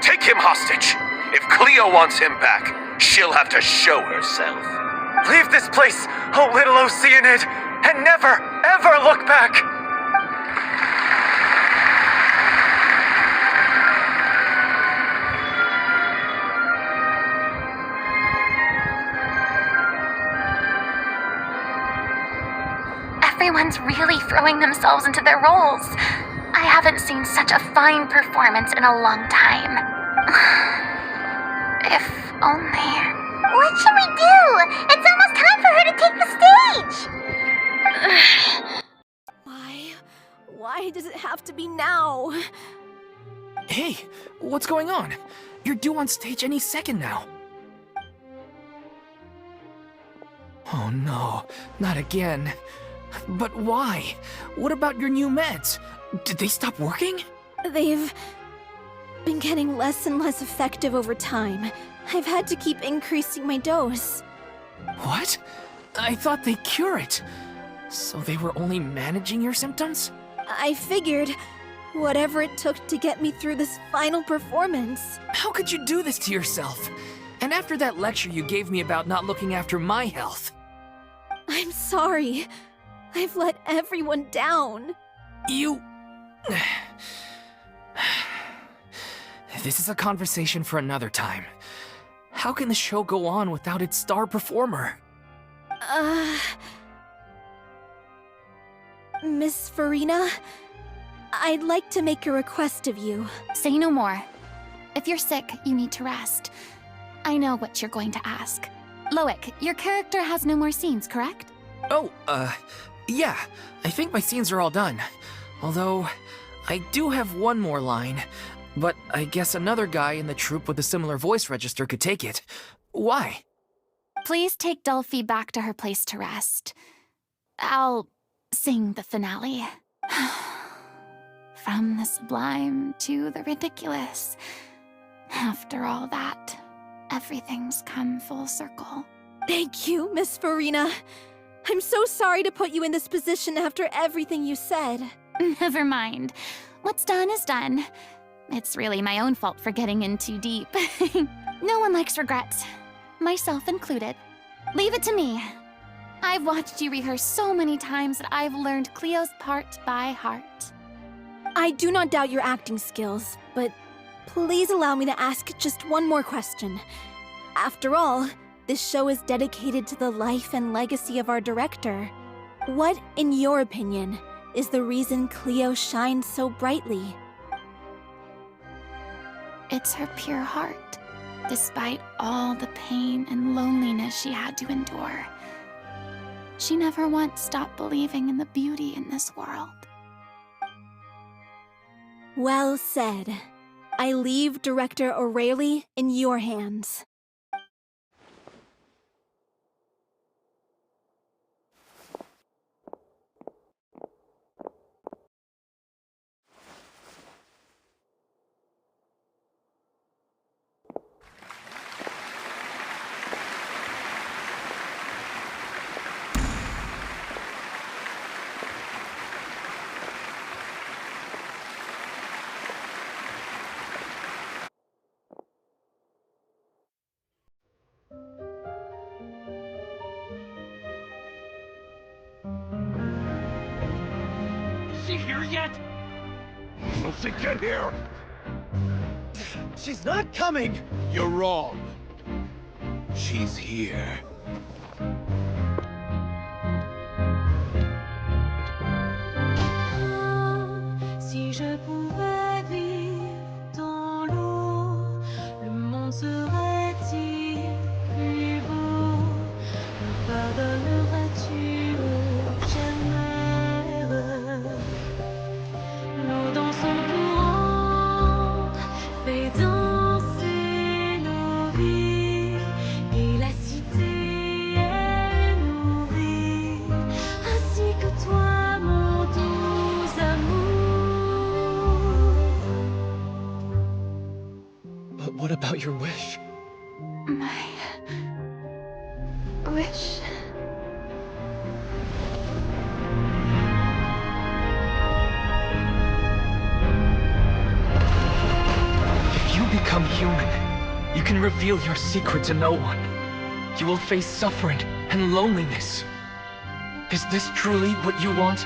Take him hostage. If Cleo wants him back, she'll have to show herself. Leave this place, O little Oceanid, and never, ever look back! Everyone's really throwing themselves into their roles. I haven't seen such a fine performance in a long time. If only... What should we do? It's almost time for her to take the stage! Why does it have to be now? Hey, what's going on? You're due on stage any second now. Oh no, not again. But why? What about your new meds? Did they stop working? They've been getting less and less effective over time. I've had to keep increasing my dose. What? I thought they cure it. So they were only managing your symptoms? I figured whatever it took to get me through this final performance. How could you do this to yourself? And after that lecture you gave me about not looking after my health. I'm sorry. I've let everyone down. You... This is a conversation for another time. How can the show go on without its star performer? Miss Farina, I'd like to make a request of you. Say no more. If you're sick, you need to rest. I know what you're going to ask. Loic, your character has no more scenes, correct? Oh, yeah. I think my scenes are all done. Although, I do have one more line. But I guess another guy in the troupe with a similar voice register could take it. Why? Please take Delphi back to her place to rest. I'll sing the finale. From the sublime to the ridiculous. After all that, everything's come full circle. Thank you, Miss Farina. I'm so sorry to put you in this position after everything you said. Never mind. What's done is done. It's really my own fault for getting in too deep. No one likes regrets, myself included. Leave it to me. I've watched you rehearse so many times that I've learned Cleo's part by heart. I do not doubt your acting skills, but please allow me to ask just one more question. After all, this show is dedicated to the life and legacy of our director. What, in your opinion, is the reason Cleo shines so brightly? It's her pure heart, despite all the pain and loneliness she had to endure. She never once stopped believing in the beauty in this world. Well said. I leave Director O'Reilly in your hands. Is she here yet? Will she get here? She's not coming! You're wrong. She's here. Si je pouvais vivre dans l'eau, le monde serait My wish. If you become human, you can reveal your secret to no one. You will face suffering and loneliness. Is this truly what you want?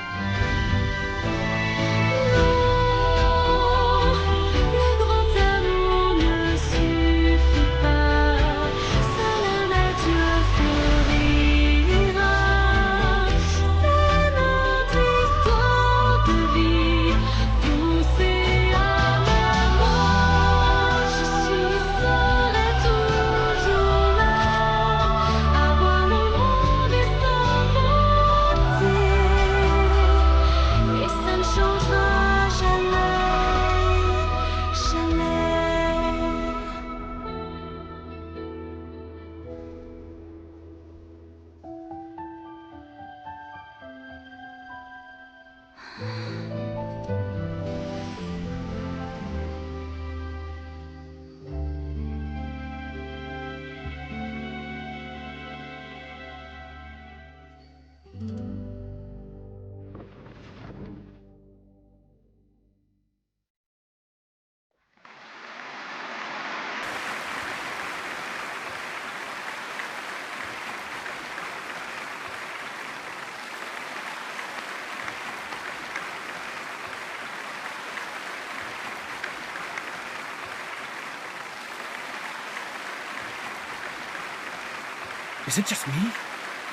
Is it just me?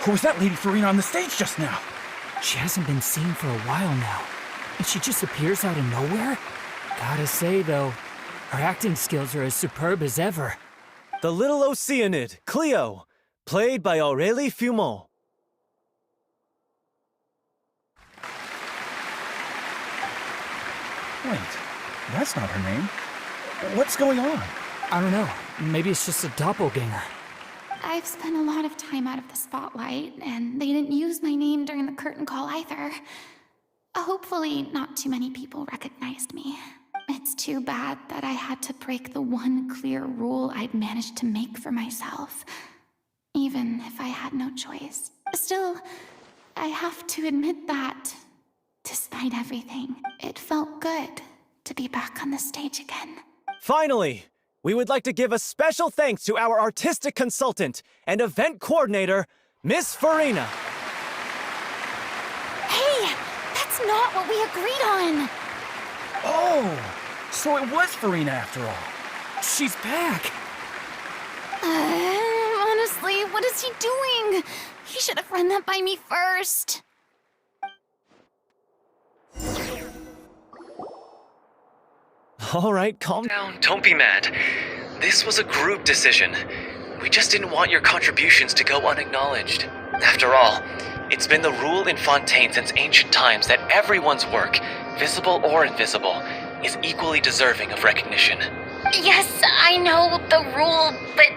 Or was that Lady Farina on the stage just now? She hasn't been seen for a while now, and she just appears out of nowhere? Gotta say, though, her acting skills are as superb as ever. The little Oceanid, Cleo, played by Aurélie Fumont. Wait, that's not her name. What's going on? I don't know. Maybe it's just a doppelganger. I've spent a lot of time out of the spotlight, and they didn't use my name during the curtain call either. Hopefully, not too many people recognized me. It's too bad that I had to break the one clear rule I'd managed to make for myself, even if I had no choice. Still, I have to admit that, despite everything, it felt good to be back on the stage again. Finally! We would like to give a special thanks to our artistic consultant and event coordinator, Miss Farina. Hey! That's not what we agreed on! Oh! So it was Farina after all. She's back! Honestly, what is he doing? He should have run that by me first. All right, calm down. Don't be mad. This was a group decision. We just didn't want your contributions to go unacknowledged. After all, it's been the rule in Fontaine since ancient times that everyone's work, visible or invisible, is equally deserving of recognition. Yes, I know the rule, but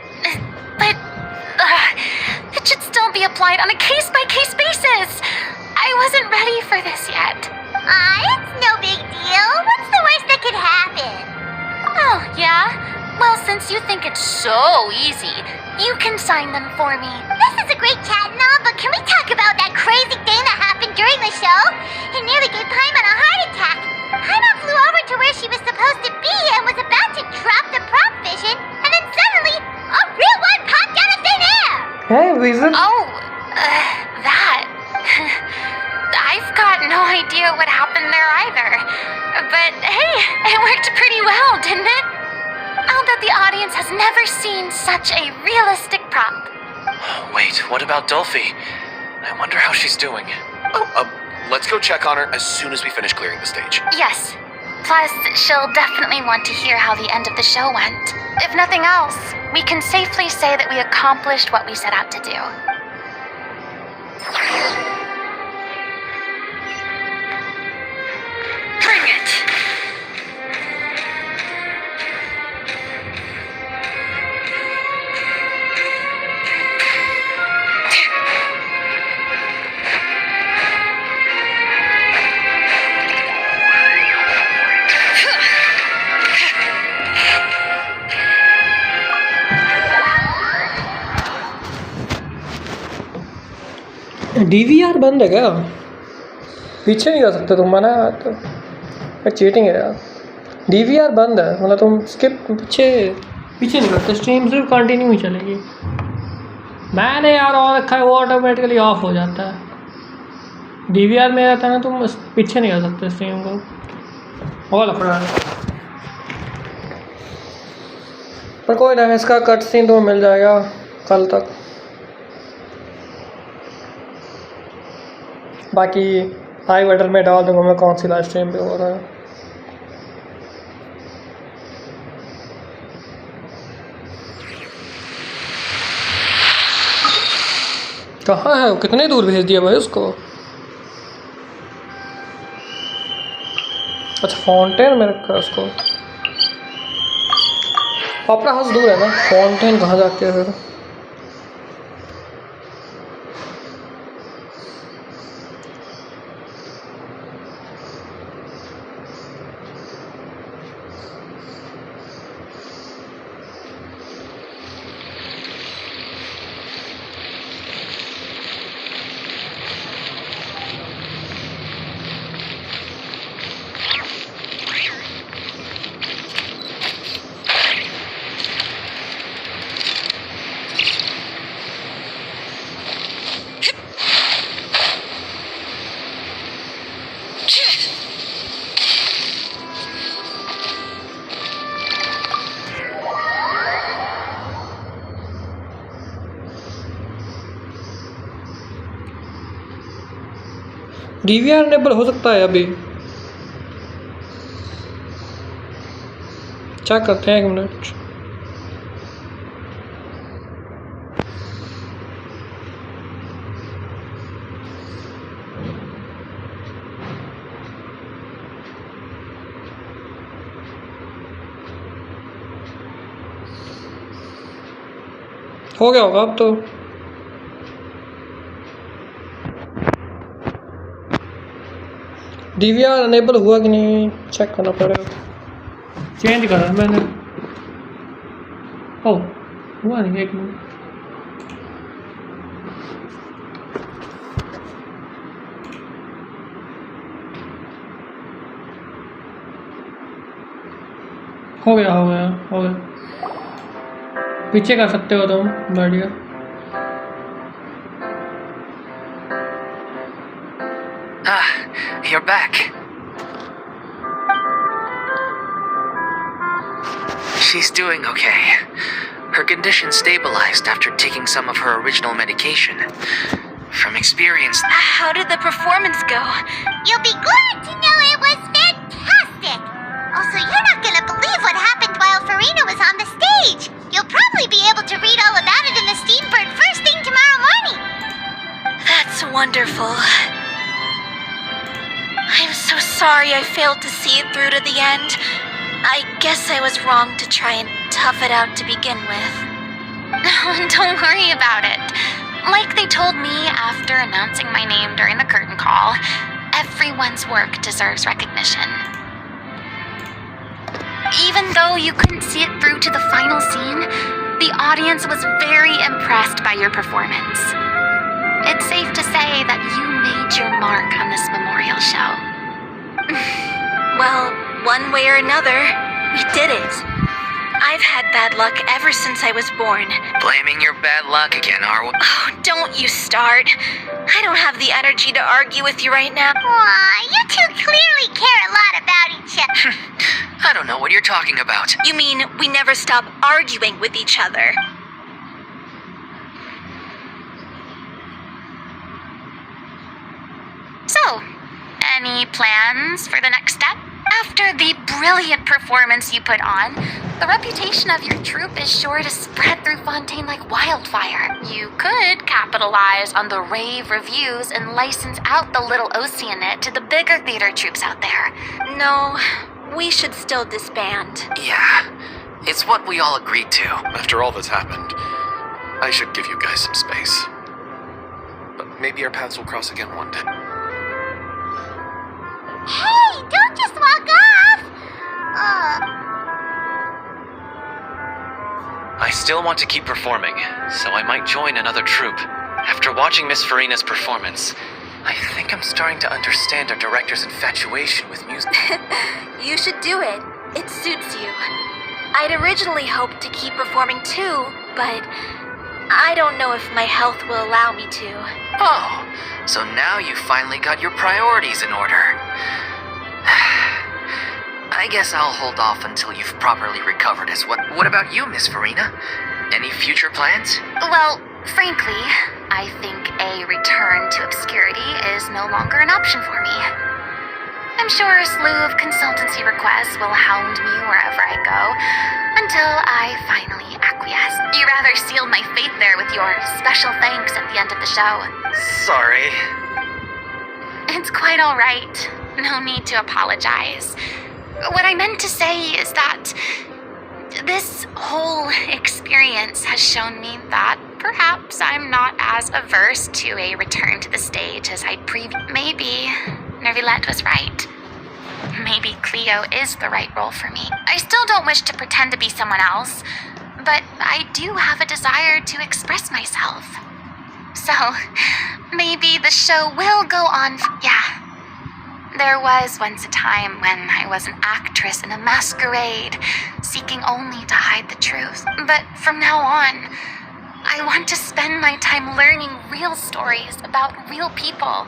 it should still be applied on a case-by-case basis. I wasn't ready for this yet. It's no big deal. What's the worst that could happen? Oh, yeah? Well, since you think it's so easy, you can sign them for me. This is a great chat and all, but can we talk about that crazy thing that happened during the show? It nearly gave Paimon a heart attack. Paimon flew over to where she was supposed to be and was about to drop the prop vision, and then suddenly, a real one popped out of thin air! Hey, reason? Oh, that. I've got no idea what happened there either. But hey, it worked pretty well, didn't it? I'll bet the audience has never seen such a realistic prop. Wait, what about Dolphy? I wonder how she's doing. Let's go check on her as soon as we finish clearing the stage. Yes. Plus, she'll definitely want to hear how the end of the show went. If nothing else, we can safely say that we accomplished what we set out to do. Bring it! DVR बंद है क्या? पीछे नहीं कर सकते तुम, मना है तो चीटिंग है यार। डीवीआर बंद है, मतलब तुम स्किप पीछे नहीं करते, स्ट्रीम सिर्फ कंटिन्यू ही चलेगी। मैंने यार ऑन रखा है, वो ऑटोमेटिकली ऑफ हो जाता है। डीवीआर में रहता है ना, तुम पीछे नहीं कर सकते स्ट्रीम को, और लफड़ा है। पर कोई ना, इसका कट सीन तुम्हें मिल जाएगा कल तक। बाकी आई बटन में डाल दूंगा मैं कौन सी लाइव स्ट्रीम पे हो रहा है। कहाँ है वो? कितने दूर भेज दिया भाई उसको? अच्छा फाउंटेन में रखा है उसको। ओपेरा हाउस दूर है ना, फाउंटेन कहाँ जाके है फिर? डीवीआर इनेबल हो सकता है अभी, चेक करते हैं 1 मिनट। हो गया होगा अब तो। डीवीआर अनेबल हुआ कि नहीं चेक करना पड़ेगा। चेंज करा है मैंने। ओ हुआ नहीं, 1 मिनट। हो गया। पीछे कर सकते हो तुम, बढ़िया। You're back. She's doing okay. Her condition stabilized after taking some of her original medication. From experience... How did the performance go? You'll be glad to know it was fantastic! Also, you're not gonna believe what happened while Farina was on the stage! You'll probably be able to read all about it in the Steambird first thing tomorrow morning! That's wonderful. I'm so sorry I failed to see it through to the end. I guess I was wrong to try and tough it out to begin with. Don't worry about it. Like they told me after announcing my name during the curtain call, everyone's work deserves recognition. Even though you couldn't see it through to the final scene, the audience was very impressed by your performance. It's safe to say that you made your mark on this memorial show. Well, one way or another, we did it. I've had bad luck ever since I was born. Blaming your bad luck again, are we? Oh, don't you start. I don't have the energy to argue with you right now. Aw, you two clearly care a lot about each other. I don't know what you're talking about. You mean we never stop arguing with each other? So, any plans for the next step? After the brilliant performance you put on, the reputation of your troupe is sure to spread through Fontaine like wildfire. You could capitalize on the rave reviews and license out the little Oceanit to the bigger theater troupes out there. No, we should still disband. Yeah, it's what we all agreed to. After all that's happened, I should give you guys some space. But maybe our paths will cross again one day. Hey, don't just walk off! I still want to keep performing, so I might join another troupe. After watching Miss Farina's performance, I think I'm starting to understand our director's infatuation with music. You should do it. It suits you. I'd originally hoped to keep performing too, but I don't know if my health will allow me to. Oh, so now you finally got your priorities in order. I guess I'll hold off until you've properly recovered as what. What about you, Miss Farina? Any future plans? Well, frankly, I think a return to obscurity is no longer an option for me. I'm sure a slew of consultancy requests will hound me wherever I go until I finally acquiesce. You rather sealed my fate there with your special thanks at the end of the show. Sorry. It's quite all right. No need to apologize. What I meant to say is that this whole experience has shown me that perhaps I'm not as averse to a return to the stage as I'd Maybe Nervilette was right. Maybe Cleo is the right role for me. I still don't wish to pretend to be someone else, but I do have a desire to express myself. So, maybe the show will go on. Yeah. There was once a time when I was an actress in a masquerade, seeking only to hide the truth. But from now on, I want to spend my time learning real stories about real people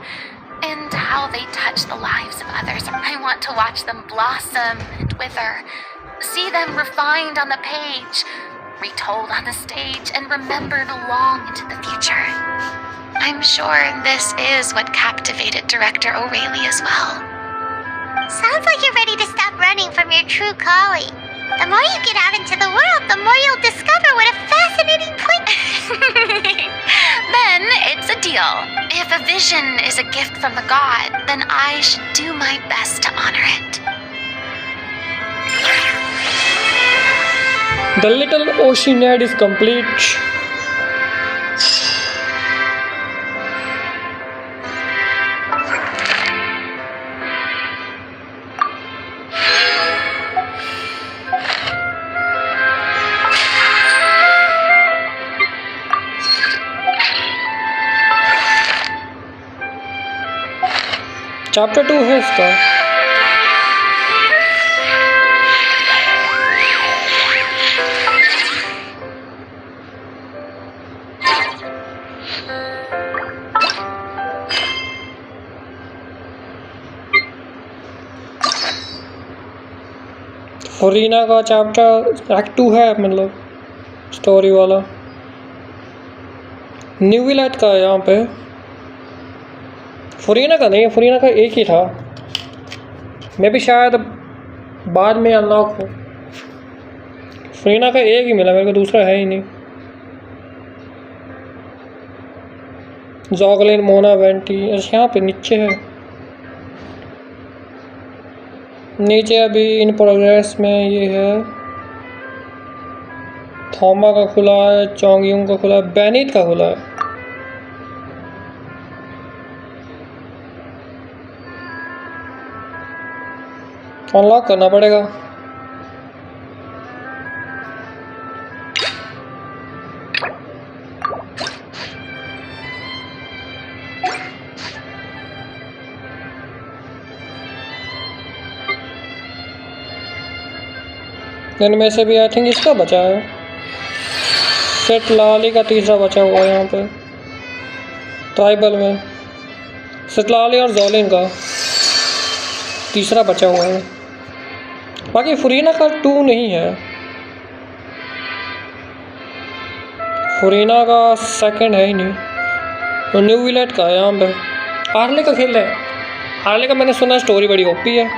and how they touch the lives of others. I want to watch them blossom and wither, see them refined on the page, retold on the stage, and remembered long into the future. I'm sure this is what captivated director O'Reilly as well. Sounds like you're ready to stop running from your true calling. The more you get out into the world, the more you'll discover what a fascinating point. Then it's a deal. If a vision is a gift from the god, then I should do my best to honor it. The Little Oceanid is complete. Chapter 2 है इसका। फरीना का chapter act 2 है, मतलब story वाला। न्यूविलेट का है यहाँ पे, फरीना का नहीं है, फरीना का एक ही था। मैं भी शायद बाद में अनलॉक हो। फरीना का एक ही मिला मेरे को, दूसरा है ही नहीं। जॉगलिन, मोना, वेंटी, अच्छा यहाँ पे नीचे है। नीचे अभी इन प्रोग्रेस में ये है। थॉमा का खुला है, चोंगयुंग का खुला है, बेनित का खुला है। अनलॉक करना पड़ेगा। इनमें से भी आई थिंक इसका बचा है। सेट लाली का तीसरा बचा हुआ है यहाँ पे ट्राइबल में। सेट लाली और जॉलिन का तीसरा बचा हुआ है। बाकी फरीना का 2 नहीं है। फरीना का सेकंड है ही नहीं। और न्यूविलेट का है यहाँ पे। आर्ले का खेल है। आर्ले का मैंने सुना स्टोरी बड़ी ओपी है।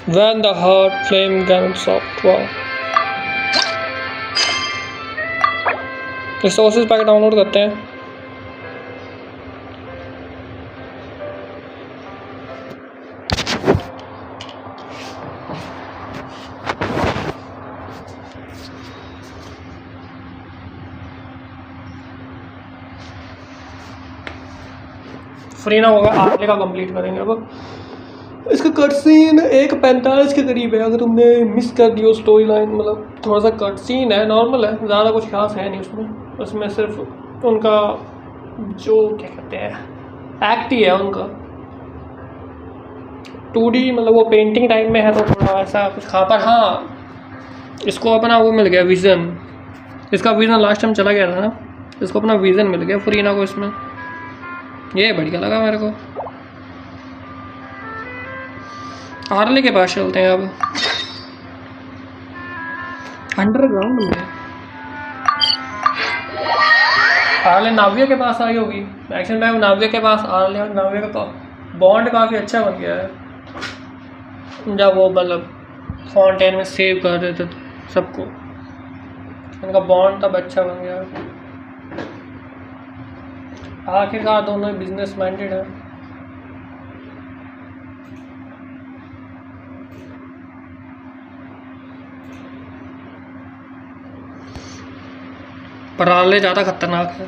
When the heart flame gets up, wow। Resources pack download करते हैं। फरीना होगा, आर्ले का कंप्लीट करेंगे अब। इसका कट सीन 1:45 के करीब है। अगर तुमने मिस कर दी हो स्टोरी लाइन, मतलब थोड़ा सा कट सीन है, नॉर्मल है, ज़्यादा कुछ खास है नहीं उसमें। उसमें सिर्फ उनका जो क्या कहते हैं एक्ट ही है उनका 2D मतलब वो पेंटिंग टाइप में है तो थोड़ा ऐसा कुछ खा पर हाँ इसको अपना वो मिल गया विज़न इसका विज़न लास्ट टाइम चला गया था ना इसको अपना विज़न मिल गया फरीना को इसमें ये बढ़िया लगा मेरे को आर्ले के पास चलते हैं अब अंडरग्राउंड में आर्ले नाव्या के पास आई होगी एक्शन में नाव्या के पास आर्ले और नाव्या का बॉन्ड काफ़ी अच्छा बन गया है जब वो मतलब फाउंटेन में सेव कर रहे थे सबको उनका बॉन्ड तब अच्छा बन गया आखिरकार दोनों ही बिजनेस माइंडेड है पर आर्ले ज़्यादा खतरनाक है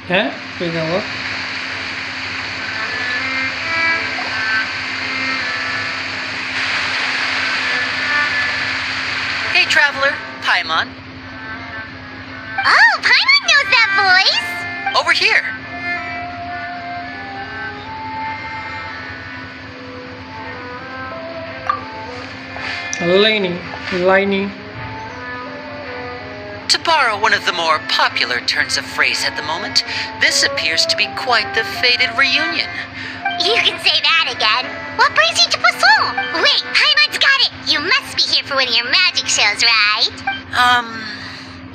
हैं फिर क्या हुआ Hey traveler, Paimon. Oh, Paimon knows that voice! Over here. Liney. To borrow one of the more popular turns of phrase at the moment, this appears to be quite the fated reunion. You can say that again. What brings you to Poisson? Wait, Paimon's got it! You must be here for one of your magic shows, right?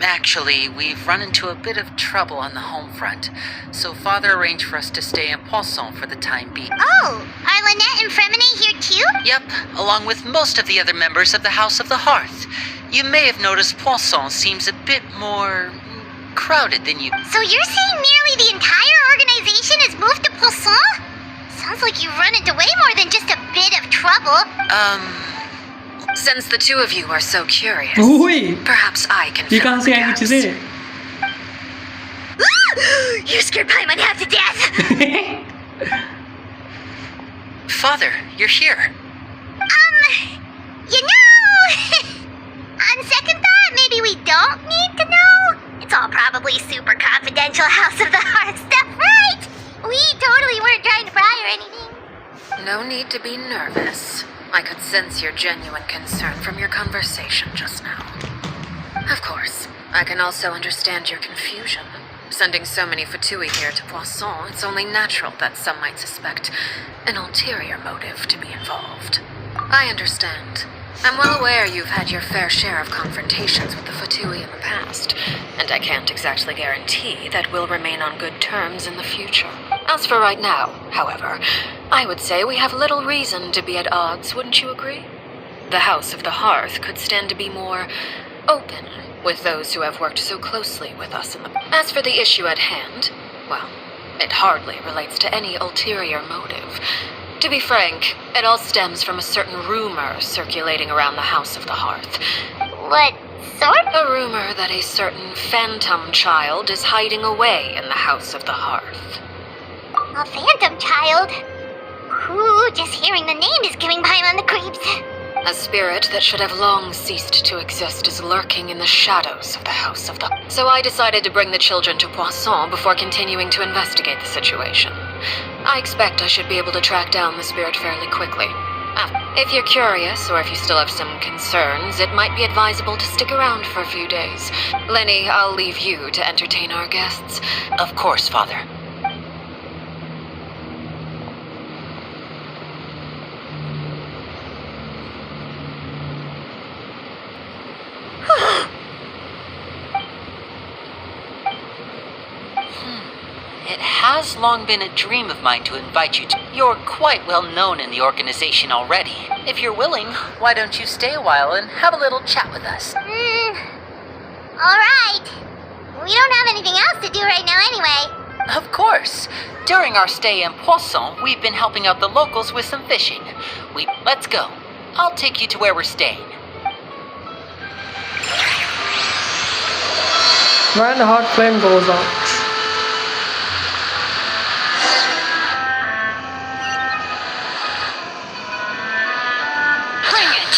Actually, we've run into a bit of trouble on the home front, so Father arranged for us to stay in Poisson for the time being. Oh, are Lynette and Fremine here too? Yep, along with most of the other members of the House of the Hearth. You may have noticed Poisson seems a bit more crowded than you. So you're saying nearly the entire organization has moved to Poisson? Sounds like you've run into way more than just a bit of trouble. Since the two of you are so curious, perhaps I can You fill can't the say gaps. anything. You scared Paimon half to death! Father, you're here. You know... On second thought, maybe we don't need to know. It's all probably super confidential House of the Hearth stuff, right? We totally weren't trying to pry or anything. No need to be nervous. I could sense your genuine concern from your conversation just now. Of course, I can also understand your confusion. Sending so many Fatui here to Poisson, it's only natural that some might suspect an ulterior motive to be involved. I understand. I'm well aware you've had your fair share of confrontations with the Fatui in the past, and I can't exactly guarantee that we'll remain on good terms in the future. As for right now, however, I would say we have little reason to be at odds, wouldn't you agree? The House of the Hearth could stand to be more open with those who have worked so closely with us in the... As for the issue at hand, well, it hardly relates to any ulterior motive. To be frank, it all stems from a certain rumor circulating around the House of the Hearth. What sort? A rumor that a certain phantom child is hiding away in the House of the Hearth. A phantom child? Ooh, just hearing the name is giving Paimon the creeps. A spirit that should have long ceased to exist is lurking in the shadows of the House of the... So I decided to bring the children to Poisson before continuing to investigate the situation. I expect I should be able to track down the spirit fairly quickly. If you're curious, or if you still have some concerns, it might be advisable to stick around for a few days. Lenny, I'll leave you to entertain our guests. Of course, Father. It has long been a dream of mine to invite you to... You're quite well known in the organization already. If you're willing, why don't you stay a while and have a little chat with us? Alright. We don't have anything else to do right now anyway. Of course. During our stay in Poisson, we've been helping out the locals with some fishing. Let's go. I'll take you to where we're staying. When the hot flame goes out. Bring it!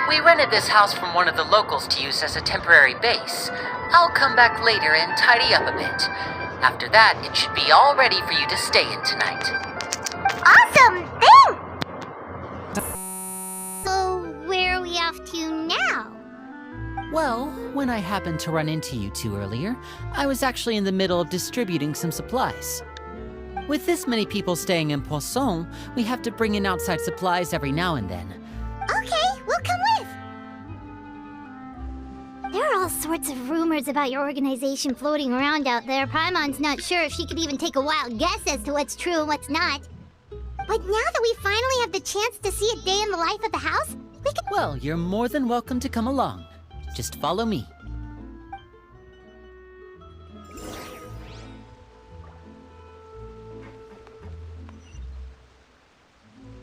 We rented this house from one of the locals to use as a temporary base. I'll come back later and tidy up a bit. After that, it should be all ready for you to stay in tonight. Awesome! Thanks! So, where are we off to now? Well, when I happened to run into you two earlier, I was actually in the middle of distributing some supplies. With this many people staying in Poisson, we have to bring in outside supplies every now and then. Okay, we'll come with. There are all sorts of rumors about your organization floating around out there. Paimon's not sure if she could even take a wild guess as to what's true and what's not. But now that we finally have the chance to see a day in the life of the house, we could... Well, you're more than welcome to come along. Just follow me.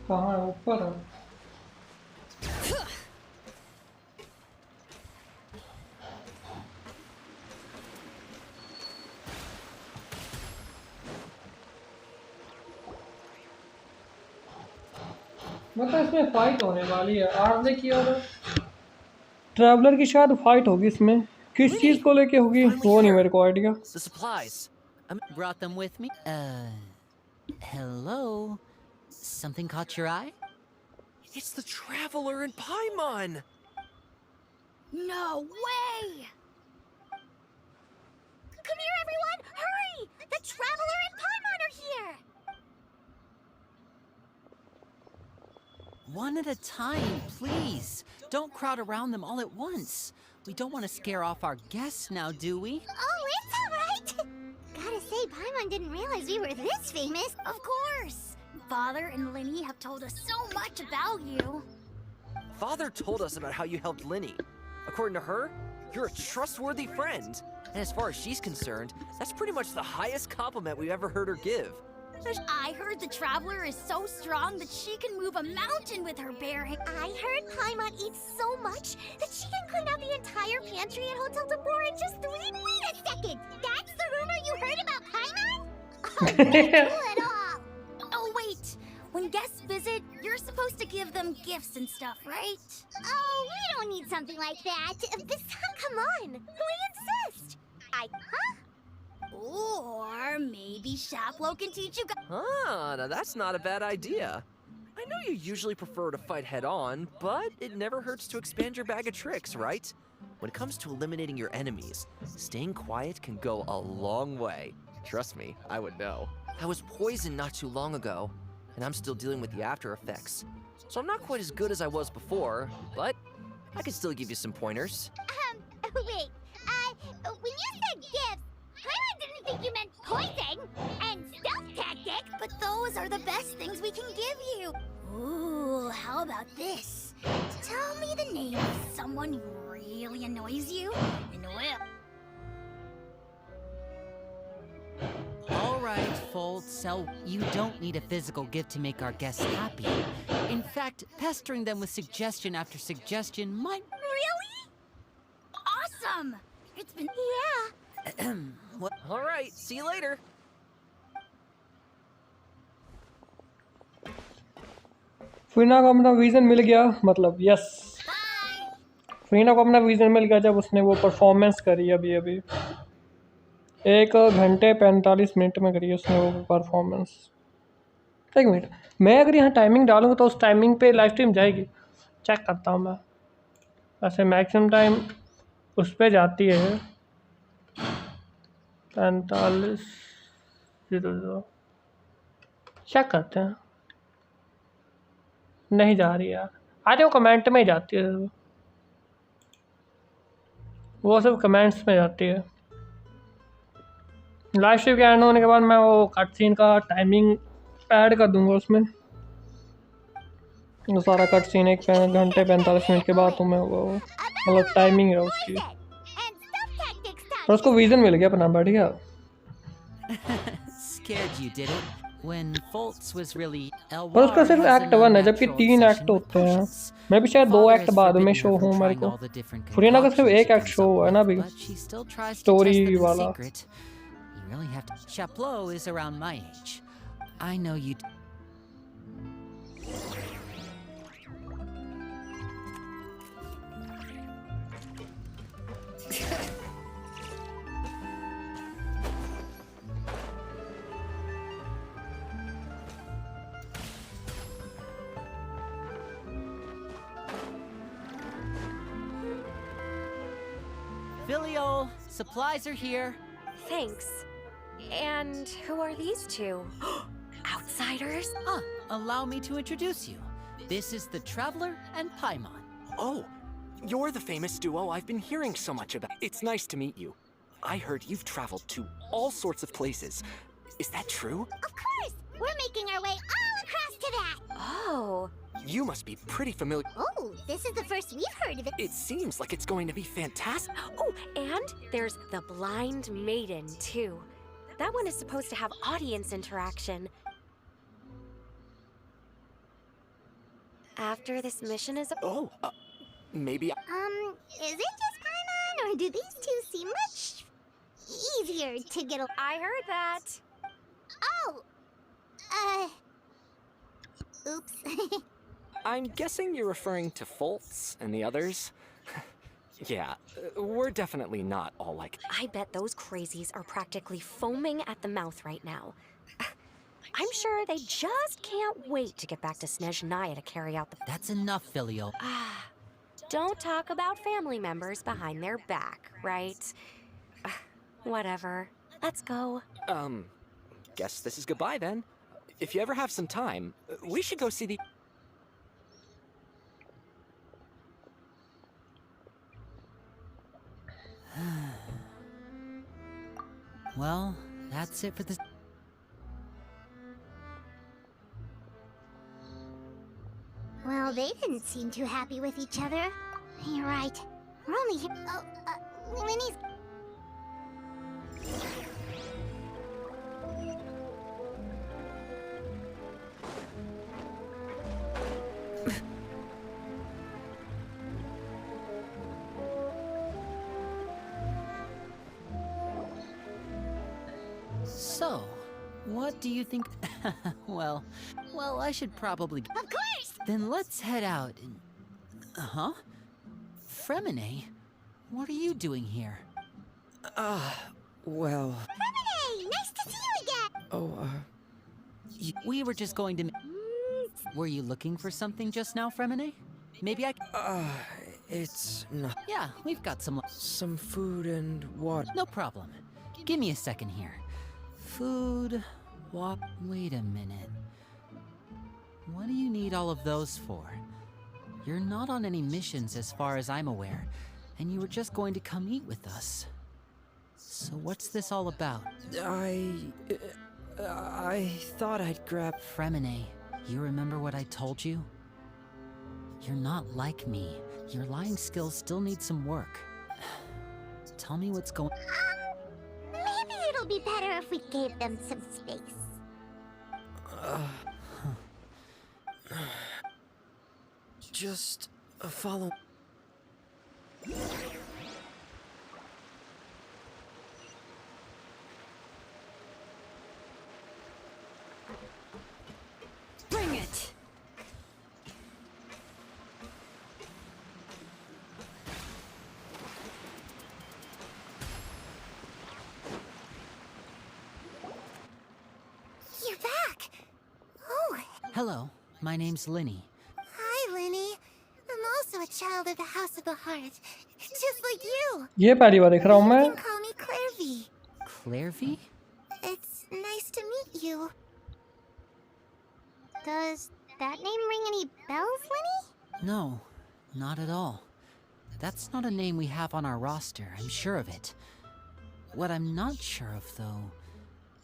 कहाँ है ऊपर है? मतलब इसमें fight होने वाली है। आपने किया था ट्रैवलर की शायद फाइट होगी इसमें। किस चीज को लेके होगी वो नहीं मेरे को idea. The supplies. I brought them with me. Hello? Something caught your eye? It's the Traveler in Paimon! No way! Come here, everyone! Hurry! The Traveler and Paimon are here! One at a time, please. Don't crowd around them all at once. We don't want to scare off our guests now, do we? Oh, it's alright! Gotta say, Paimon didn't realize we were this famous. Of course! Father and Linny have told us so much about you. Father told us about how you helped Linny. According to her, you're a trustworthy friend. And as far as she's concerned, that's pretty much the highest compliment we've ever heard her give. I heard the Traveler is so strong that she can move a mountain with her bare hands. I heard Paimon eats so much that she can clean out the entire pantry at Hotel de Boer in just 3 minutes. Wait a second! That's the rumor you heard about Paimon? Oh, that's cool at all! Oh, wait! When guests visit, you're supposed to give them gifts and stuff, right? Oh, we don't need something like that. This time, come on! We insist! Huh? Or maybe Shaplo can teach you guys. Ah, now that's not a bad idea. I know you usually prefer to fight head-on, but it never hurts to expand your bag of tricks, right? When it comes to eliminating your enemies, staying quiet can go a long way. Trust me, I would know. I was poisoned not too long ago, and I'm still dealing with the after effects. So I'm not quite as good as I was before, but I can still give you some pointers. Wait, when you said gifts, Paimon didn't think you meant poison and stealth tactic, but those are the best things we can give you. Ooh, how about this? Tell me the name of someone who really annoys you, and we'll... All right, Fold, so you don't need a physical gift to make our guests happy. In fact, pestering them with suggestion after suggestion might... Really? Awesome! It's been... Yeah. What? All right, see you later. Farina को अपना vision मिल गया, मतलब yes Farina को अपना vision मिल गया जब उसने वो परफॉर्मेंस करी। अभी 1 घंटे 45 मिनट में करी उसने वो परफॉर्मेंस। 1 मिनट, मैं अगर यहाँ टाइमिंग डालूँ तो उस टाइमिंग पे लाइव स्ट्रीम जाएगी? चेक करता हूँ मैं। वैसे मैक्सिमम टाइम उस पर जाती है 45 चेक करते हैं। नहीं जा रही यार, अरे वो कमेंट में ही जाती है, वो सब कमेंट्स में जाती है। लाइव स्ट्रीम के एंड होने के बाद मैं वो कट सीन का टाइमिंग ऐड कर दूंगा उसमें। वो सारा कट सीन 1 घंटे 45 मिनट के बाद तो मैं वो मतलब टाइमिंग है उसकी। और उसको विजन मिल गया अपना, बढ़ गया। Scared you, did it? When Foltz was really पर उसका सिर्फ एक्ट 1 है, जबकि 3 एक्ट होते हैं। मैं भी शायद 2 एक्ट बाद में शो हूँ मेरे को। फरीना का सिर्फ एक एक्ट शो हुआ है ना अभी, स्टोरी वाला। You really have to. Chaplot is around my age. I know you. Filio, supplies are here. Thanks. And who are these two? Outsiders? Allow me to introduce you. This is the Traveler and Paimon. Oh, you're the famous duo I've been hearing so much about. It's nice to meet you. I heard you've traveled to all sorts of places. Is that true? Of course! We're making our way all across to that! Oh. You must be pretty familiar. Oh, this is the first we've heard of it. It seems like it's going to be fantastic. Oh, and there's the Blind Maiden, too. That one is supposed to have audience interaction. After this mission is... Maybe... Is it just Paimon, or do these two seem much easier to get along? I heard that. Oh! Oops. I'm guessing you're referring to Foltz and the others? Yeah, we're definitely not all like... I bet those crazies are practically foaming at the mouth right now. I'm sure they just can't wait to get back to Snezhnaya to carry out the... That's enough, Filio. Don't talk about family members behind their back, right? Whatever. Let's go. Guess this is goodbye then. If you ever have some time, we should go see the... Well, that's it for this. Well, they didn't seem too happy with each other. You're right. We're only here... Oh, Winnie's... So, what do you think? well, I should probably... Of course! Then let's head out and... Fremine? What are you doing here? Well... Fremine! Nice to see you again! We were just going to... Were you looking for something just now, Fremine? Maybe I... It's not... Yeah, we've got some... Some food and water. No problem. Give me a second here. Food... Wait a minute. What do you need all of those for? You're not on any missions as far as I'm aware, and you were just going to come eat with us. So what's this all about? I thought I'd grab... Fremine, you remember what I told you? You're not like me. Your lying skills still need some work. Tell me what's going... Maybe it'll be better if we gave them some space. Just follow... Bring it! You're back! Oh! Hello, my name's Linny. Hi, Linny. I'm also a child of the House of the Heart. Just like you. ये पहली बार देख रहा हूँ मैं. You can call me Clairvy. Clairvy? It's nice to meet you. Does that name ring any bells, Linny? No, not at all. That's not a name we have on our roster, I'm sure of it. What I'm not sure of, though,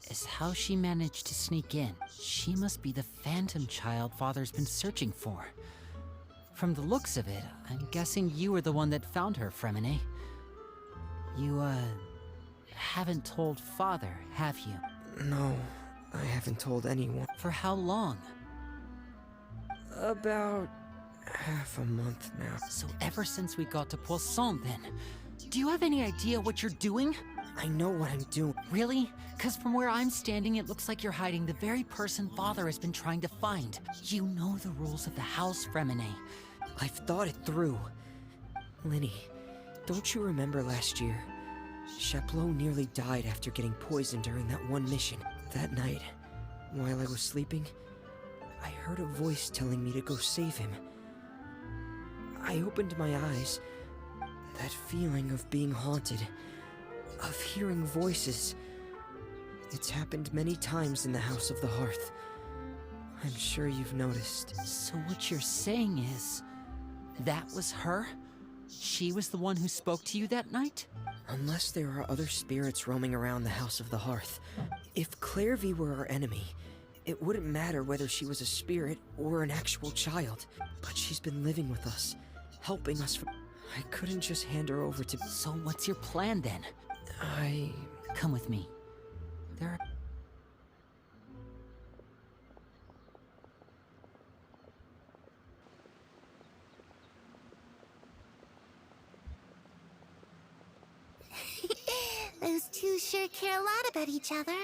is how she managed to sneak in. She must be the phantom child Father's been searching for. From the looks of it, I'm guessing you were the one that found her, Fremine. You, haven't told Father, have you? No, I haven't told anyone. For how long? About half a month now. So ever since we got to Poisson, then. Do you have any idea what you're doing? I know what I'm doing. Really? Because from where I'm standing, it looks like you're hiding the very person Father has been trying to find. You know the rules of the House, Fremine. I've thought it through. Linny, don't you remember last year? Chaplot nearly died after getting poisoned during that one mission. That night, while I was sleeping, I heard a voice telling me to go save him. I opened my eyes. That feeling of being haunted, of hearing voices. It's happened many times in the House of the Hearth. I'm sure you've noticed. So what you're saying is, that was her? She was the one who spoke to you that night? Unless there are other spirits roaming around the House of the Hearth. If Clairvy were our enemy, it wouldn't matter whether she was a spirit or an actual child. But she's been living with us, helping us. I couldn't just hand her over to... So what's your plan then? Come with me. There are... Those two sure care a lot about each other.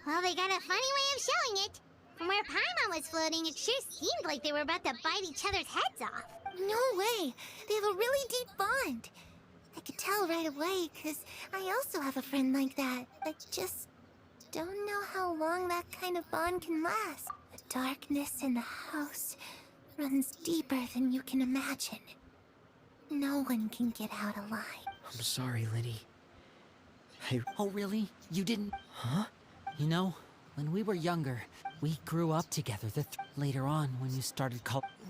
Well, they got a funny way of showing it. From where Paimon was floating, it sure seemed like they were about to bite each other's heads off. No way. They have a really deep bond. I could tell right away, because I also have a friend like that. I just don't know how long that kind of bond can last. The darkness in the house runs deeper than you can imagine. No one can get out alive. I'm sorry, Linny. Oh, really? You didn't... Huh? You know, when we were younger, we grew up together. Later on, when you started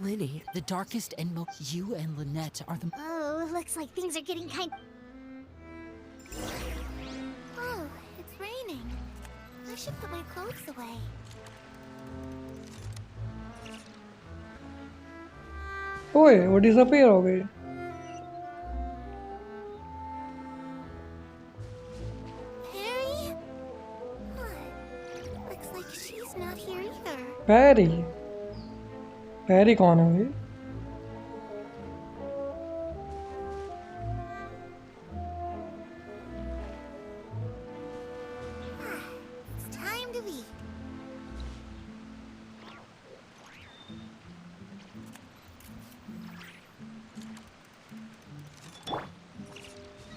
Linny... The darkest and you and Lynette are the... Oh, looks like things are getting kind... Oh, it's raining. I should put my clothes away. ओए वो disappear हो गई Harry? What? Looks like she's not here either. पैरी पैरी कौन है भाई It's time to eat.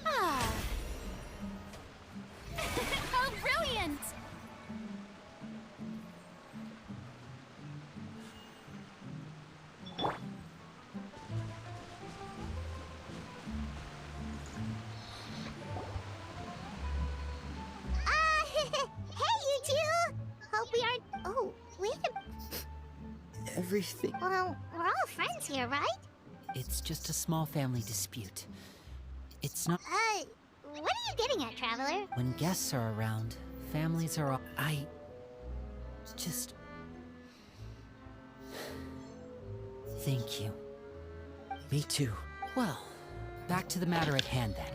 Ah. Oh, brilliant! Hey, you two! Hope we aren't... Oh, wait a... Everything... Well, we're all friends here, right? It's just a small family dispute. It's not... What are you getting at, Traveler? When guests are around, families are... just... Thank you. Me too. Well, back to the matter at hand then.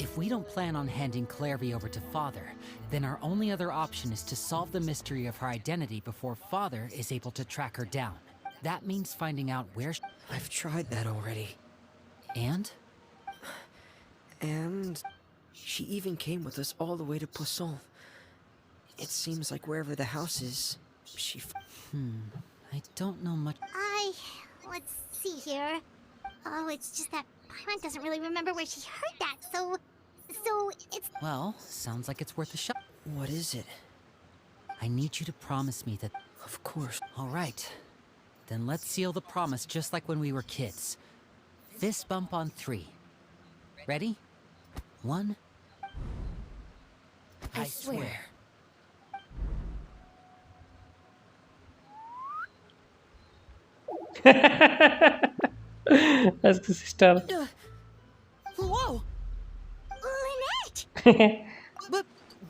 If we don't plan on handing Clairvy over to Father, then our only other option is to solve the mystery of her identity before Father is able to track her down. That means finding out where... I've tried that already. And? And... she even came with us all the way to Poisson. It seems like wherever the house is, she... I don't know much... Let's see here. Oh, it's just that Paimon doesn't really remember where she heard that, so it's... Well, sounds like it's worth a shot. What is it? I need you to promise me that... Of course. All right. Then let's seal the promise just like when we were kids. Fist bump on 3. Ready? 1... I swear. That's the sister. Whoa! Lynette! But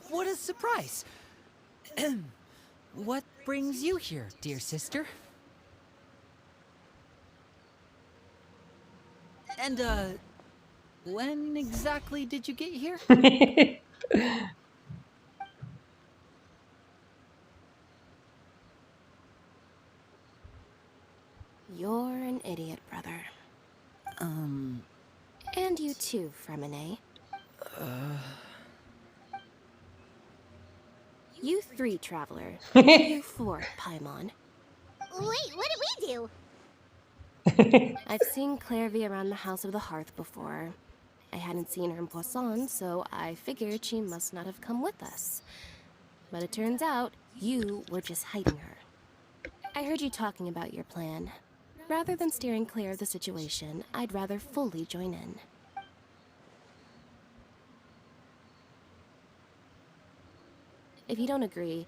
what a surprise! What brings you here, dear sister? And, When exactly did you get here? You're an idiot, brother. And you too, Fremine. You 3, Traveler. You 4, Paimon. Wait, what did we do? I've seen Clairvy around the House of the Hearth before. I hadn't seen her in Poisson, so I figured she must not have come with us. But it turns out, you were just hiding her. I heard you talking about your plan. Rather than steering clear of the situation, I'd rather fully join in. If you don't agree,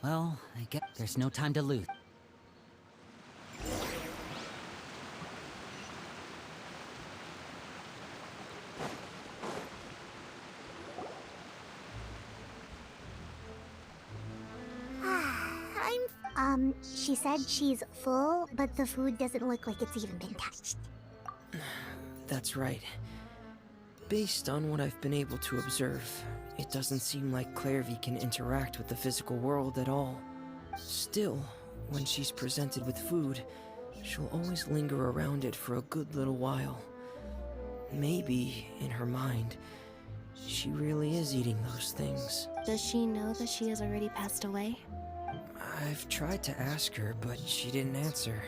Well, I guess there's no time to lose. She said she's full, but the food doesn't look like it's even been touched. That's right. Based on what I've been able to observe, it doesn't seem like Clairvy can interact with the physical world at all. Still, when she's presented with food, she'll always linger around it for a good little while. Maybe, in her mind, she really is eating those things. Does she know that she has already passed away? I've tried to ask her, but she didn't answer.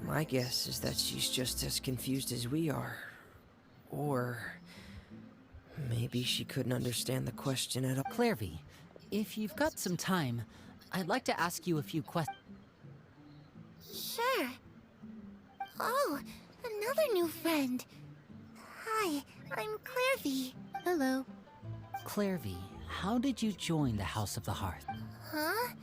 My guess is that she's just as confused as we are. Or maybe she couldn't understand the question at all. Clairvy, if you've got some time, I'd like to ask you a few questions. Sure. Oh, another new friend. Hi, I'm Clairvy. Hello. Clairvy, how did you join the House of the Hearth? Huh?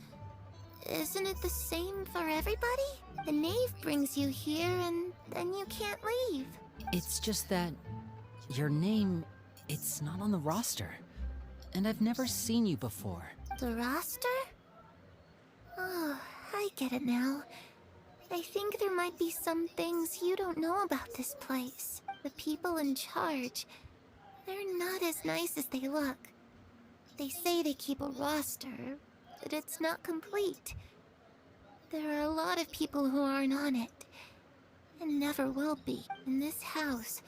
Isn't it the same for everybody? The knave brings you here and then you can't leave. It's just that your name, it's not on the roster. And I've never seen you before. The roster? Oh, I get it now. I think there might be some things you don't know about this place. The people in charge, they're not as nice as they look. They say they keep a roster, but it's not complete. There are a lot of people who aren't on it, and never will be. In this house,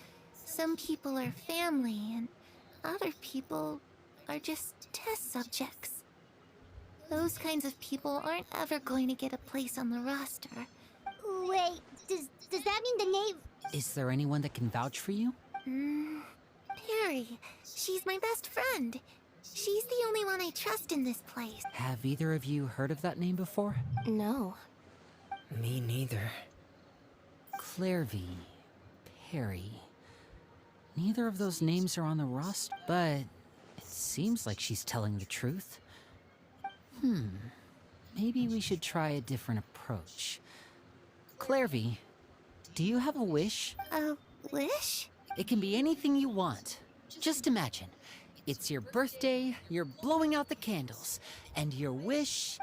some people are family, and other people are just test subjects. Those kinds of people aren't ever going to get a place on the roster. Wait, does that mean the knave... Is there anyone that can vouch for you? Perry. She's my best friend. She's the only one I trust in this place. Have either of you heard of that name before? No. Me neither. Clairvy, Perry. Neither of those names are on the roster, but it seems like she's telling the truth. Maybe we should try a different approach. Clairvy, do you have a wish? A wish? It can be anything you want. Just imagine. It's your birthday, you're blowing out the candles, and your wish...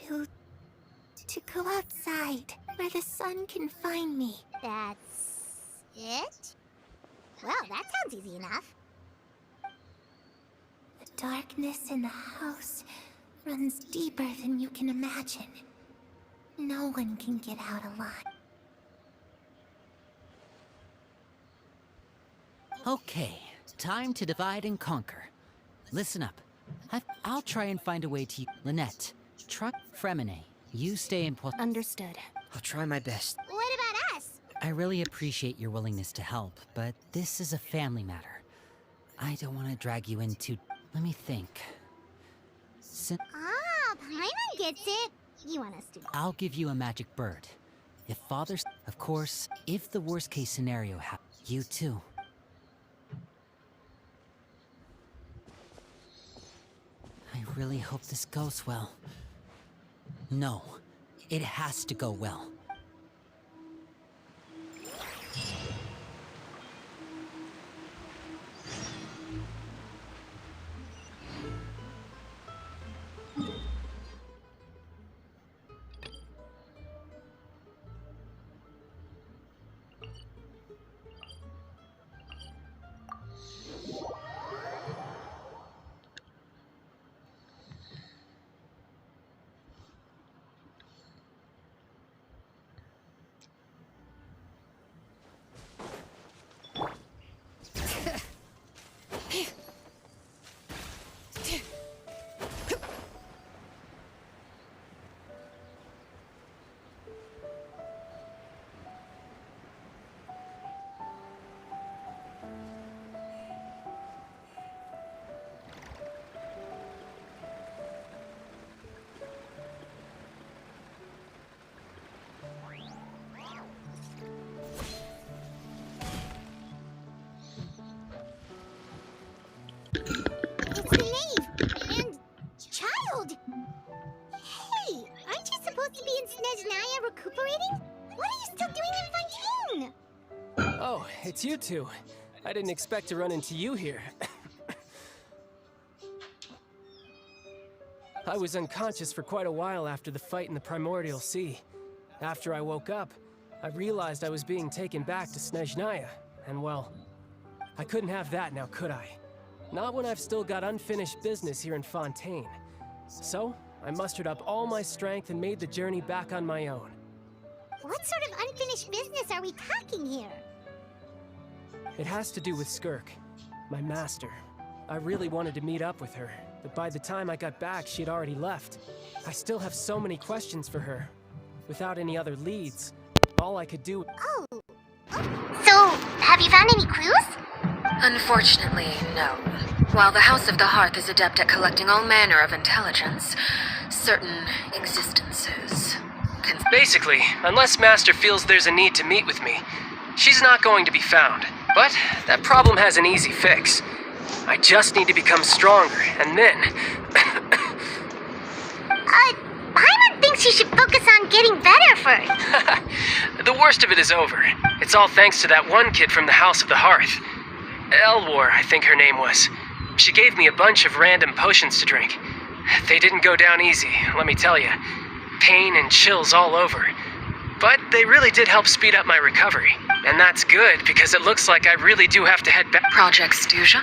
To go outside, where the sun can find me. That's... it? Well, that sounds easy enough. The darkness in the house runs deeper than you can imagine. No one can get out alive. Okay, time to divide and conquer. Listen up. I'll try and find a way to... Lynette, truck Fremine. You stay in Poisson. Understood. I'll try my best. What about us? I really appreciate your willingness to help, but this is a family matter. I don't want to drag you into... Let me think. Paimon gets it. You want us to... I'll give you a magic bird. If Father's... Of course, if the worst case scenario happens, you too. I really hope this goes well. No, it has to go well. supposed to be in Snezhnaya recuperating? What are you still doing in Fontaine? Oh, it's you two. I didn't expect to run into you here. I was unconscious for quite a while after the fight in the Primordial Sea. After I woke up, I realized I was being taken back to Snezhnaya, and well, I couldn't have that now, could I? Not when I've still got unfinished business here in Fontaine. So, I mustered up all my strength and made the journey back on my own. What sort of unfinished business are we talking here? It has to do with Skirk, my master. I really wanted to meet up with her, but by the time I got back, she'd already left. I still have so many questions for her. Without any other leads, all I could do... Oh. So, have you found any clues? Unfortunately, no. While the House of the Hearth is adept at collecting all manner of intelligence, certain existences can... Basically, unless Master feels there's a need to meet with me, she's not going to be found. But that problem has an easy fix. I just need to become stronger, and then... Paimon thinks you should focus on getting better first. The worst of it is over. It's all thanks to that one kid from the House of the Hearth. Elwar, I think her name was. She gave me a bunch of random potions to drink. They didn't go down easy, let me tell you. Pain and chills all over. But they really did help speed up my recovery. And that's good, because it looks like I really do have to head back. Project Stuja?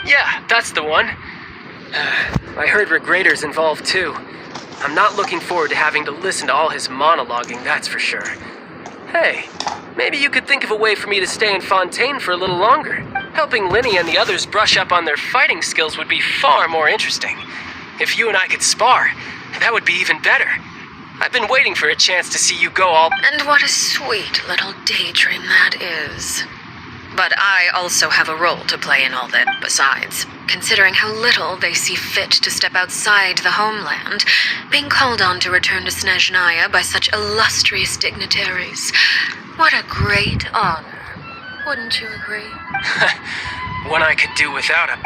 Yeah, that's the one. I heard Regrader's involved too. I'm not looking forward to having to listen to all his monologuing, that's for sure. Hey, maybe you could think of a way for me to stay in Fontaine for a little longer. Helping Linny and the others brush up on their fighting skills would be far more interesting. If you and I could spar, that would be even better. I've been waiting for a chance to see you go all... And what a sweet little daydream that is. But I also have a role to play in all that. Besides, considering how little they see fit to step outside the homeland, being called on to return to Snezhnaya by such illustrious dignitaries, what a great honor. Wouldn't you agree? One I could do without a...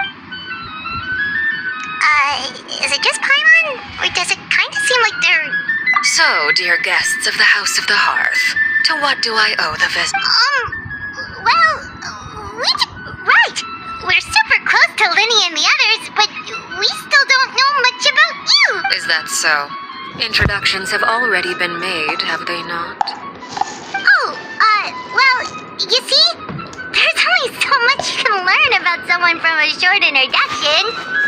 Is it just Paimon? Or does it kind of seem like they're... So, dear guests of the House of the Hearth, to what do I owe the visit? Right! We're super close to Linny and the others, but we still don't know much about you! Is that so? Introductions have already been made, have they not? Well, you see? There's only so much you can learn about someone from a short introduction.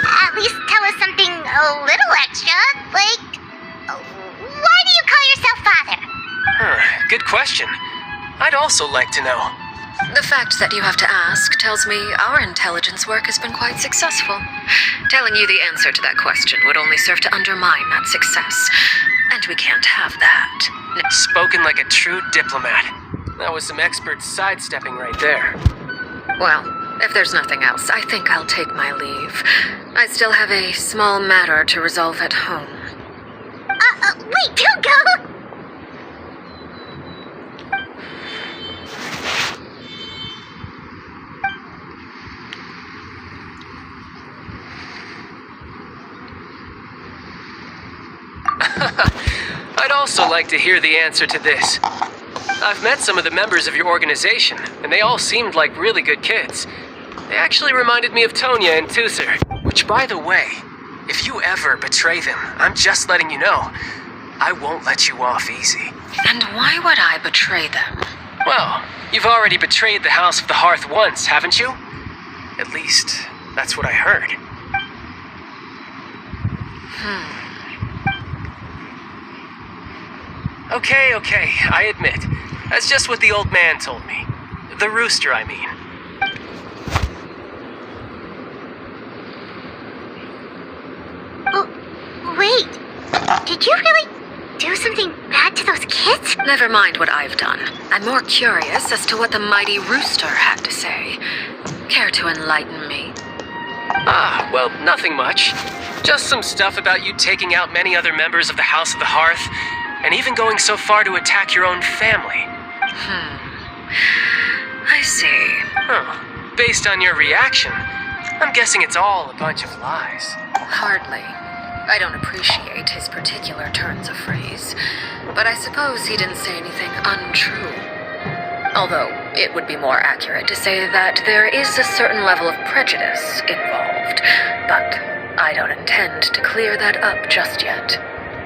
At least tell us something a little extra, like... Why do you call yourself father? Good question. I'd also like to know. The fact that you have to ask tells me our intelligence work has been quite successful. Telling you the answer to that question would only serve to undermine that success. And we can't have that. Spoken like a true diplomat. That was some expert sidestepping right there. Well, if there's nothing else, I think I'll take my leave. I still have a small matter to resolve at home. Wait, don't go! I'd also like to hear the answer to this. I've met some of the members of your organization, and they all seemed like really good kids. They actually reminded me of Tonya and Tusser, which, by the way, if you ever betray them, I'm just letting you know, I won't let you off easy. And why would I betray them? Well, you've already betrayed the House of the Hearth once, haven't you? At least, that's what I heard. Okay, I admit. That's just what the old man told me. The rooster, I mean. Wait. Did you really do something bad to those kids? Never mind what I've done. I'm more curious as to what the mighty rooster had to say. Care to enlighten me? Well, nothing much. Just some stuff about you taking out many other members of the House of the Hearth, and even going so far to attack your own family. I see. Based on your reaction, I'm guessing it's all a bunch of lies. Hardly. I don't appreciate his particular turns of phrase, but I suppose he didn't say anything untrue. Although, it would be more accurate to say that there is a certain level of prejudice involved, but I don't intend to clear that up just yet.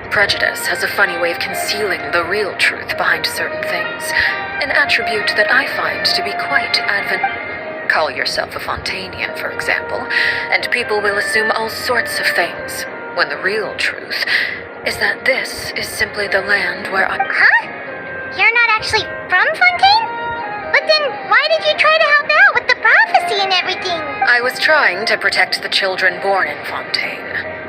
Prejudice has a funny way of concealing the real truth behind certain things, an attribute that I find to be quite Call yourself a Fontanian, for example, and people will assume all sorts of things, when the real truth is that this is simply the land where I... Huh? You're not actually from Fontaine? But then why did you try to help out with the prophecy and everything? I was trying to protect the children born in Fontaine.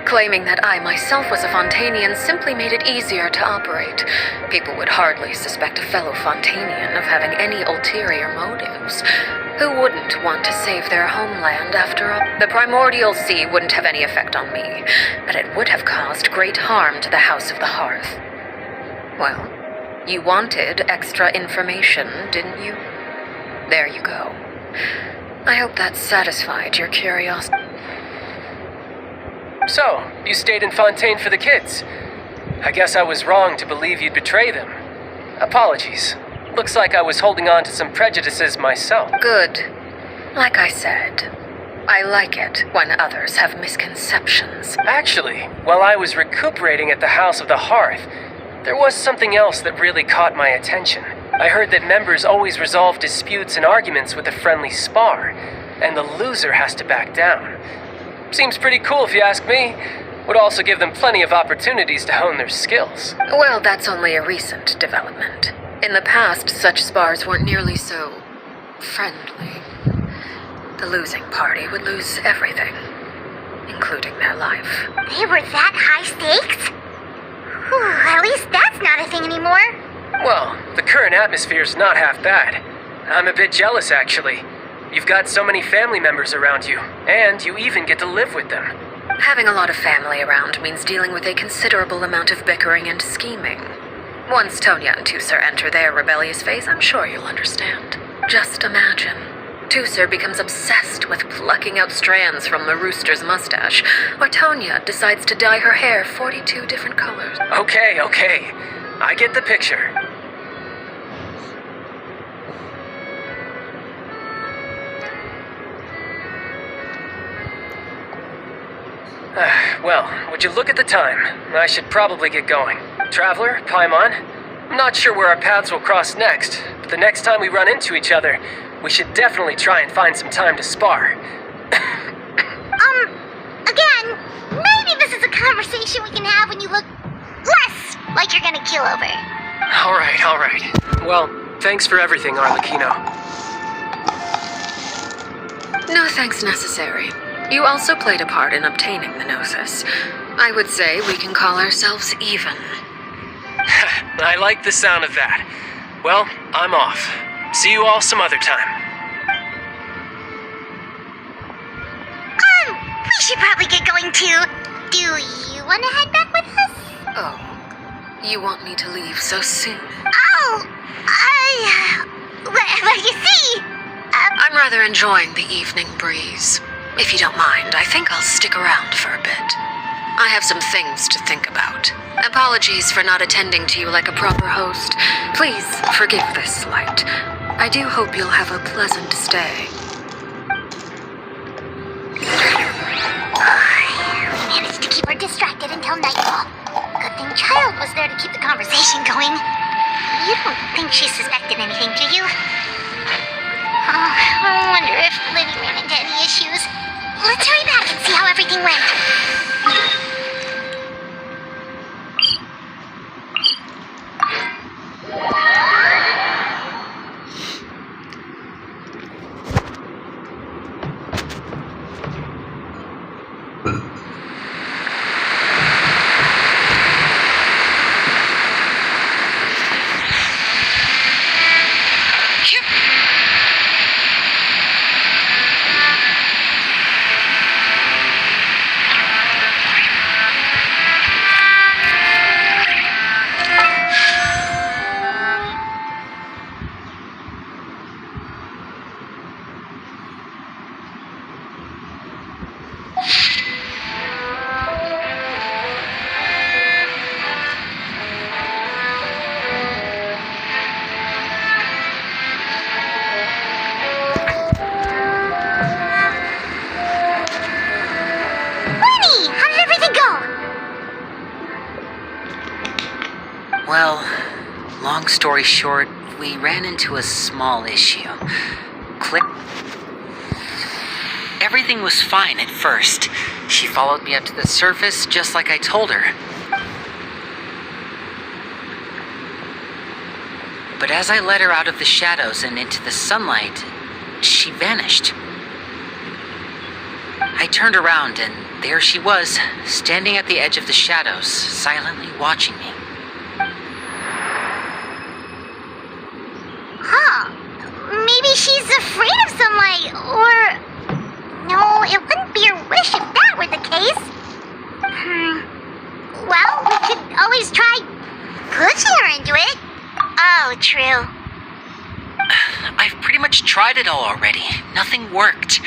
Claiming that I myself was a Fontanian simply made it easier to operate. People would hardly suspect a fellow Fontanian of having any ulterior motives. Who wouldn't want to save their homeland after all? The primordial sea wouldn't have any effect on me, but it would have caused great harm to the House of the Hearth. Well, you wanted extra information, didn't you? There you go. I hope that satisfied your curiosity. So, you stayed in Fontaine for the kids. I guess I was wrong to believe you'd betray them. Apologies. Looks like I was holding on to some prejudices myself. Good. Like I said, I like it when others have misconceptions. Actually, while I was recuperating at the House of the Hearth, there was something else that really caught my attention. I heard that members always resolve disputes and arguments with a friendly spar, and the loser has to back down. Seems pretty cool if you ask me. Would also give them plenty of opportunities to hone their skills. Well, that's only a recent development. In the past, such spars weren't nearly so... friendly. The losing party would lose everything, including their life. They were that high stakes? Whew, at least that's not a thing anymore. Well, the current atmosphere's not half bad. I'm a bit jealous, actually. You've got so many family members around you, and you even get to live with them. Having a lot of family around means dealing with a considerable amount of bickering and scheming. Once Tonya and Tusser enter their rebellious phase, I'm sure you'll understand. Just imagine. Tusser becomes obsessed with plucking out strands from the rooster's mustache, or Tonya decides to dye her hair 42 different colors. Okay. I get the picture. Well, would you look at the time? I should probably get going. Traveler, Paimon, I'm not sure where our paths will cross next, but the next time we run into each other, we should definitely try and find some time to spar. Again, maybe this is a conversation we can have when you look less like you're gonna kill over. All right. Well, thanks for everything, Arlecchino. No thanks necessary. You also played a part in obtaining the Gnosis. I would say we can call ourselves even. I like the sound of that. Well, I'm off. See you all some other time. We should probably get going too. Do you want to head back with us? Oh, you want me to leave so soon? Oh, well, you see... I'm rather enjoying the evening breeze. If you don't mind, I think I'll stick around for a bit. I have some things to think about. Apologies for not attending to you like a proper host. Please forgive this slight. I do hope you'll have a pleasant stay. We managed to keep her distracted until nightfall. Good thing Child was there to keep the conversation going. You don't think she suspected anything, do you? I wonder if Livy ran into any issues. Let's hurry back and see how everything went. Well, long story short, we ran into a small issue. Everything was fine at first. She followed me up to the surface just like I told her. But as I led her out of the shadows and into the sunlight, she vanished. I turned around and there she was, standing at the edge of the shadows, silently watching me. Huh. Maybe she's afraid of sunlight, or... No, it wouldn't be her wish if that were the case. Well, we could always try pushing her into it. Oh, true. I've pretty much tried it all already. Nothing worked.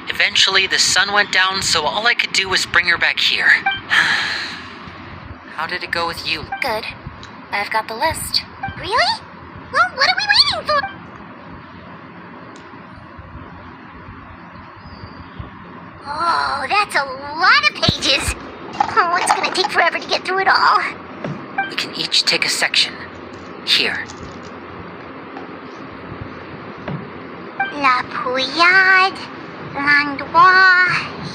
Eventually, the sun went down, so all I could do was bring her back here. How did it go with you? Good. I've got the list. Really? Well, what are we waiting for? Oh, that's a lot of pages. Oh, it's gonna take forever to get through it all. We can each take a section. Here. La Pouillade, L'Endroit,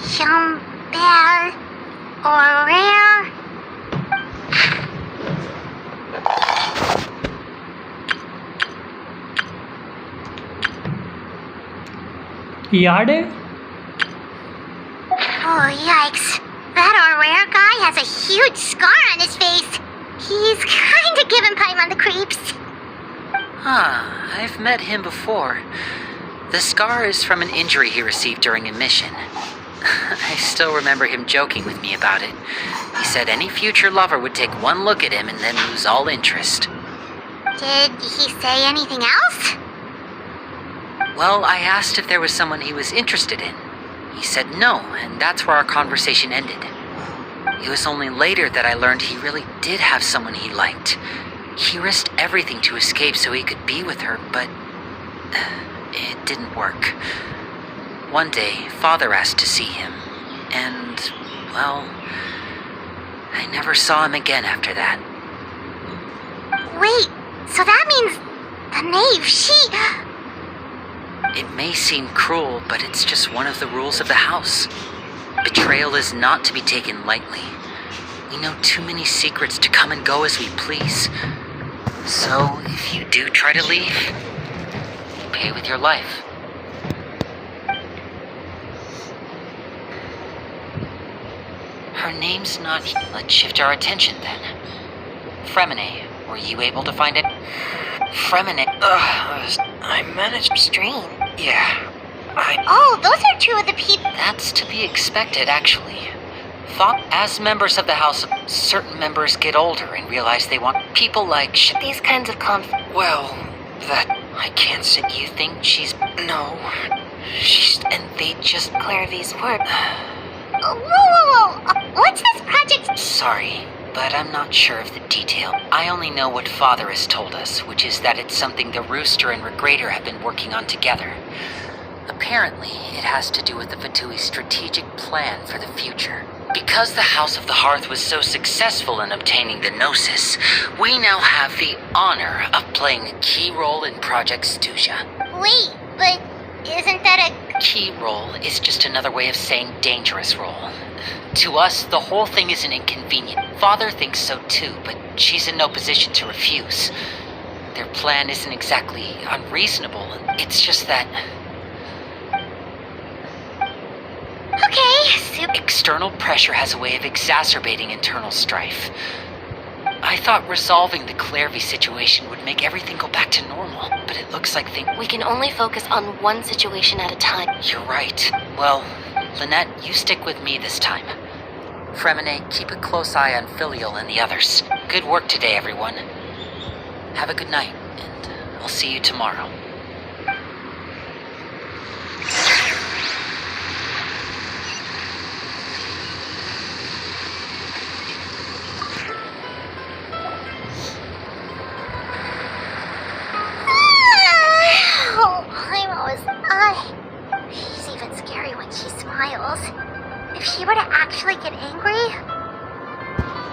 Chambel, Horaire. Yarde? Oh, yikes. That Horaire guy has a huge scar on his face. He's kinda giving Paimon the creeps. Huh, I've met him before. The scar is from an injury he received during a mission. I still remember him joking with me about it. He said any future lover would take one look at him and then lose all interest. Did he say anything else? Well, I asked if there was someone he was interested in. He said no, and that's where our conversation ended. It was only later that I learned he really did have someone he liked. He risked everything to escape so he could be with her, but it didn't work. One day, Father asked to see him, and, well, I never saw him again after that. Wait, so that means the knave, she... It may seem cruel, but it's just one of the rules of the house. Betrayal is not to be taken lightly. We know too many secrets to come and go as we please. So, if you do try to leave, pay with your life. Her name's not... Let's shift our attention then. Fremine, were you able to find it? Fremine... I managed... Strain. Yeah, Oh, those are two of the people... That's to be expected, actually. As members of the house, certain members get older and realize they want people like... These kinds of Well, that... I can't say... You think she's... No. And they just... Clairvy's work. Whoa. What's this project? Sorry, but I'm not sure of the detail. I only know what Father has told us, which is that it's something the Rooster and Regrader have been working on together. Apparently, it has to do with the Fatui's strategic plan for the future. Because the House of the Hearth was so successful in obtaining the Gnosis, we now have the honor of playing a key role in Project Stuja. Wait, but isn't that a... Key role is just another way of saying dangerous role. To us, the whole thing is an inconvenient. Father thinks so too, but she's in no position to refuse. Their plan isn't exactly unreasonable. It's just that... Okay, External pressure has a way of exacerbating internal strife. I thought resolving the Clairvy situation would make everything go back to normal, but it looks like we can only focus on one situation at a time. You're right. Well, Lynette, you stick with me this time. Fremine, keep a close eye on Filial and the others. Good work today, everyone. Have a good night, and I'll see you tomorrow. She's even scary when she smiles. If she were to actually get angry...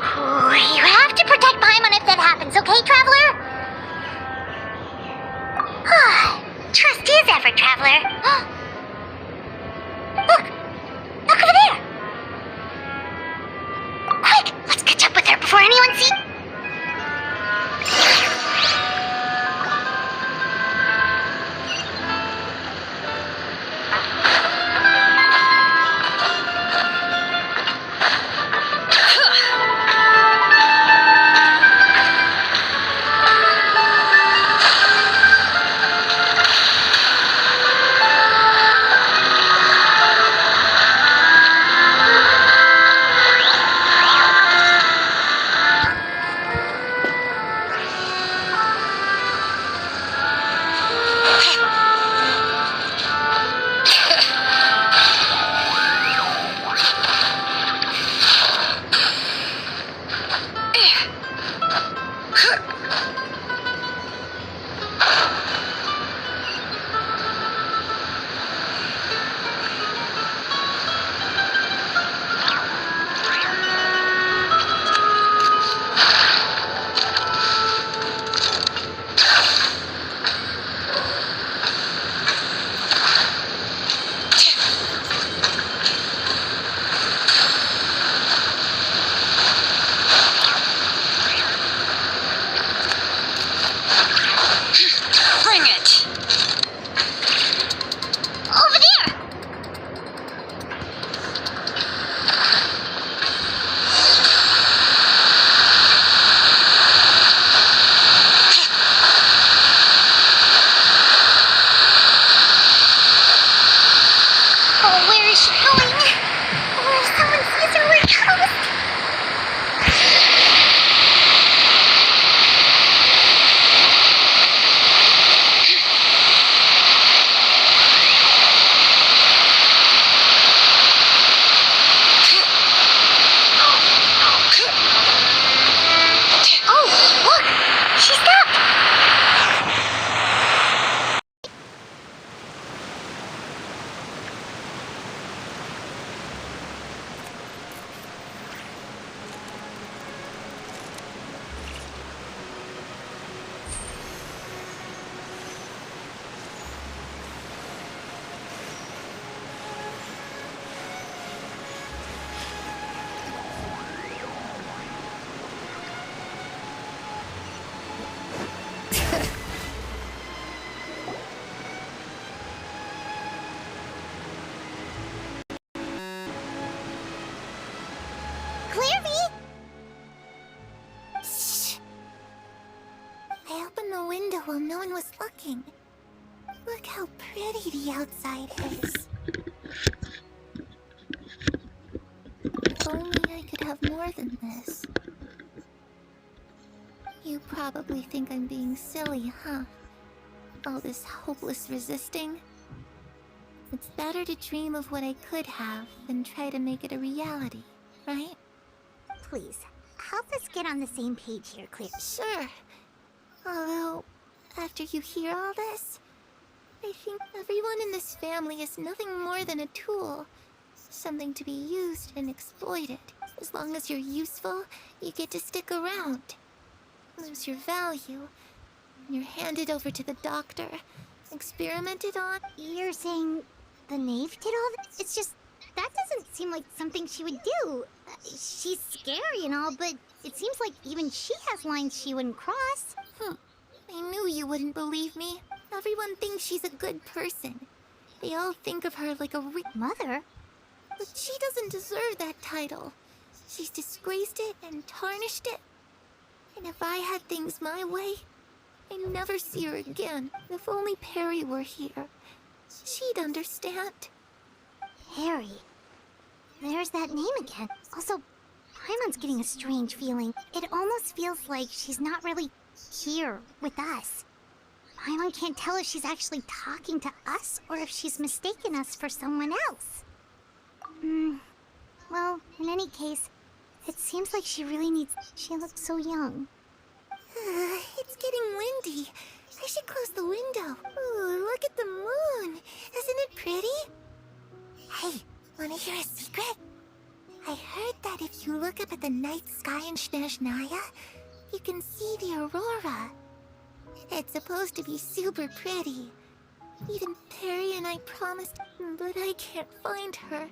You have to protect Paimon if that happens, Bring it! Over there! Oh, where is she going? Oh, if someone sees her, we're toast! Oh, look! She stopped! Clairvy! Shh. I opened the window while no one was looking. Look how pretty the outside is. If only I could have more than this. You probably think I'm being silly, huh? All this hopeless resisting. It's better to dream of what I could have than try to make it a reality, right? Please, help us get on the same page here, Claire. Sure. Although, after you hear all this, I think everyone in this family is nothing more than a tool. Something to be used and exploited. As long as you're useful, you get to stick around. Lose your value. You're handed over to the doctor, experimented on. You're saying the knave did all this? It's just, that doesn't seem like something she would do. She's scary and all, but it seems like even she has lines she wouldn't cross. I knew you wouldn't believe me. Everyone thinks she's a good person. They all think of her like a mother. But she doesn't deserve that title. She's disgraced it and tarnished it. And if I had things my way, I'd never see her again. If only Perry were here, she'd understand. Harry. There's that name again. Also, Paimon's getting a strange feeling. It almost feels like she's not really here with us. Paimon can't tell if she's actually talking to us or if she's mistaken us for someone else. Well, in any case, it seems like she really needs... She looks so young. It's getting windy. I should close the window. Ooh, look at the moon. Isn't it pretty? Hey, wanna hear a secret? I heard that if you look up at the night sky in Snezhnaya, you can see the aurora. It's supposed to be super pretty. Even Perry and I promised, but I can't find her.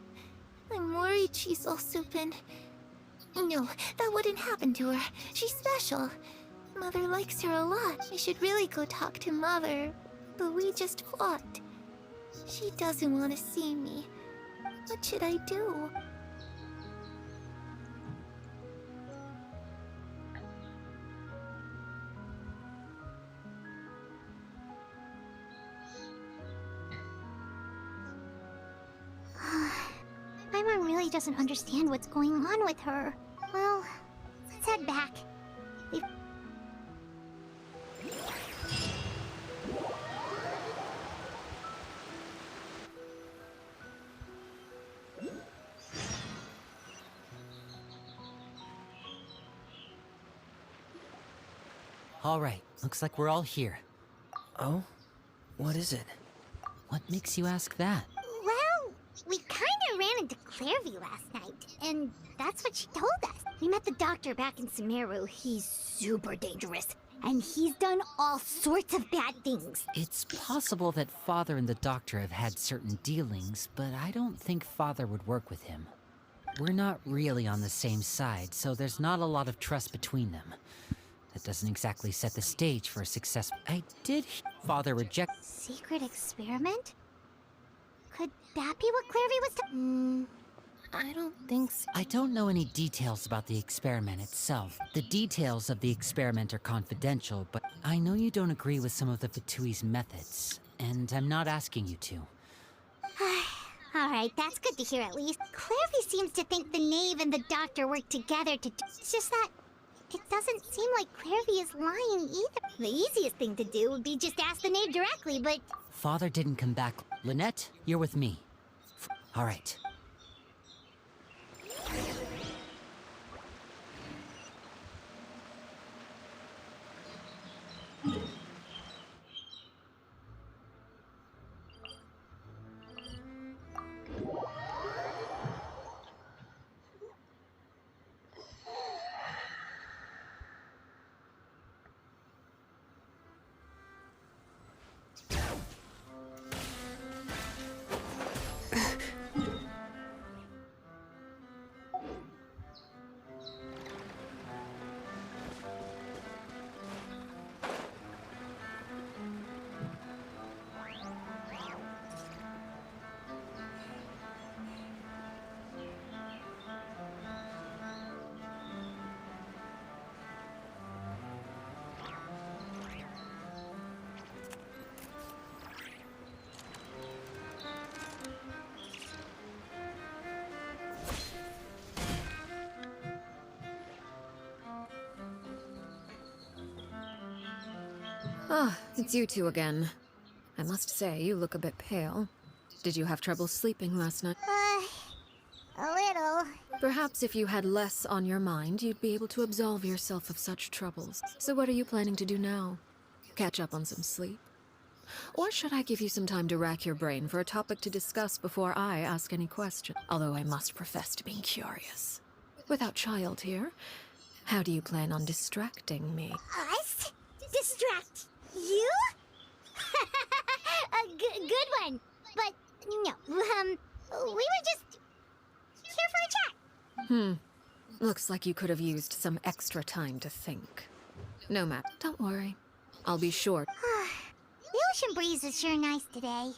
I'm worried she's also been... No, that wouldn't happen to her. She's special. Mother likes her a lot. I should really go talk to Mother, but we just fought. She doesn't want to see me. What should I do? Paimon really doesn't understand what's going on with her. Well, let's head back. All right, looks like we're all here. Oh? What is it? What makes you ask that? Well, we kinda ran into Clairvy last night, and that's what she told us. We met the doctor back in Sumeru. He's super dangerous, and he's done all sorts of bad things. It's possible that Father and the Doctor have had certain dealings, but I don't think Father would work with him. We're not really on the same side, so there's not a lot of trust between them. That doesn't exactly set the stage for a success. I did hear Father reject... Secret experiment? Could that be what Clairvy was I don't think so. I don't know any details about the experiment itself. The details of the experiment are confidential, but I know you don't agree with some of the Fatui's methods, and I'm not asking you to. Alright, that's good to hear at least. Clairvy seems to think the Knave and the Doctor work together to It's just that it doesn't seem like Clairvy is lying either. The easiest thing to do would be just ask the Knave directly, but... Father didn't come back. Lynette, you're with me. All right. Ah, it's you two again. I must say, you look a bit pale. Did you have trouble sleeping last night? A little. Perhaps if you had less on your mind, you'd be able to absolve yourself of such troubles. So what are you planning to do now? Catch up on some sleep? Or should I give you some time to rack your brain for a topic to discuss before I ask any questions? Although I must profess to being curious. Without child here, how do you plan on distracting me? Us? Distract you? A good one. But no, we were just here for a chat. Looks like you could have used some extra time to think. No matter. Don't worry. I'll be sure. The ocean breeze is sure nice today.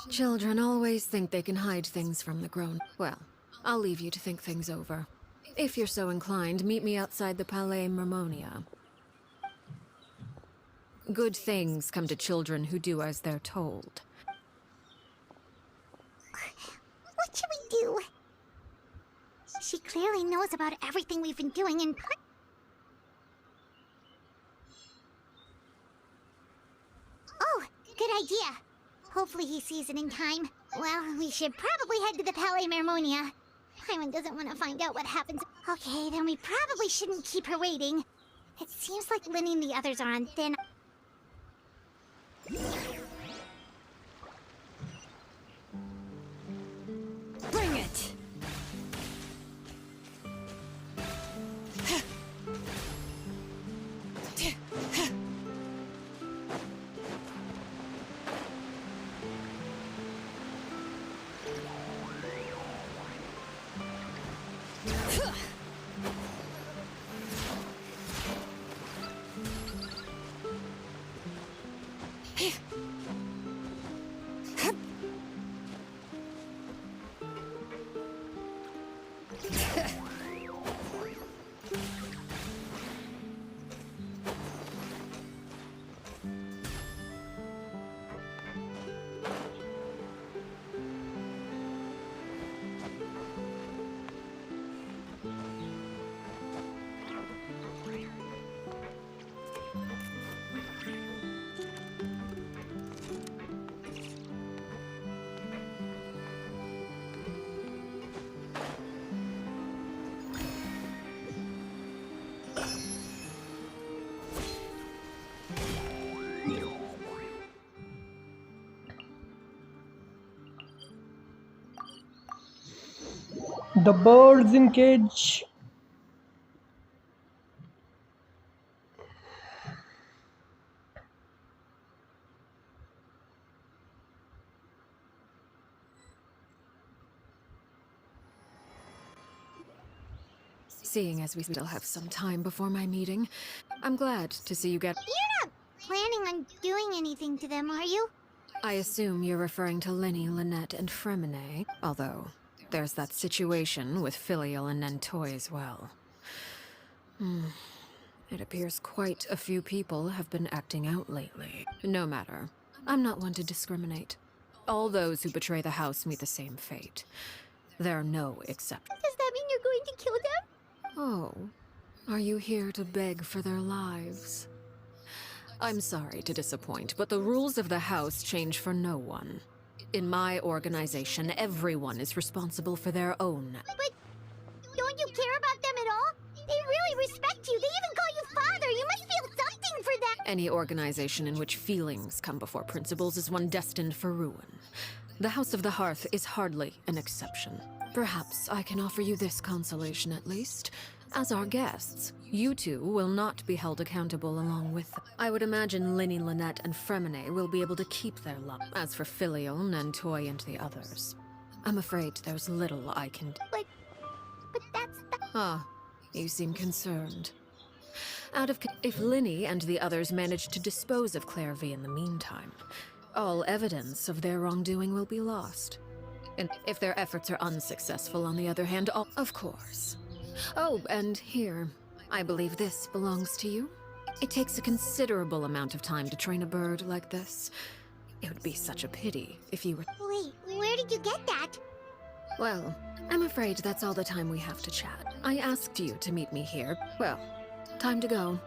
Children always think they can hide things from the grown. Well, I'll leave you to think things over. If you're so inclined, meet me outside the Palais Mermonia. Good things come to children who do as they're told. What should we do? She clearly knows about everything we've been doing and... Oh, good idea. Hopefully he sees it in time. Well, we should probably head to the Palais Mermonia. Paimon doesn't want to find out what happens. Okay, then we probably shouldn't keep her waiting. It seems like Linny and the others are on thin... Bring it! The birds in cage. Seeing as we still have some time before my meeting, I'm glad to see you get... You're not planning on doing anything to them, are you? I assume you're referring to Linny, Lynette, and Fremine, although there's that situation with Filial and Nentoy as well. It appears quite a few people have been acting out lately. No matter. I'm not one to discriminate. All those who betray the house meet the same fate. There are no exceptions. Does that mean you're going to kill them? Oh, are you here to beg for their lives? I'm sorry to disappoint, but the rules of the house change for no one. In my organization, everyone is responsible for their own. But don't you care about them at all? They really respect you. They even call you father. You must feel something for them. Any organization in which feelings come before principles is one destined for ruin. The House of the Hearth is hardly an exception. Perhaps I can offer you this consolation at least. As our guests, you two will not be held accountable along with them. I would imagine Linny, Lynette, and Fremine will be able to keep their love. As for Filial, Nentoy, and the others, I'm afraid there's little I can do. But that's the... Ah, you seem concerned. If Linny and the others manage to dispose of Clairvy in the meantime, all evidence of their wrongdoing will be lost. And if their efforts are unsuccessful, on the other hand, of course. Oh, and here, I believe this belongs to you. It takes a considerable amount of time to train a bird like this. It would be such a pity if you were... Wait, where did you get that? Well, I'm afraid that's all the time we have to chat. I asked you to meet me here. Well, time to go.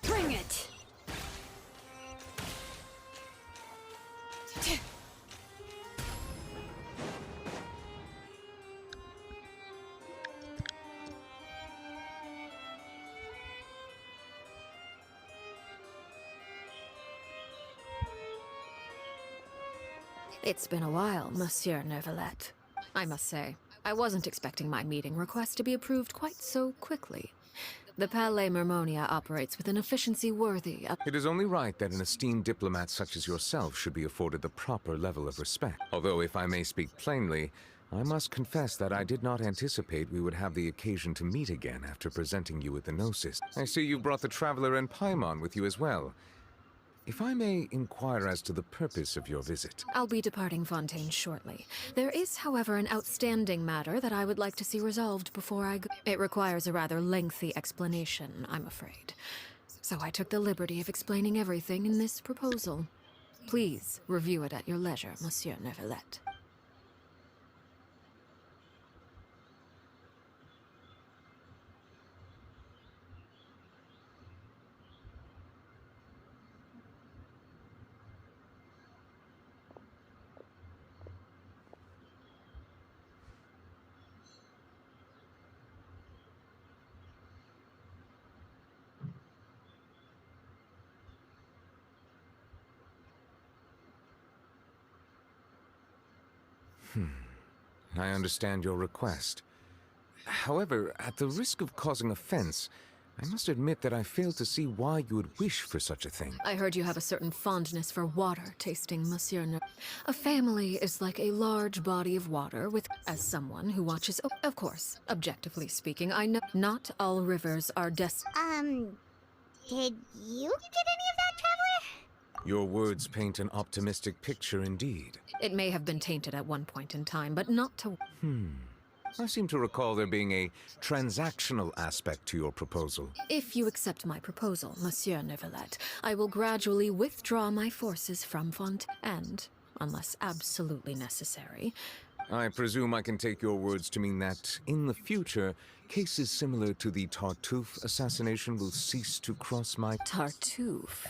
Bring it! It's been a while, Monsieur Neuvillette. I must say, I wasn't expecting my meeting request to be approved quite so quickly. The Palais Mermonia operates with an efficiency worthy of... It is only right that an esteemed diplomat such as yourself should be afforded the proper level of respect. Although, if I may speak plainly, I must confess that I did not anticipate we would have the occasion to meet again after presenting you with the Gnosis. I see you brought the Traveler and Paimon with you as well. If I may inquire as to the purpose of your visit. I'll be departing Fontaine shortly. There is, however, an outstanding matter that I would like to see resolved before I go. It requires a rather lengthy explanation, I'm afraid. So I took the liberty of explaining everything in this proposal. Please review it at your leisure, Monsieur Neuvillette. I understand your request. However, at the risk of causing offense, I must admit that I fail to see why you would wish for such a thing. I heard you have a certain fondness for water tasting, Monsieur A family is like a large body of water with... As someone who watches... Oh, of course, objectively speaking, I know not all rivers are Did you get any of that, Traveler? Your words paint an optimistic picture indeed. It may have been tainted at one point in time, but not to... I seem to recall there being a transactional aspect to your proposal. If you accept my proposal, Monsieur Neuvillette, I will gradually withdraw my forces from Font, and, unless absolutely necessary... I presume I can take your words to mean that, in the future, cases similar to the Tartuffe assassination will cease to cross my... Tartuffe?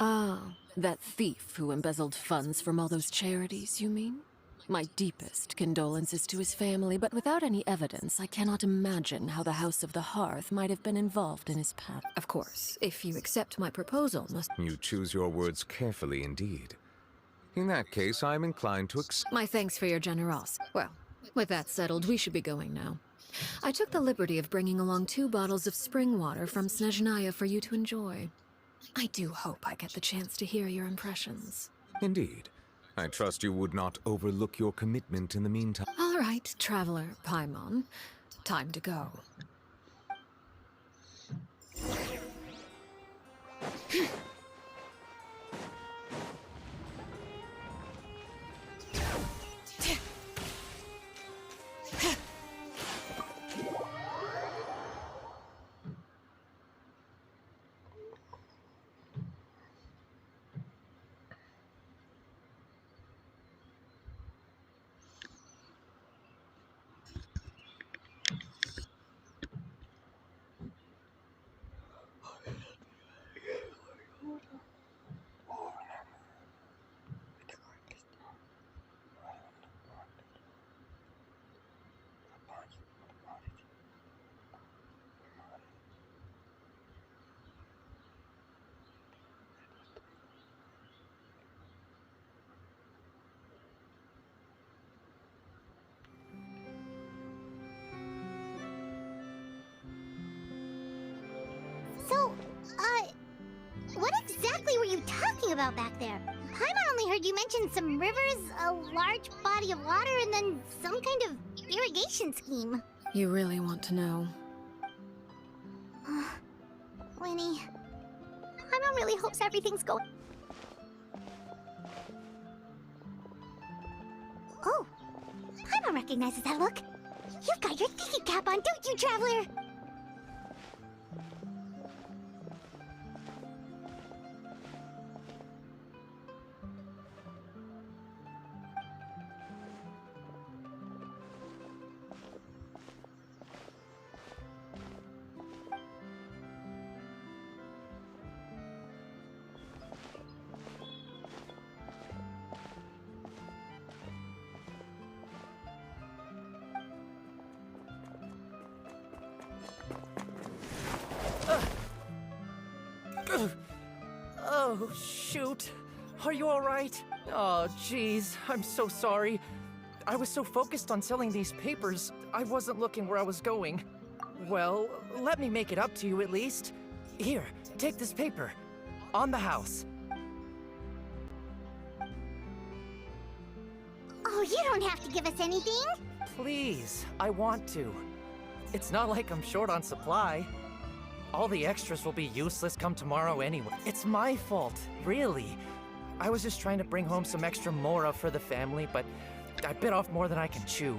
Ah, that thief who embezzled funds from all those charities, you mean? My deepest condolences to his family, but without any evidence, I cannot imagine how the House of the Hearth might have been involved in his path. Of course, if you accept my proposal, must... You choose your words carefully indeed. In that case, I'm inclined to accept... My thanks for your generosity. Well, with that settled, we should be going now. I took the liberty of bringing along 2 bottles of spring water from Snezhnaya for you to enjoy. I do hope I get the chance to hear your impressions. Indeed. I trust you would not overlook your commitment in the meantime. All right, Traveler Paimon. Time to go. So, what exactly were you talking about back there? Paimon only heard you mention some rivers, a large body of water, and then some kind of irrigation scheme. You really want to know? Winnie, Paimon really hopes everything's going... Oh, Paimon recognizes that look. You've got your thinking cap on, don't you, Traveler? Oh, shoot. Are you alright? Oh, jeez. I'm so sorry. I was so focused on selling these papers, I wasn't looking where I was going. Well, let me make it up to you at least. Here, take this paper. On the house. Oh, you don't have to give us anything. Please, I want to. It's not like I'm short on supply. All the extras will be useless come tomorrow anyway. It's my fault, really. I was just trying to bring home some extra mora for the family, but I bit off more than I can chew.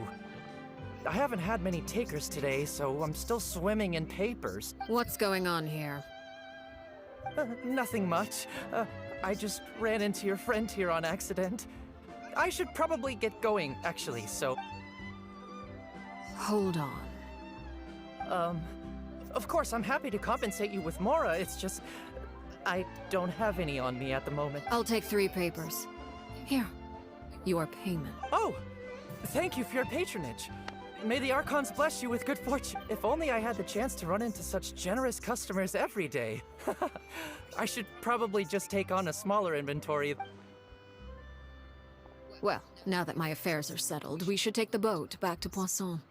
I haven't had many takers today, so I'm still swimming in papers. What's going on here? Nothing much. I just ran into your friend here on accident. I should probably get going, actually, so... Hold on. Of course, I'm happy to compensate you with mora, it's just... I don't have any on me at the moment. I'll take 3 papers. Here, your payment. Oh! Thank you for your patronage. May the Archons bless you with good fortune. If only I had the chance to run into such generous customers every day. I should probably just take on a smaller inventory. Well, now that my affairs are settled, we should take the boat back to Poisson.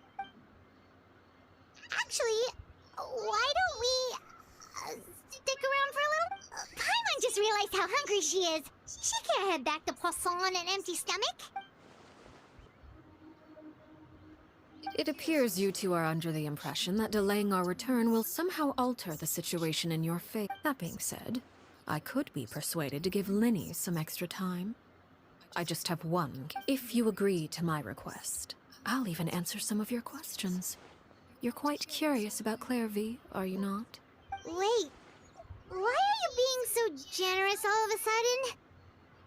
Actually, why don't we stick around for a little? Paimon just realized how hungry she is. She can't head back to Poisson on an empty stomach. It appears you two are under the impression that delaying our return will somehow alter the situation in your favor. That being said, I could be persuaded to give Linny some extra time. I just have one. If you agree to my request, I'll even answer some of your questions. You're quite curious about Clairvy, are you not? Wait, why are you being so generous all of a sudden?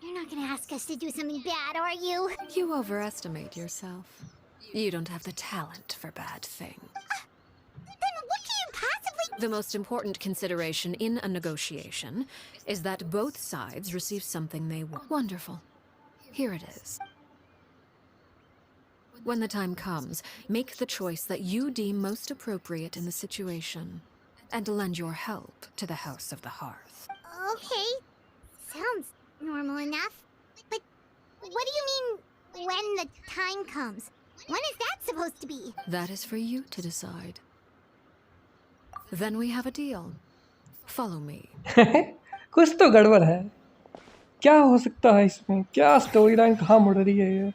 You're not gonna ask us to do something bad, are you? You overestimate yourself. You don't have the talent for bad things. Then what can you possibly... The most important consideration in a negotiation is that both sides receive something they want. Wonderful. Here it is. When the time comes, make the choice that you deem most appropriate in the situation, and lend your help to the House of the Hearth. Okay, sounds normal enough. But what do you mean, when the time comes? When is that supposed to be? That is for you to decide. Then we have a deal. Follow me. कुछ तो गड़बड़ है। क्या हो सकता है इसमें? क्या स्टोरी लाइन कहाँ मुड़ रही है ये?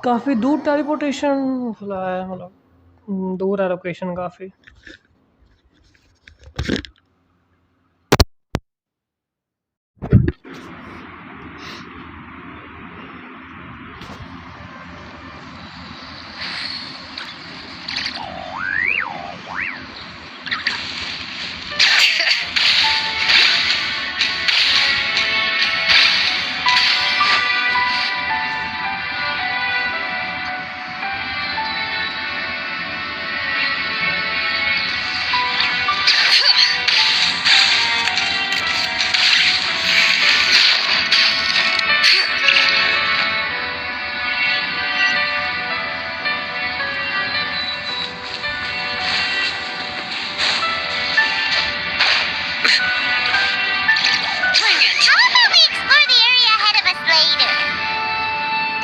काफ़ी दूर टेलीपोर्टेशन खुला है, मतलब दूर है लोकेशन काफ़ी।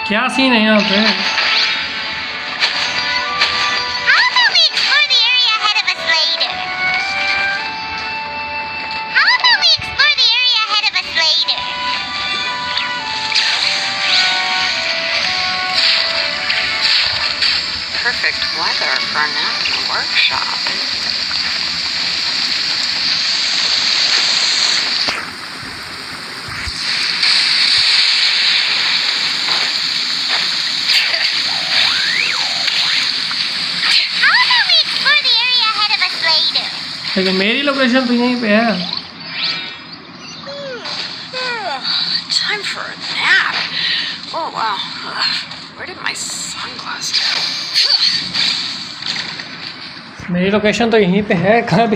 क्या सीन है यहाँ पे? Perfect weather for a nap in the workshop. लेकिन मेरी लोकेशन तो यहीं पे है। Time for a nap. Oh wow. Where did my sunglasses go? मेरी लोकेशन तो यहीं पे है। कहाँ भी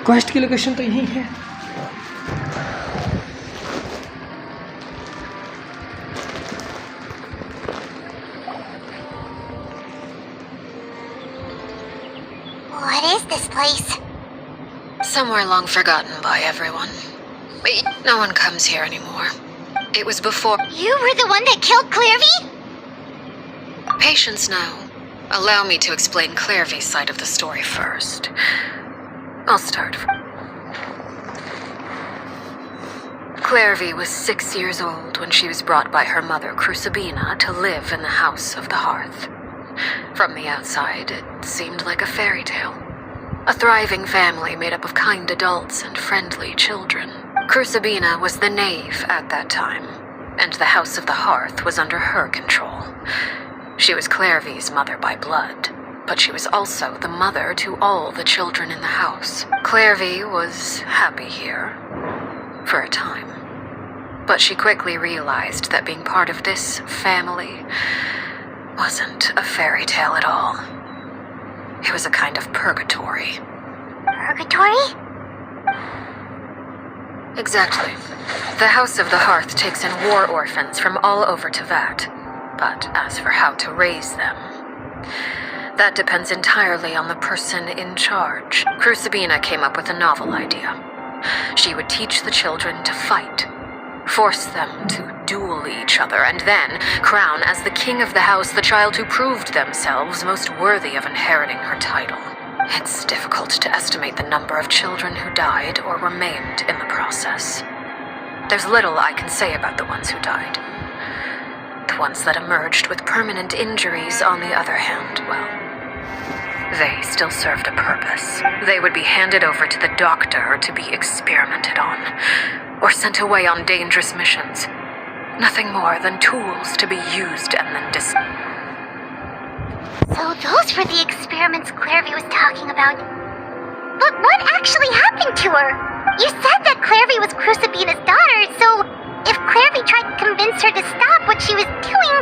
क्वेस्ट की लोकेशन तो यहीं है। What is this place? Somewhere long forgotten by everyone. But no one comes here anymore. It was before... You were the one that killed Clairvy? Patience now. Allow me to explain Clairvy's side of the story first. I'll start. Clairvy was 6 years old when she was brought by her mother, Crucibina, to live in the House of the Hearth. From the outside, it seemed like a fairy tale. A thriving family made up of kind adults and friendly children. Crucibina was the knave at that time, and the House of the Hearth was under her control. She was Clairvy's mother by blood, but she was also the mother to all the children in the house. Clairvy was happy here, for a time. But she quickly realized that being part of this family wasn't a fairy tale at all. It was a kind of purgatory. Purgatory? Exactly. The House of the Hearth takes in war orphans from all over Tevat. But as for how to raise them, that depends entirely on the person in charge. Crucibina came up with a novel idea. She would teach the children to fight, force them to duel each other, and then crown as the king of the house the child who proved themselves most worthy of inheriting her title. It's difficult to estimate the number of children who died or remained in the process. There's little I can say about the ones who died. The ones that emerged with permanent injuries, on the other hand, well, they still served a purpose. They would be handed over to the doctor to be experimented on, or sent away on dangerous missions. Nothing more than tools to be used and then So those were the experiments Clairvy was talking about. But what actually happened to her? You said that Clairvy was Crucibina's daughter, so if Clairvy tried to convince her to stop what she was doing,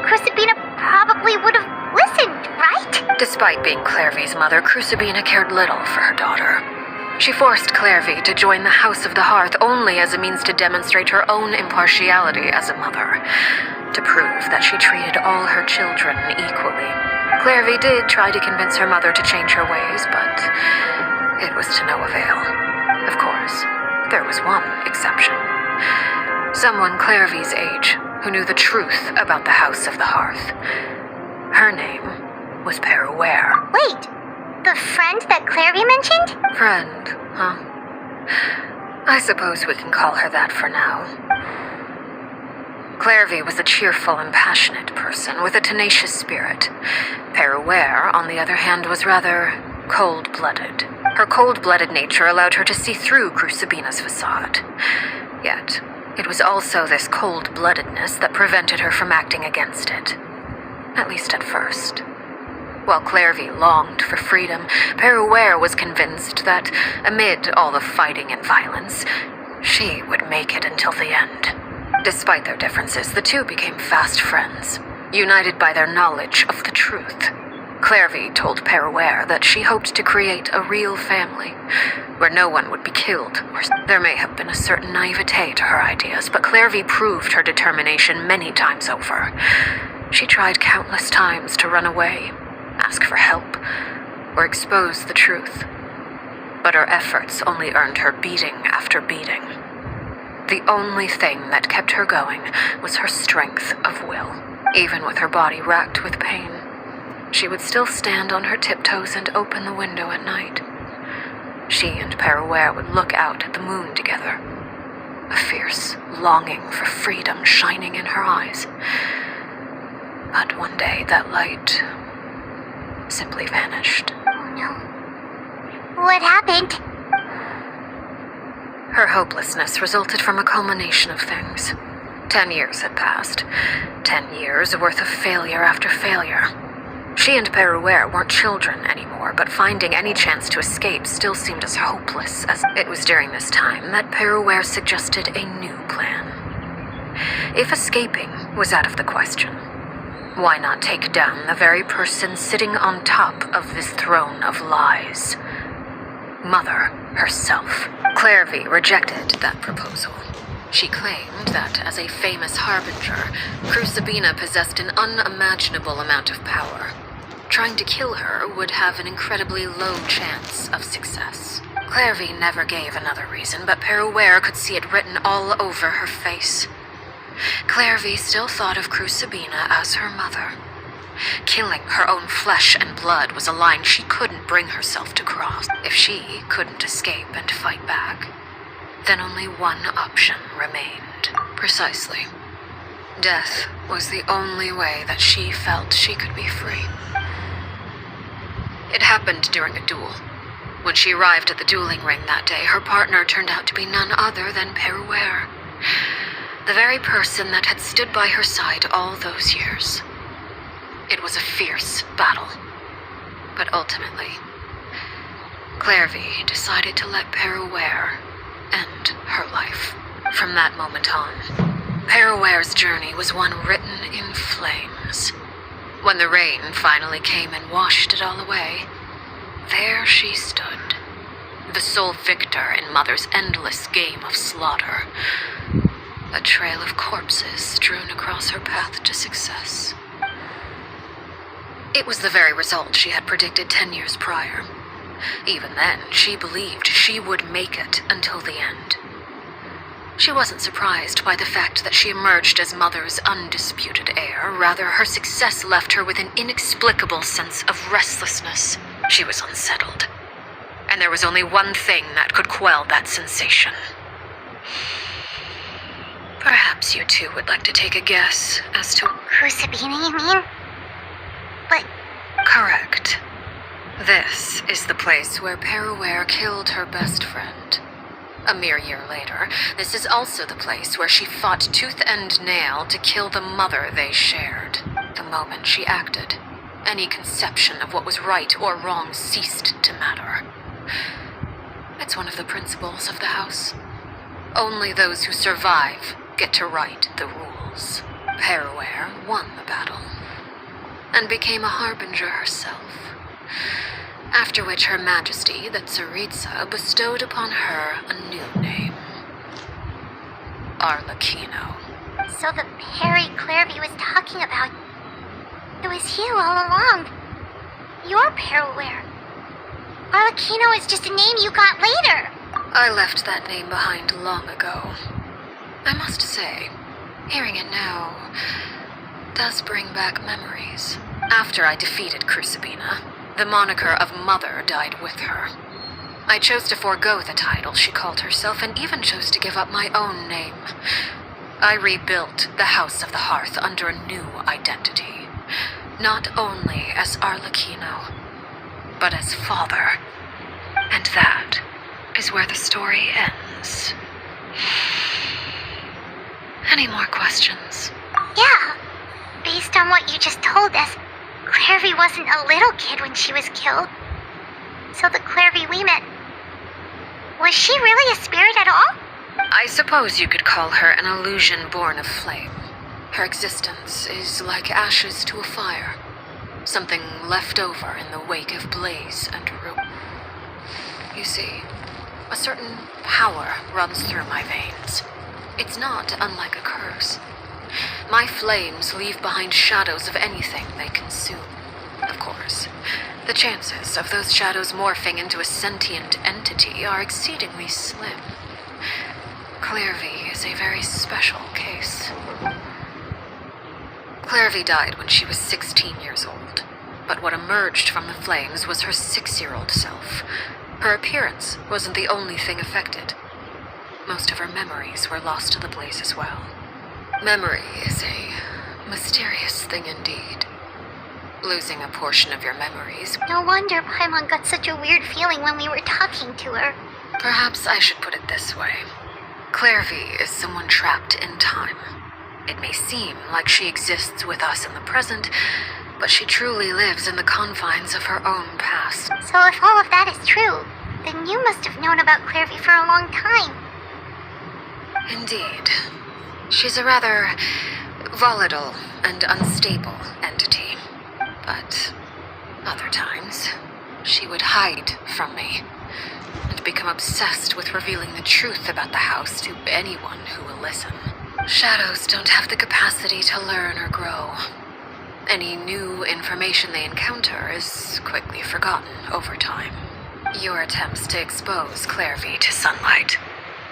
Crucibina probably would have listened, right? Despite being Clairvy's mother, Crucibina cared little for her daughter. She forced Clairvy to join the House of the Hearth only as a means to demonstrate her own impartiality as a mother, to prove that she treated all her children equally. Clairvy did try to convince her mother to change her ways, but it was to no avail. Of course, there was one exception. Someone Clairvy's age who knew the truth about the House of the Hearth. Her name was Peruware. Wait, the friend that Clairvy mentioned? Friend, huh? I suppose we can call her that for now. Clairvy was a cheerful and passionate person with a tenacious spirit. Peruware, on the other hand, was rather cold-blooded. Her cold-blooded nature allowed her to see through Crucibina's facade. Yet, it was also this cold-bloodedness that prevented her from acting against it. At least at first. While Clairvy longed for freedom, Peruware was convinced that, amid all the fighting and violence, she would make it until the end. Despite their differences, the two became fast friends, united by their knowledge of the truth. Clairvy told Peruware that she hoped to create a real family, where no one would be killed. There may have been a certain naivete to her ideas, but Clairvy proved her determination many times over. She tried countless times to run away, ask for help, or expose the truth. But her efforts only earned her beating after beating. The only thing that kept her going was her strength of will. Even with her body racked with pain, she would still stand on her tiptoes and open the window at night. She and Peruware would look out at the moon together, a fierce longing for freedom shining in her eyes. But one day that light simply vanished. Oh no. What happened? Her hopelessness resulted from a culmination of things. 10 years had passed. 10 years worth of failure after failure. She and Peruware weren't children anymore, but finding any chance to escape still seemed as hopeless as... It was during this time that Peruware suggested a new plan. If escaping was out of the question, why not take down the very person sitting on top of this throne of lies? Mother herself. Clairvy rejected that proposal. She claimed that, as a famous harbinger, Crucibina possessed an unimaginable amount of power. Trying to kill her would have an incredibly low chance of success. Clairvy never gave another reason, but Peruware could see it written all over her face. Clairvy still thought of Crucibina as her mother. Killing her own flesh and blood was a line she couldn't bring herself to cross. If she couldn't escape and fight back, then only one option remained. Precisely. Death was the only way that she felt she could be free. It happened during a duel. When she arrived at the dueling ring that day, her partner turned out to be none other than Peruware. The very person that had stood by her side all those years. It was a fierce battle. But ultimately, Clairvy decided to let Peruware end her life. From that moment on, Peruware's journey was one written in flames. When the rain finally came and washed it all away, there she stood, the sole victor in Mother's endless game of slaughter. A trail of corpses strewn across her path to success. It was the very result she had predicted 10 years prior. Even then, she believed she would make it until the end. She wasn't surprised by the fact that she emerged as Mother's undisputed heir. Rather, her success left her with an inexplicable sense of restlessness. She was unsettled. And there was only one thing that could quell that sensation. Perhaps you two would like to take a guess as to... Kusabina, you mean? But... Correct. This is the place where Peruware killed her best friend. A mere year later, this is also the place where she fought tooth and nail to kill the mother they shared. The moment she acted, any conception of what was right or wrong ceased to matter. It's one of the principles of the house. Only those who survive get to write the rules. Peruware won the battle, and became a harbinger herself. After which Her Majesty, the Tsaritsa, bestowed upon her a new name. Arlecchino. So the Perry Clairvy was talking about... It was you all along. You're Peruware. Arlecchino is just a name you got later. I left that name behind long ago. I must say, hearing it now does bring back memories. After I defeated Kusabina, the moniker of Mother died with her. I chose to forego the title she called herself and even chose to give up my own name. I rebuilt the House of the Hearth under a new identity. Not only as Arlecchino, but as father. And that is where the story ends. Any more questions? Yeah. Based on what you just told us, Clairvy wasn't a little kid when she was killed. So the Clairvy we met... Was she really a spirit at all? I suppose you could call her an illusion born of flame. Her existence is like ashes to a fire. Something left over in the wake of blaze and ruin. You see, a certain power runs through my veins. It's not unlike a curse. My flames leave behind shadows of anything they consume. Of course, the chances of those shadows morphing into a sentient entity are exceedingly slim. Clairvy is a very special case. Clairvy died when she was 16 years old, but what emerged from the flames was her 6-year-old self. Her appearance wasn't the only thing affected. Most of her memories were lost to the blaze as well. Memory is a mysterious thing indeed. Losing a portion of your memories... No wonder Paimon got such a weird feeling when we were talking to her. Perhaps I should put it this way. Clairvy is someone trapped in time. It may seem like she exists with us in the present, but she truly lives in the confines of her own past. So if all of that is true, then you must have known about Clairvy for a long time. Indeed. She's a rather volatile and unstable entity. But other times, she would hide from me and become obsessed with revealing the truth about the house to anyone who will listen. Shadows don't have the capacity to learn or grow. Any new information they encounter is quickly forgotten over time. Your attempts to expose Clairvy to sunlight,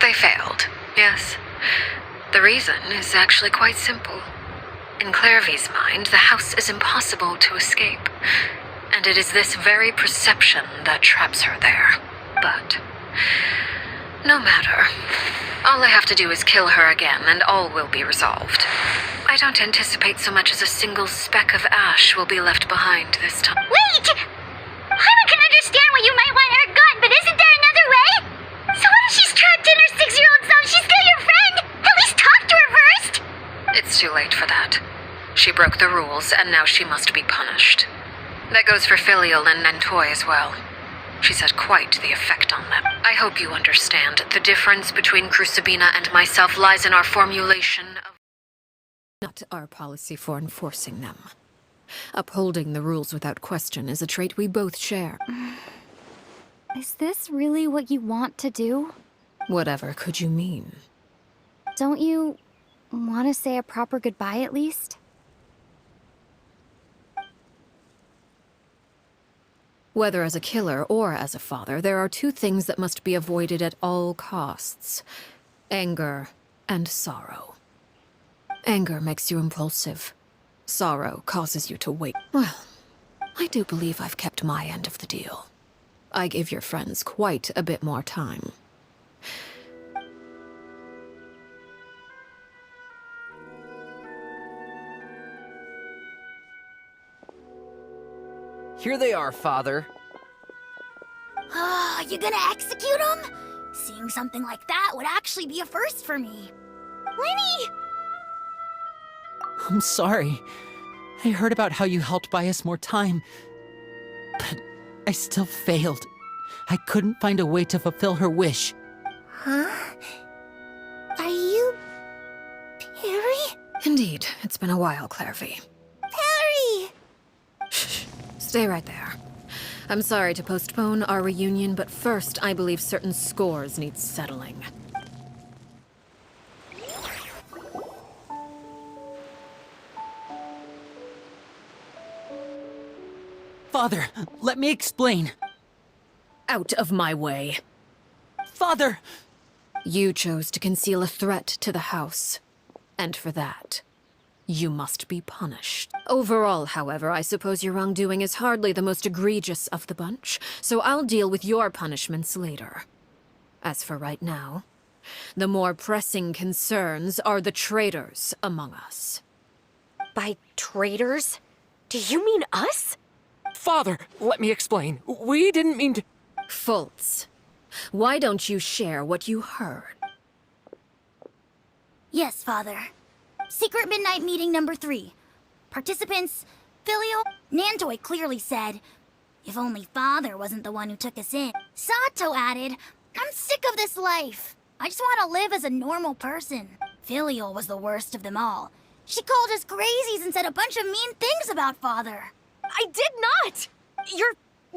they failed, yes. The reason is actually quite simple. In Clairvy's mind, the house is impossible to escape, and it is this very perception that traps her there. But no matter. All I have to do is kill her again, and all will be resolved. I don't anticipate so much as a single speck of ash will be left behind this time. Wait! Paimon can understand why you might want her gone, but isn't there another way? So what if she's trapped in her 6-year-old self? She's still your friend! At least talk to her first! It's too late for that. She broke the rules, and now she must be punished. That goes for Filial and Nantoy as well. She's had quite the effect on them. I hope you understand. The difference between Kusabina and myself lies in our formulation of... Not our policy for enforcing them. Upholding the rules without question is a trait we both share. Is this really what you want to do? Whatever could you mean? Don't you want to say a proper goodbye at least? Whether as a killer or as a father, there are two things that must be avoided at all costs: anger and sorrow. Anger makes you impulsive. Sorrow causes you to wait. Well, I do believe I've kept my end of the deal. I gave your friends quite a bit more time. Here they are, Father. You gonna execute him? Seeing something like that would actually be a first for me. Lenny! I'm sorry. I heard about how you helped buy us more time, but I still failed. I couldn't find a way to fulfill her wish. Huh? Are you... Perry? Indeed, it's been a while, Clairvy. Perry! Shh. Stay right there. I'm sorry to postpone our reunion, but first I believe certain scores need settling. Father, let me explain. Out of my way. Father! You chose to conceal a threat to the house, and for that, you must be punished. Overall, however, I suppose your wrongdoing is hardly the most egregious of the bunch, so I'll deal with your punishments later. As for right now, the more pressing concerns are the traitors among us. By traitors? Do you mean us? Father, let me explain. We didn't mean to... Fultz, why don't you share what you heard? Yes, Father. Secret midnight meeting number 3. Participants, Filial, Nantoy clearly said, if only Father wasn't the one who took us in. Sato added, I'm sick of this life. I just want to live as a normal person. Filial was the worst of them all. She called us crazies and said a bunch of mean things about Father. I did not!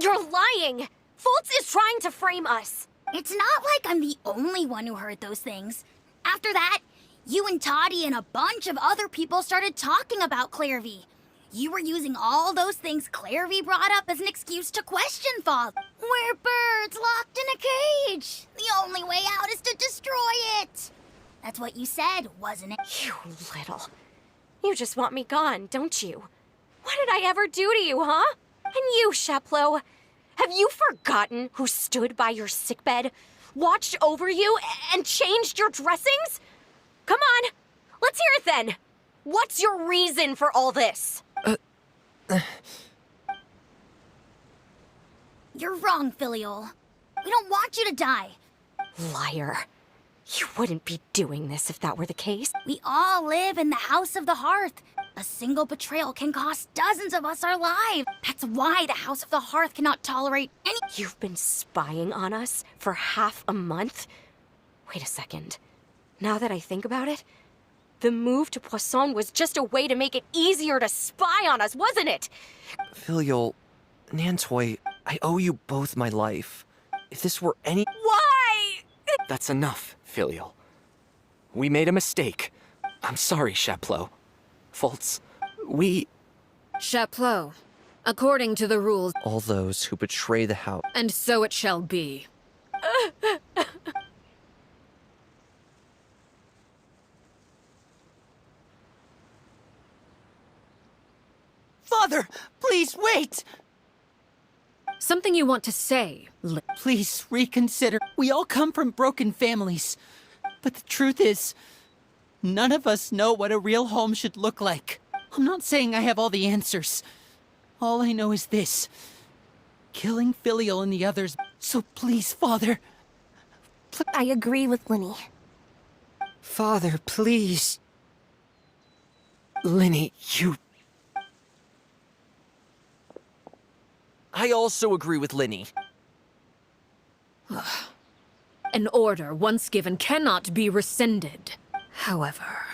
You're lying! Fultz is trying to frame us. It's not like I'm the only one who heard those things. After that, you and Toddy and a bunch of other people started talking about Clairvy. You were using all those things Clairvy brought up as an excuse to question Father. We're birds locked in a cage. The only way out is to destroy it. That's what you said, wasn't it? You little... You just want me gone, don't you? What did I ever do to you, huh? And you, Sheplo, have you forgotten who stood by your sickbed, watched over you, and changed your dressings? Come on, let's hear it then. What's your reason for all this? You're wrong, Filial. We don't want you to die. Liar. You wouldn't be doing this if that were the case. We all live in the House of the Hearth. A single betrayal can cost dozens of us our lives. That's why the House of the Hearth cannot tolerate any— You've been spying on us for half a month? Wait a second. Now that I think about it, the move to Poisson was just a way to make it easier to spy on us, wasn't it? Filial, Nantoy, I owe you both my life. If this were any— Why? That's enough, Filial. We made a mistake. I'm sorry, Sheplo. Fultz, we... Sheplo, according to the rules... All those who betray the house... And so it shall be. Father, please wait! Something you want to say? Please reconsider. We all come from broken families. But the truth is, none of us know what a real home should look like. I'm not saying I have all the answers. All I know is this. Killing Filial and the others. So please, Father. I agree with Linny. Father, please. Linny, you... I also agree with Linny. An order once given cannot be rescinded. However,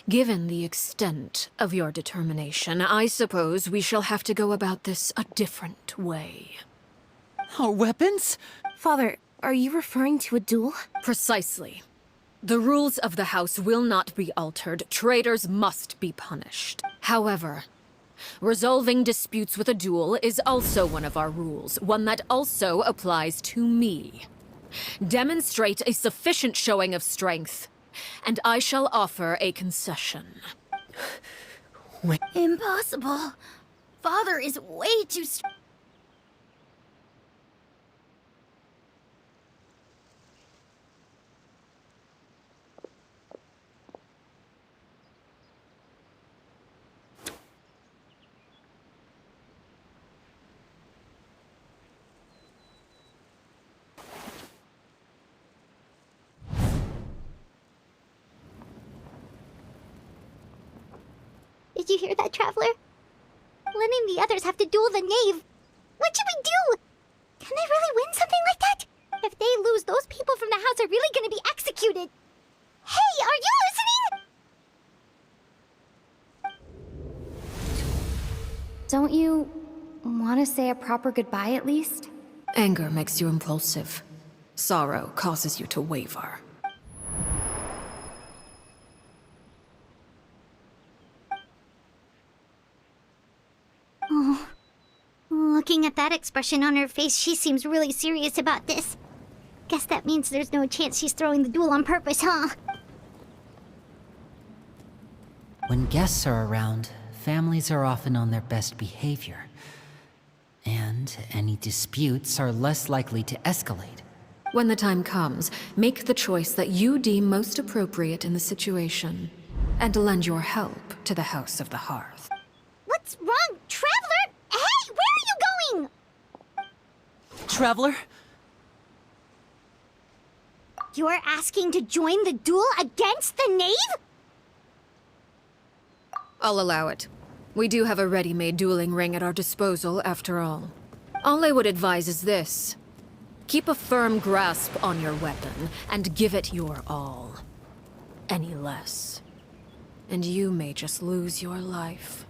given the extent of your determination, I suppose we shall have to go about this a different way. Our weapons? Father, are you referring to a duel? Precisely. The rules of the house will not be altered. Traitors must be punished. However, resolving disputes with a duel is also one of our rules, one that also applies to me. Demonstrate a sufficient showing of strength, and I shall offer a concession. Impossible. Father is way too strong. Did you hear that, Traveler? Letting the others have to duel the knave. What should we do? Can they really win something like that? If they lose, those people from the house are really gonna be executed. Hey, are you listening? Don't you want to say a proper goodbye at least? Anger makes you impulsive. Sorrow causes you to waver. Oh, looking at that expression on her face, she seems really serious about this. Guess that means there's no chance she's throwing the duel on purpose, huh? When guests are around, families are often on their best behavior. And any disputes are less likely to escalate. When the time comes, make the choice that you deem most appropriate in the situation, and lend your help to the House of the Hearth. What's wrong, Traveler? Hey, where are you going? Traveler? You're asking to join the duel against the knave? I'll allow it. We do have a ready-made dueling ring at our disposal, after all. All I would advise is this. Keep a firm grasp on your weapon, and give it your all. Any less, and you may just lose your life.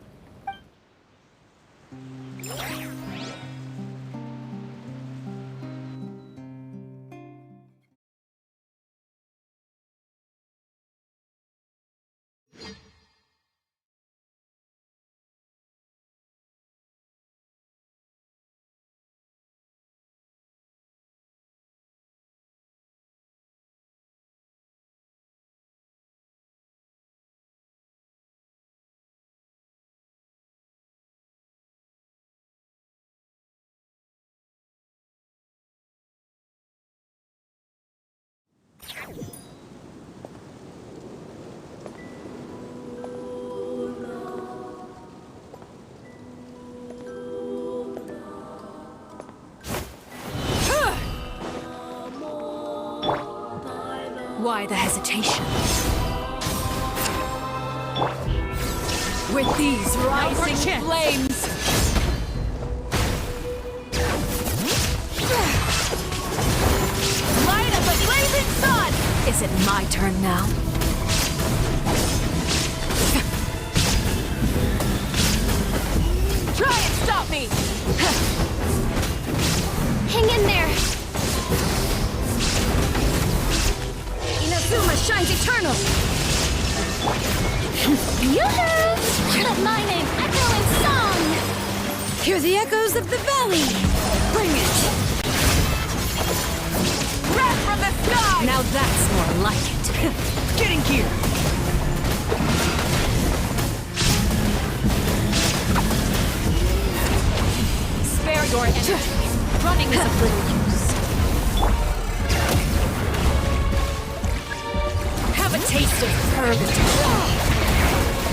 Why the hesitation? With these rising flames! Light up a blazing sun! Is it my turn now? Try and stop me! Hang in there! Inazuma shines eternal! Yoo-hoo! Let my name echo in song! Hear the echoes of the valley! Bring it! Wrath from the sky! Now that's more like it! Get in gear! Spare your energy. Running is of little use. Have a taste of purgatory.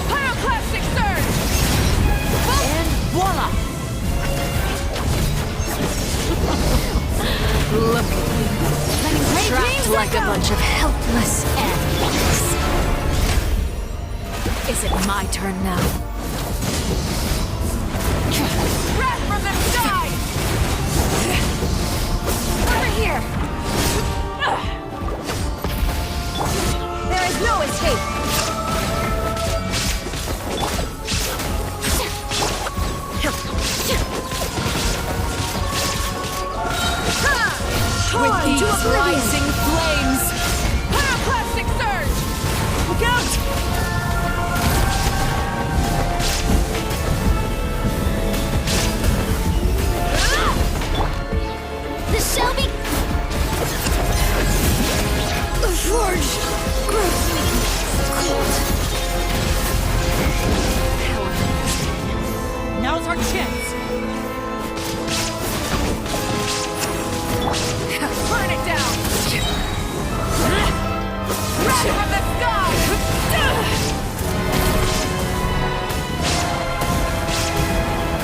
Pyroclastic surge! And voila! Look at you. Trapped like a bunch of helpless animals. Is it my turn now? Wrath from the sky! Over here! There is no escape! With these rising flames! Pyroclastic surge! Look out! This shall be... The forge grows cold. Now's our chance! Burn it down! Wrath from the sky!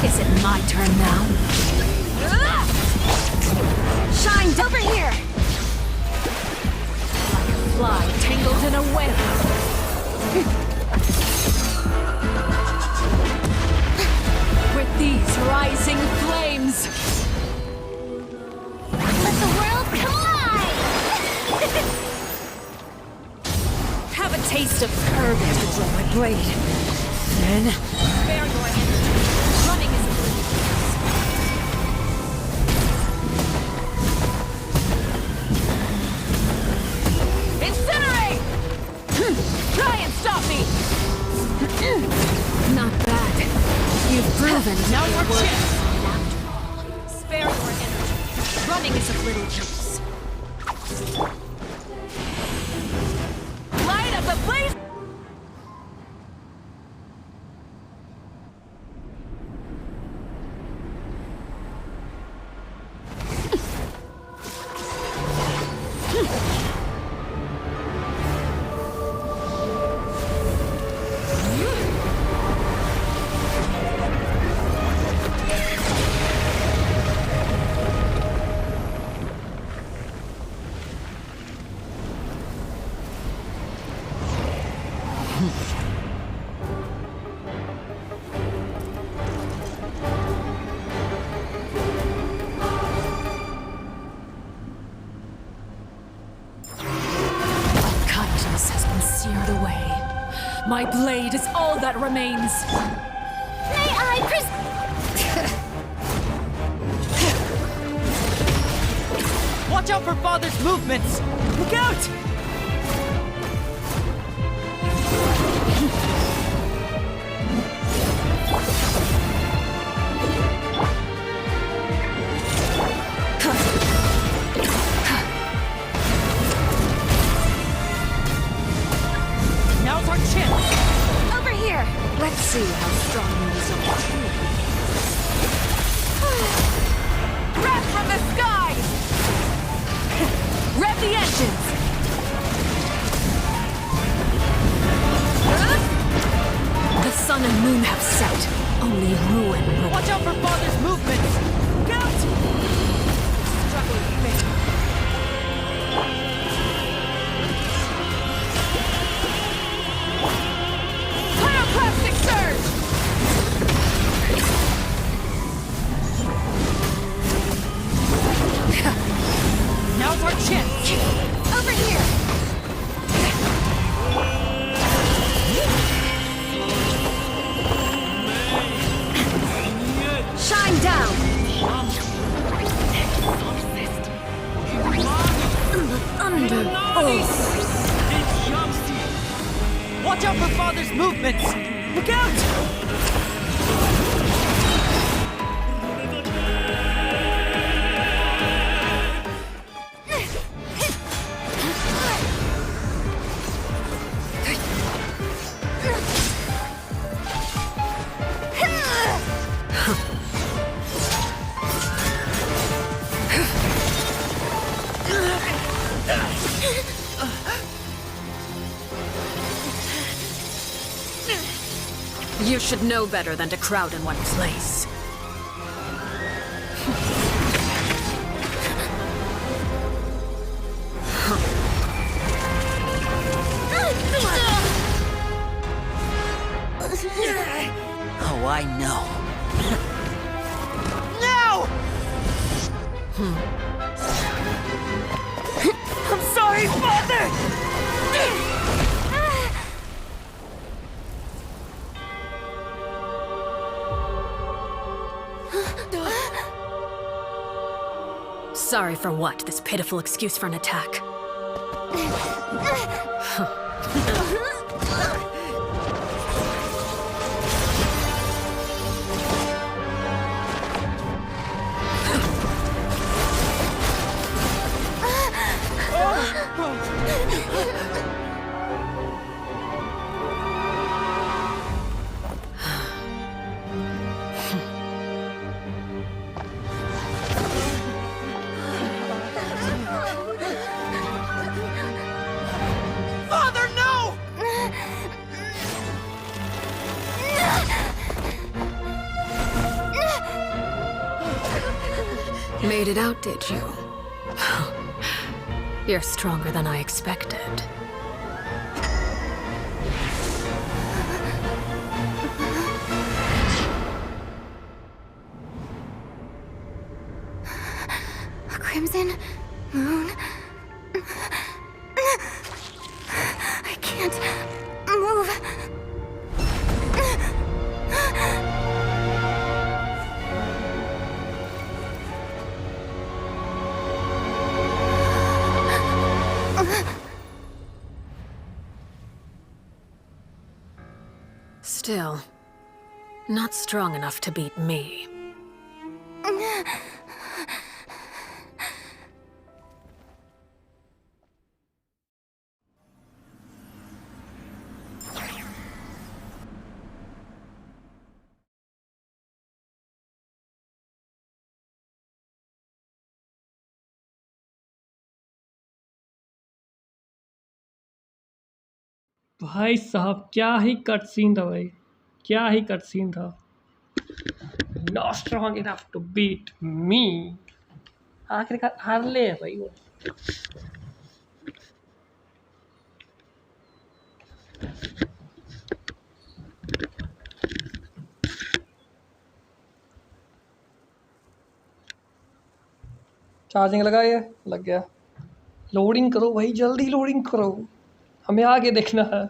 Is it my turn now? Shine over here! Like a fly tangled in a web. rising flames! Let the world collide! Have a taste of courage to draw my blade. Then spare your energy. Running is incinerate! Try and stop me! Not bad. You've proven now your chance. Spare your energy. Running is of little use. Light up the blaze! My blade is all that remains. May I Watch out for Father's movements! Look out! Now's our chance! Over here! Let's see how strong you are. Breath from the sky! Rev the engines! The sun and moon have set. Only ruin remains. Watch out for Father's movements! Look out! Struggle with fate. Pyroclastic surge! Now's our chance! Over here! Shine down! The thunder! Watch out for Father's movements! Look out! You should know better than to crowd in one place. Oh, I know. No! I'm sorry, Father! Sorry for what? This pitiful excuse for an attack. Father, no! Made it out, did you? You're stronger than I expected. Crimson Moon. I can't move. Still, not strong enough to beat me. भाई साहब क्या ही cut scene था भाई, क्या ही cut scene था। Not strong enough to beat me. आखिरकार हार ले है भाई वो। चार्जिंग लगाइए, लग गया। लोडिंग करो भाई, जल्दी लोडिंग करो, हमें आगे देखना है।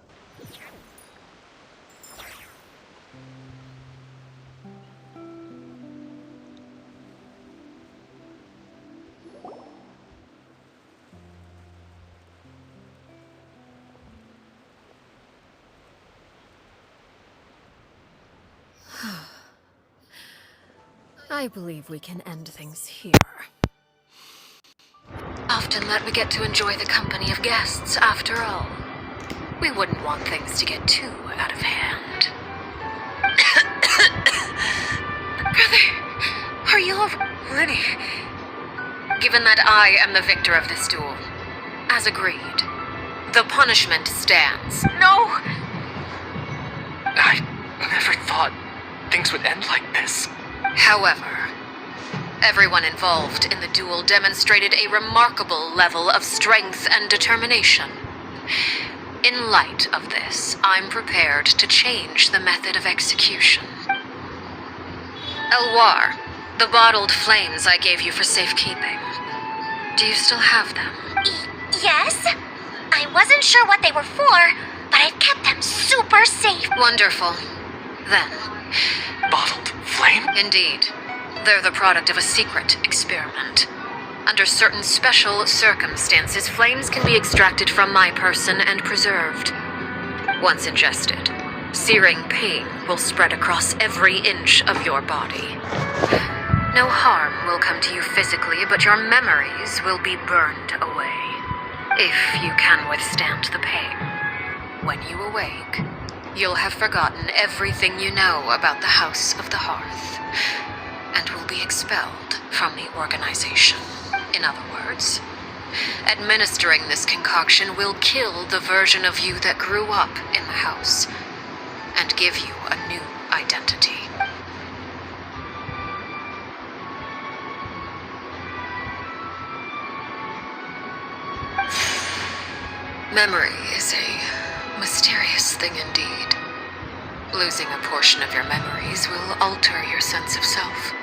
I believe we can end things here. Often let me get to enjoy the company of guests, after all. We wouldn't want things to get too out of hand. Brother, are you all... Lenny? Given that I am the victor of this duel, as agreed, the punishment stands. No! I never thought things would end like this. However, everyone involved in the duel demonstrated a remarkable level of strength and determination. In light of this, I'm prepared to change the method of execution. Elwar, the bottled flames I gave you for safekeeping, do you still have them? Yes? I wasn't sure what they were for, but I've kept them super safe. Wonderful. Then... Bottled flame? Indeed. They're the product of a secret experiment. Under certain special circumstances, flames can be extracted from my person and preserved. Once ingested, searing pain will spread across every inch of your body. No harm will come to you physically, but your memories will be burned away. If you can withstand the pain. When you awake, you'll have forgotten everything you know about the House of the Hearth, and will be expelled from the organization. In other words, administering this concoction will kill the version of you that grew up in the house, and give you a new identity. Memory is a mysterious thing indeed. Losing a portion of your memories will alter your sense of self.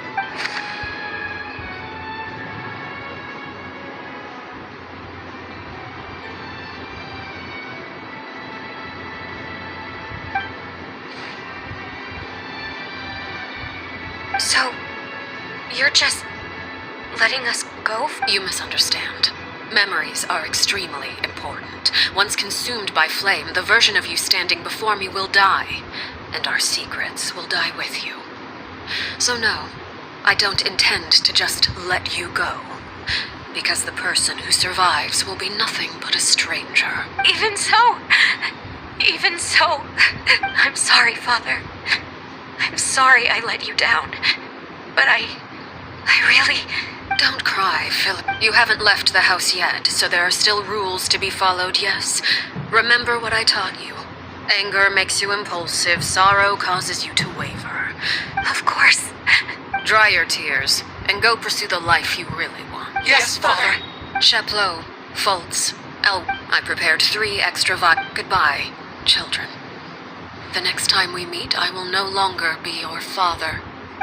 So, you're just letting us go? You misunderstand. Memories are extremely important. Once consumed by flame, the version of you standing before me will die, and our secrets will die with you. So no, I don't intend to just let you go, because the person who survives will be nothing but a stranger. Even so, I'm sorry, Father. I'm sorry I let you down, but I really... Don't cry, Philip. You haven't left the house yet, so there are still rules to be followed, yes. Remember what I taught you. Anger makes you impulsive, sorrow causes you to waver. Of course. Dry your tears, and go pursue the life you really want. Yes, Father. Chaplot, Fultz, I prepared 3 extra Goodbye, children. The next time we meet, I will no longer be your father.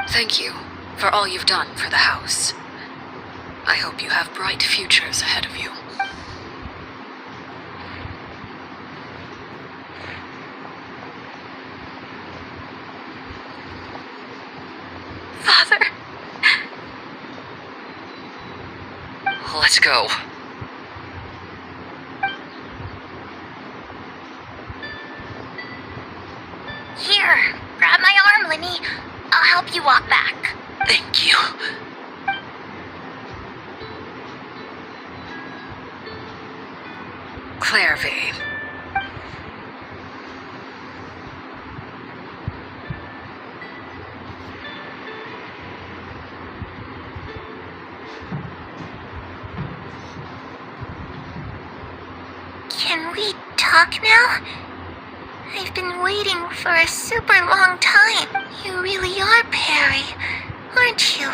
Thank you for all you've done for the house. I hope you have bright futures ahead of you. Father. Let's go. Here, grab my arm, Linny. I'll help you walk back. Thank you. Clairvy. Can we talk now? I've been waiting for a super long time. You really are Perry, aren't you?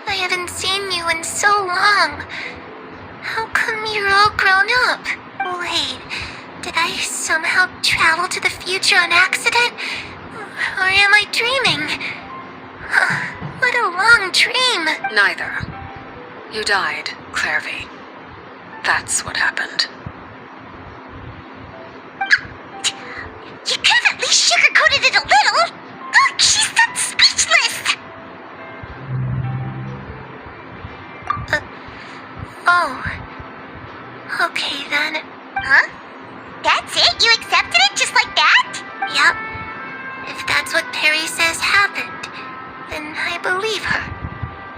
I haven't seen you in so long. How come you're all grown up? Wait, did I somehow travel to the future on accident? Or am I dreaming? What a long dream. Neither. You died, Clairvy. That's what happened. You could have at least sugarcoated it a little. Look, she's done speechless. Oh. Okay then. Huh? That's it? You accepted it just like that? Yep. If that's what Perry says happened, then I believe her.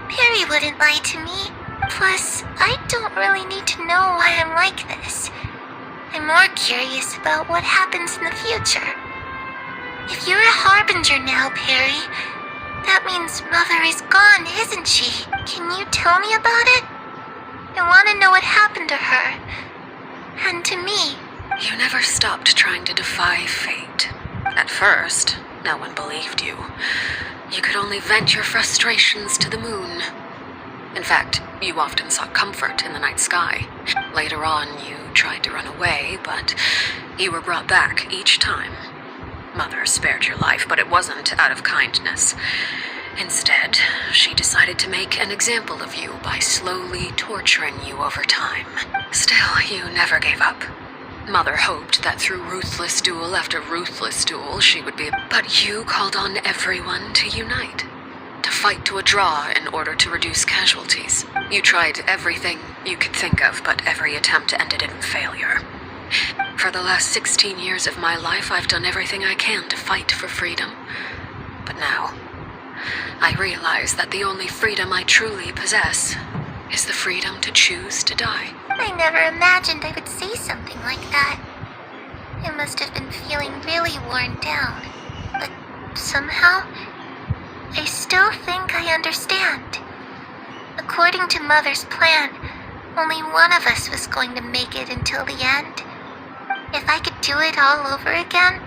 Perry wouldn't lie to me. Plus, I don't really need to know why I'm like this. I'm more curious about what happens in the future. If you're a harbinger now, Perry, that means Mother is gone, isn't she? Can you tell me about it? I want to know what happened to her. And to me. You never stopped trying to defy fate. At first, no one believed you. You could only vent your frustrations to the moon. In fact, you often sought comfort in the night sky. Later on, you tried to run away, but you were brought back each time. Mother spared your life, but it wasn't out of kindness. Instead, she decided to make an example of you by slowly torturing you over time. Still, you never gave up. Mother hoped that through ruthless duel after ruthless duel, she would be... But you called on everyone to unite. To fight to a draw in order to reduce casualties. You tried everything you could think of, but every attempt ended in failure. For the last 16 years of my life, I've done everything I can to fight for freedom. But now, I realize that the only freedom I truly possess is the freedom to choose to die. I never imagined I would say something like that. I must have been feeling really worn down. But somehow, I still think I understand. According to Mother's plan, only one of us was going to make it until the end. If I could do it all over again,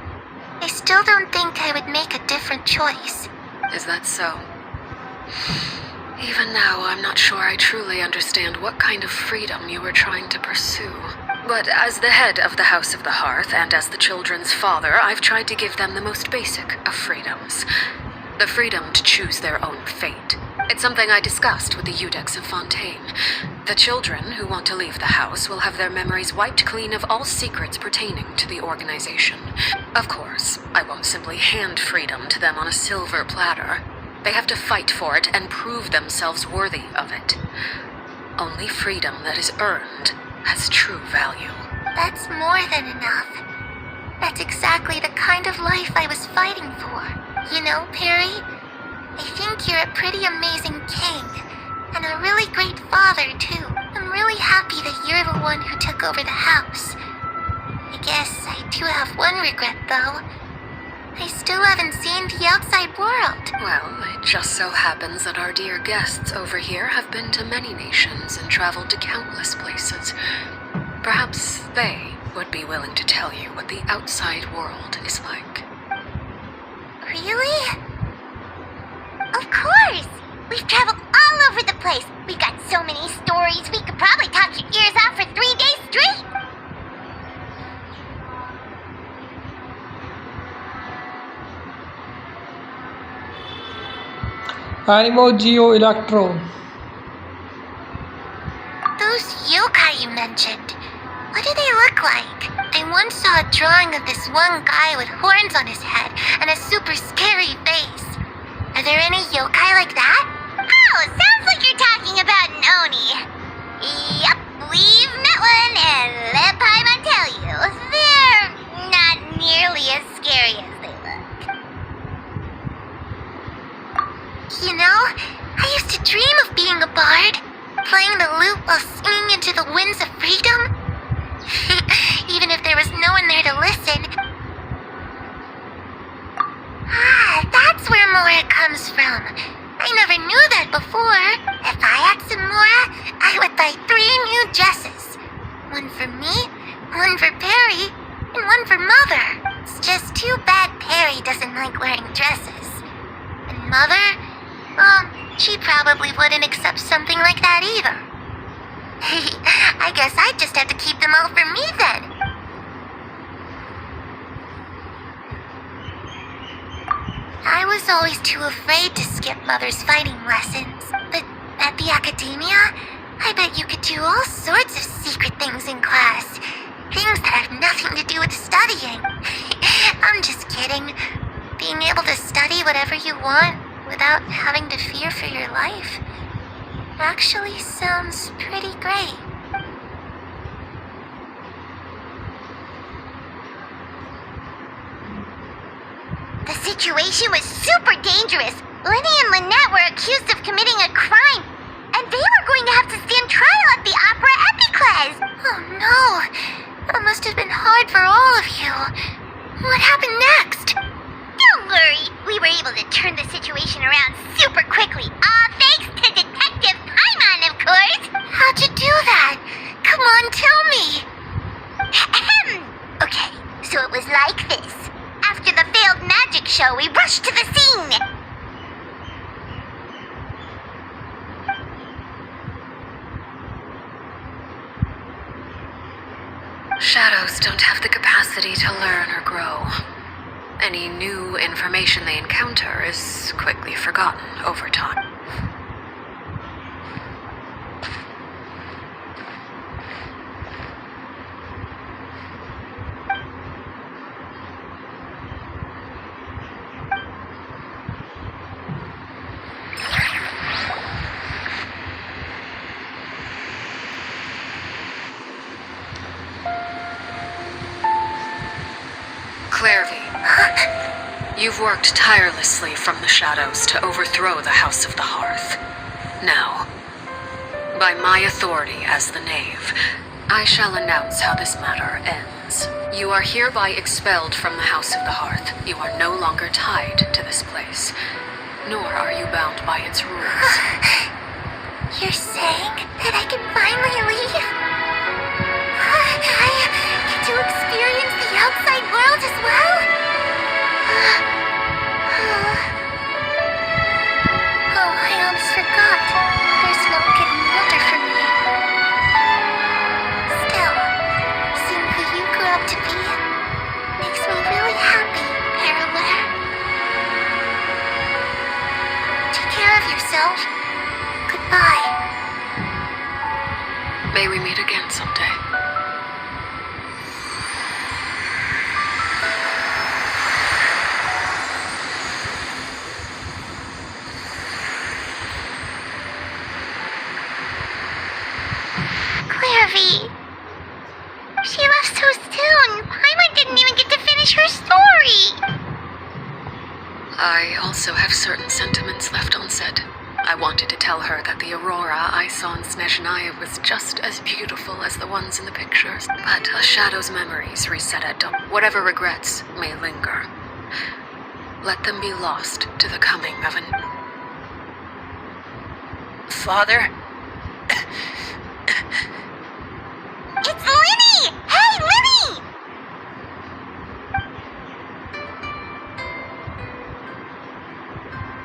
I still don't think I would make a different choice. Is that so? Even now, I'm not sure I truly understand what kind of freedom you were trying to pursue. But as the head of the House of the Hearth and as the children's father, I've tried to give them the most basic of freedoms. The freedom to choose their own fate. It's something I discussed with the Eudex of Fontaine. The children who want to leave the house will have their memories wiped clean of all secrets pertaining to the organization. Of course, I won't simply hand freedom to them on a silver platter. They have to fight for it and prove themselves worthy of it. Only freedom that is earned has true value. That's more than enough. That's exactly the kind of life I was fighting for. You know, Perry, I think you're a pretty amazing king, and a really great father, too. I'm really happy that you're the one who took over the house. I guess I do have one regret, though. I still haven't seen the outside world. Well, it just so happens that our dear guests over here have been to many nations and traveled to countless places. Perhaps they would be willing to tell you what the outside world is like. Really? Of course! We've traveled all over the place. We've got so many stories, we could probably talk your ears off for 3 days straight. Animo Geo Electro. What do they look like? I once saw a drawing of this one guy with horns on his head and a super scary face. Are there any yokai like that? Oh, sounds like you're talking about an Oni. Yep, we've met one, and let Paimon tell you, they're not nearly as scary as they look. You know, I used to dream of being a bard, playing the lute while singing into the winds of freedom. Even if there was no one there to listen. Ah, that's where Mora comes from. I never knew that before. If I had some Mora, I would buy 3 new dresses. One for me, one for Perry, and one for Mother. It's just too bad Perry doesn't like wearing dresses. And Mother, well, she probably wouldn't accept something like that either. I guess I just have to keep them all for me then. I was always too afraid to skip Mother's fighting lessons, but at the academia, I bet you could do all sorts of secret things in class. Things that have nothing to do with studying. I'm just kidding. Being able to study whatever you want without having to fear for your life actually sounds pretty great. The situation was super dangerous. Lenny and Lynette were accused of committing a crime, and they were going to have to stand trial at the Opera Epiclese. Oh no, that must have been hard for all of you. What happened next? Don't worry, we were able to turn the situation around super quickly. All thanks to Detective Paimon, of course. How'd you do that? Come on, tell me. Okay, so it was like this. After the failed magic show, we rushed to the scene. Shadows don't have the capacity to learn or grow. Any new information they encounter is quickly forgotten over time. You've worked tirelessly from the shadows to overthrow the House of the Hearth. Now, by my authority as the Knave, I shall announce how this matter ends. You are hereby expelled from the House of the Hearth. You are no longer tied to this place, nor are you bound by its rules. You're saying that I can finally leave? I get to experience the outside world as well? Oh, I almost forgot. There's no getting older for me. Still, seeing who you grew up to be makes me really happy, Parallel. Take care of yourself. Goodbye. May we meet again someday. She left so soon. Paimon didn't even get to finish her story. I also have certain sentiments left unsaid. I wanted to tell her that the aurora I saw in Snezhnaya was just as beautiful as the ones in the pictures, but a shadow's memories reset at dawn. Whatever regrets may linger, let them be lost to the coming of an... Father? It's Lenny! Hey, Lenny!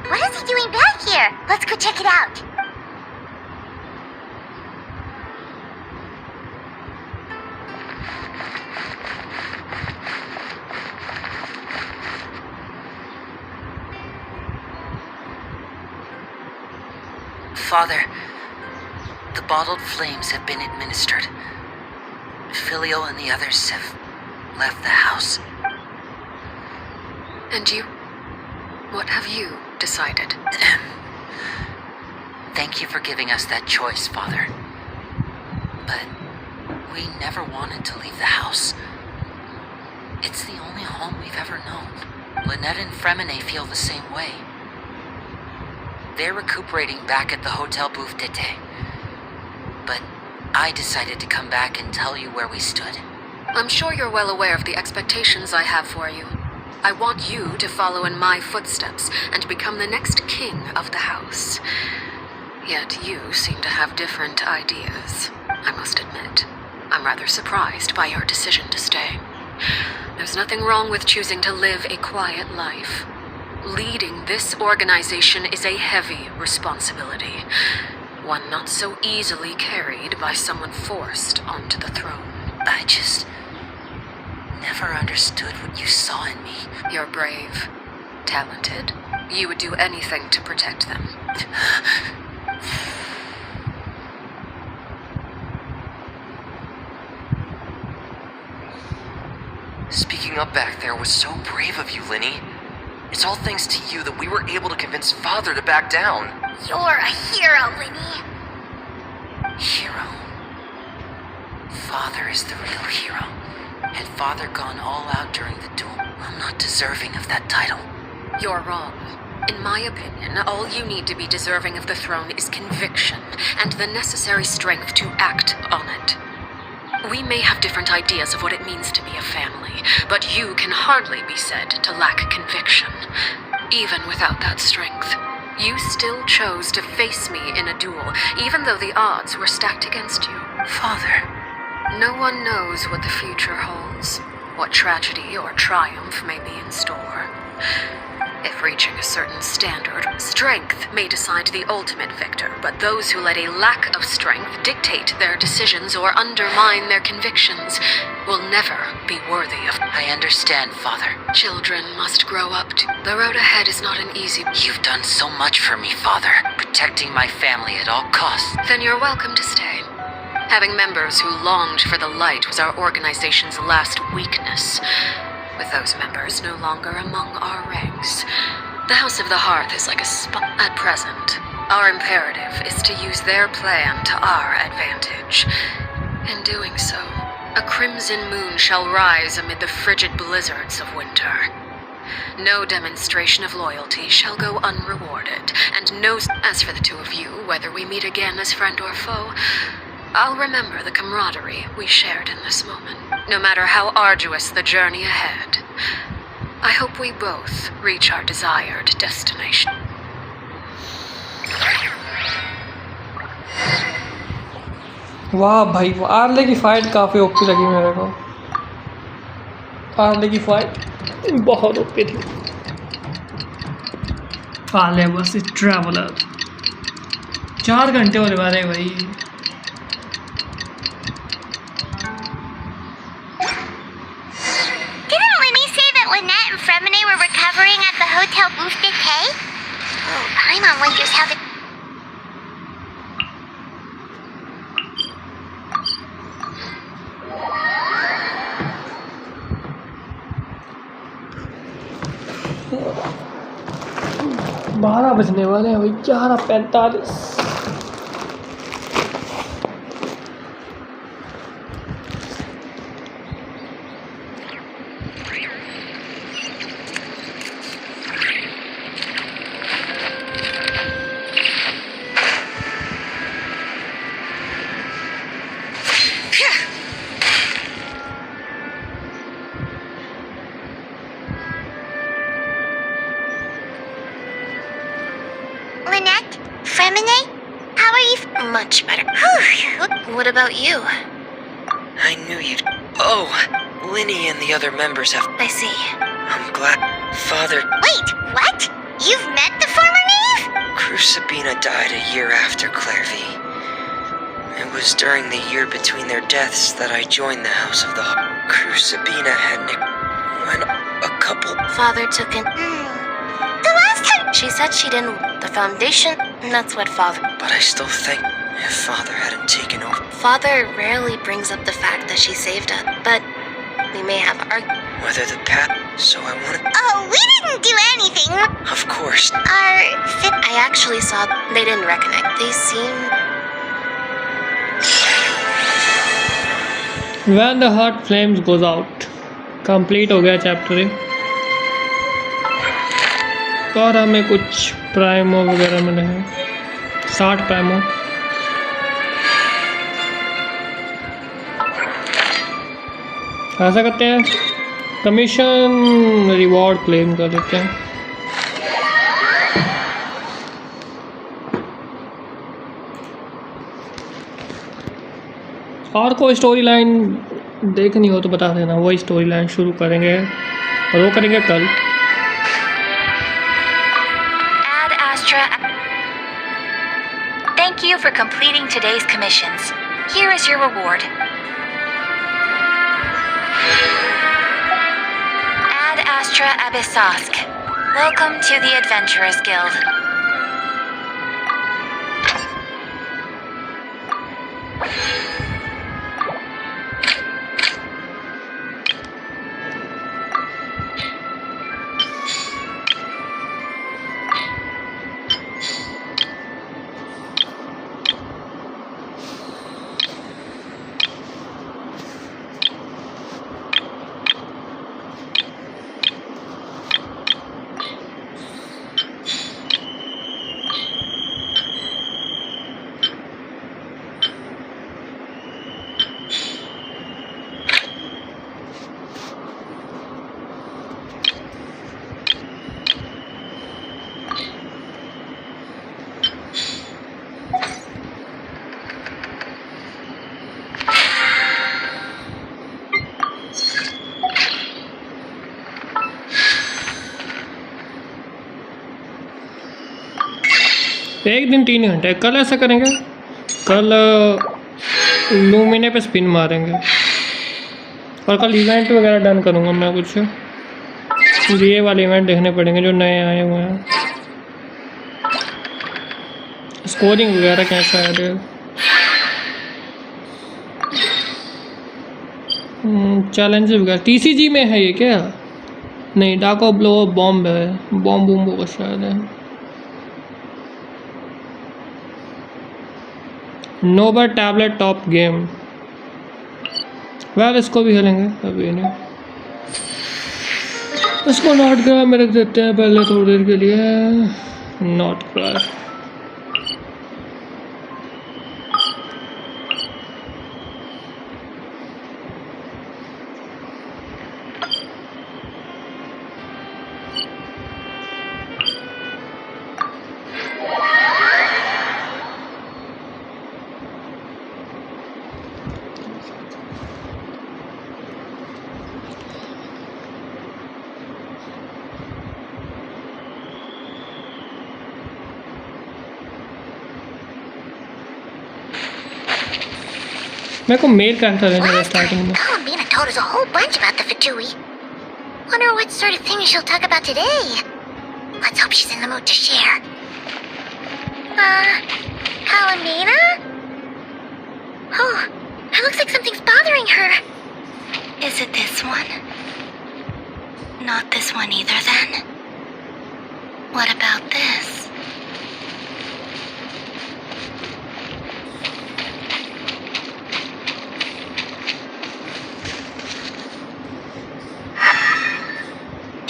What is he doing back here? Let's go check it out. Father, the bottled flames have been administered. Filio and the others have left the house. And you? What have you decided? Thank you for giving us that choice, Father. But we never wanted to leave the house. It's the only home we've ever known. Lynette and Fremine feel the same way. They're recuperating back at the Hotel Bouffe d'été. But I decided to come back and tell you where we stood. I'm sure you're well aware of the expectations I have for you. I want you to follow in my footsteps and become the next king of the house. Yet you seem to have different ideas. I must admit, I'm rather surprised by your decision to stay. There's nothing wrong with choosing to live a quiet life. Leading this organization is a heavy responsibility, one not so easily carried by someone forced onto the throne. I just never understood what you saw in me. You're brave, talented. You would do anything to protect them. Speaking up back there was so brave of you, Linny. It's all thanks to you that we were able to convince Father to back down. You're a hero, Linny. Hero? Father is the real hero. Had Father gone all out during the duel, I'm not deserving of that title. You're wrong. In my opinion, all you need to be deserving of the throne is conviction and the necessary strength to act on it. We may have different ideas of what it means to be a family, but you can hardly be said to lack conviction. Even without that strength, you still chose to face me in a duel, even though the odds were stacked against you. Father. No one knows what the future holds, what tragedy or triumph may be in store. If reaching a certain standard, strength may decide the ultimate victor, but those who let a lack of strength dictate their decisions or undermine their convictions will never be worthy of. I understand, Father. Children must grow up to. The road ahead is not an easy. You've done so much for me, Father, protecting my family at all costs. Then you're welcome to stay. Having members who longed for the light was our organization's last weakness. With those members no longer among our ranks, the House of the Hearth is like a spot. At present, our imperative is to use their plan to our advantage. In doing so, a crimson moon shall rise amid the frigid blizzards of winter. No demonstration of loyalty shall go unrewarded, and no. As for the two of you, whether we meet again as friend or foe, I'll remember the camaraderie we shared in this moment, no matter how arduous the journey ahead. I hope we both reach our desired destination. वाह भाई, early की fight काफ़ी OP लगी मेरे को। Early की fight बहुत OP थी। आर्ले बस ट्रैवलर 4 घंटे होने वाले भाई। Lynette and Fremine were recovering at the Hotel Bouffe d'été? Oh, Paimon wonders how the... बारह बजने वाले हैं भाई, 11:45। Lynette? Fremine? How are you? Much better. What about you? I knew you'd... Oh, Linny and the other members have... I see. I'm glad... Father... Wait, what? You've met the former knave? Sabina died a year after Clairvy. It was during the year between their deaths that I joined the House of the Sabina had when a couple... Father took in... The last time... She said she didn't... The Foundation... That's what Father... But I still think... If Father hadn't taken over... Father rarely brings up the fact that she saved us, but we may have whether the path... So I wanted... Oh, we didn't do anything. Of course. I actually saw they didn't reconnect. They seem... When the heart flames goes out. Complete हो गया chapter 1 और हमें कुछ प्राइमो वगैरह मिले हैं 60 प्राइमो ऐसा करते हैं कमीशन रिवॉर्ड क्लेम कर देते हैं और कोई स्टोरी लाइन देखनी हो तो बता देना वही स्टोरी लाइन शुरू करेंगे और वो करेंगे कल Ad Astra. Thank you for completing today's commissions. Here is your reward. Ad Astra Abyssosk. Welcome to the Adventurers Guild. एक दिन 3 घंटे कल ऐसा करेंगे कल लूमिने पे स्पिन मारेंगे और कल इवेंट वगैरह डन करूँगा मैं कुछ ये वाले इवेंट देखने पड़ेंगे जो नए आए हुए हैं स्कोरिंग वगैरह कैसा है चैलेंज वगैरह TCG में है ये क्या नहीं डाको ब्लो बॉम्ब है बॉम्ब बूम्बो का शायद है noble tablet top game well इसको भी खेलेंगे अभी नहीं इसको नॉट करा में रख देते हैं पहले थोड़ी देर के लिए नॉट करा मेरे को मेल कैरेक्टर लेना है स्टार्टिंग में Lauma told us a whole bunch about the Fatui. Wonder what sort of thing she'll talk about today. Let's hope she's in the mood to share. Lauma? Oh, it looks like something's bothering her. Is it this one? Not this one either, then. What about this?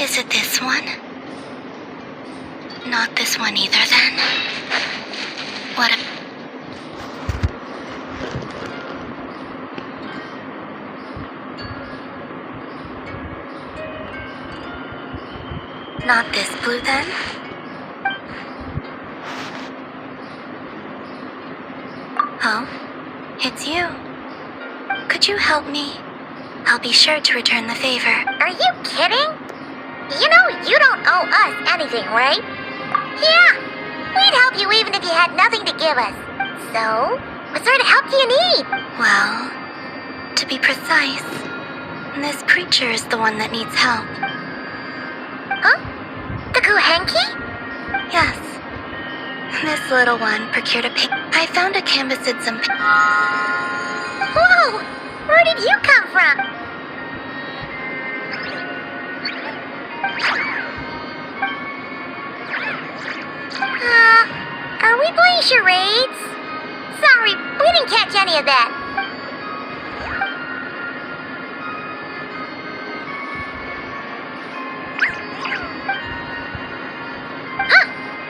Is it this one? Not this one either, then. What a... Not this blue, then? Oh, it's you. Could you help me? I'll be sure to return the favor. Are you kidding? You know you don't owe us anything, right? Yeah, we'd help you even if you had nothing to give us. So, what sort of help do you need? Well, to be precise, this creature is the one that needs help. Huh? The Kuhenki? Yes. This little one procured a paint. I found a canvas and some. Whoa! Where did you come from? Are we playing charades? Sorry, we didn't catch any of that.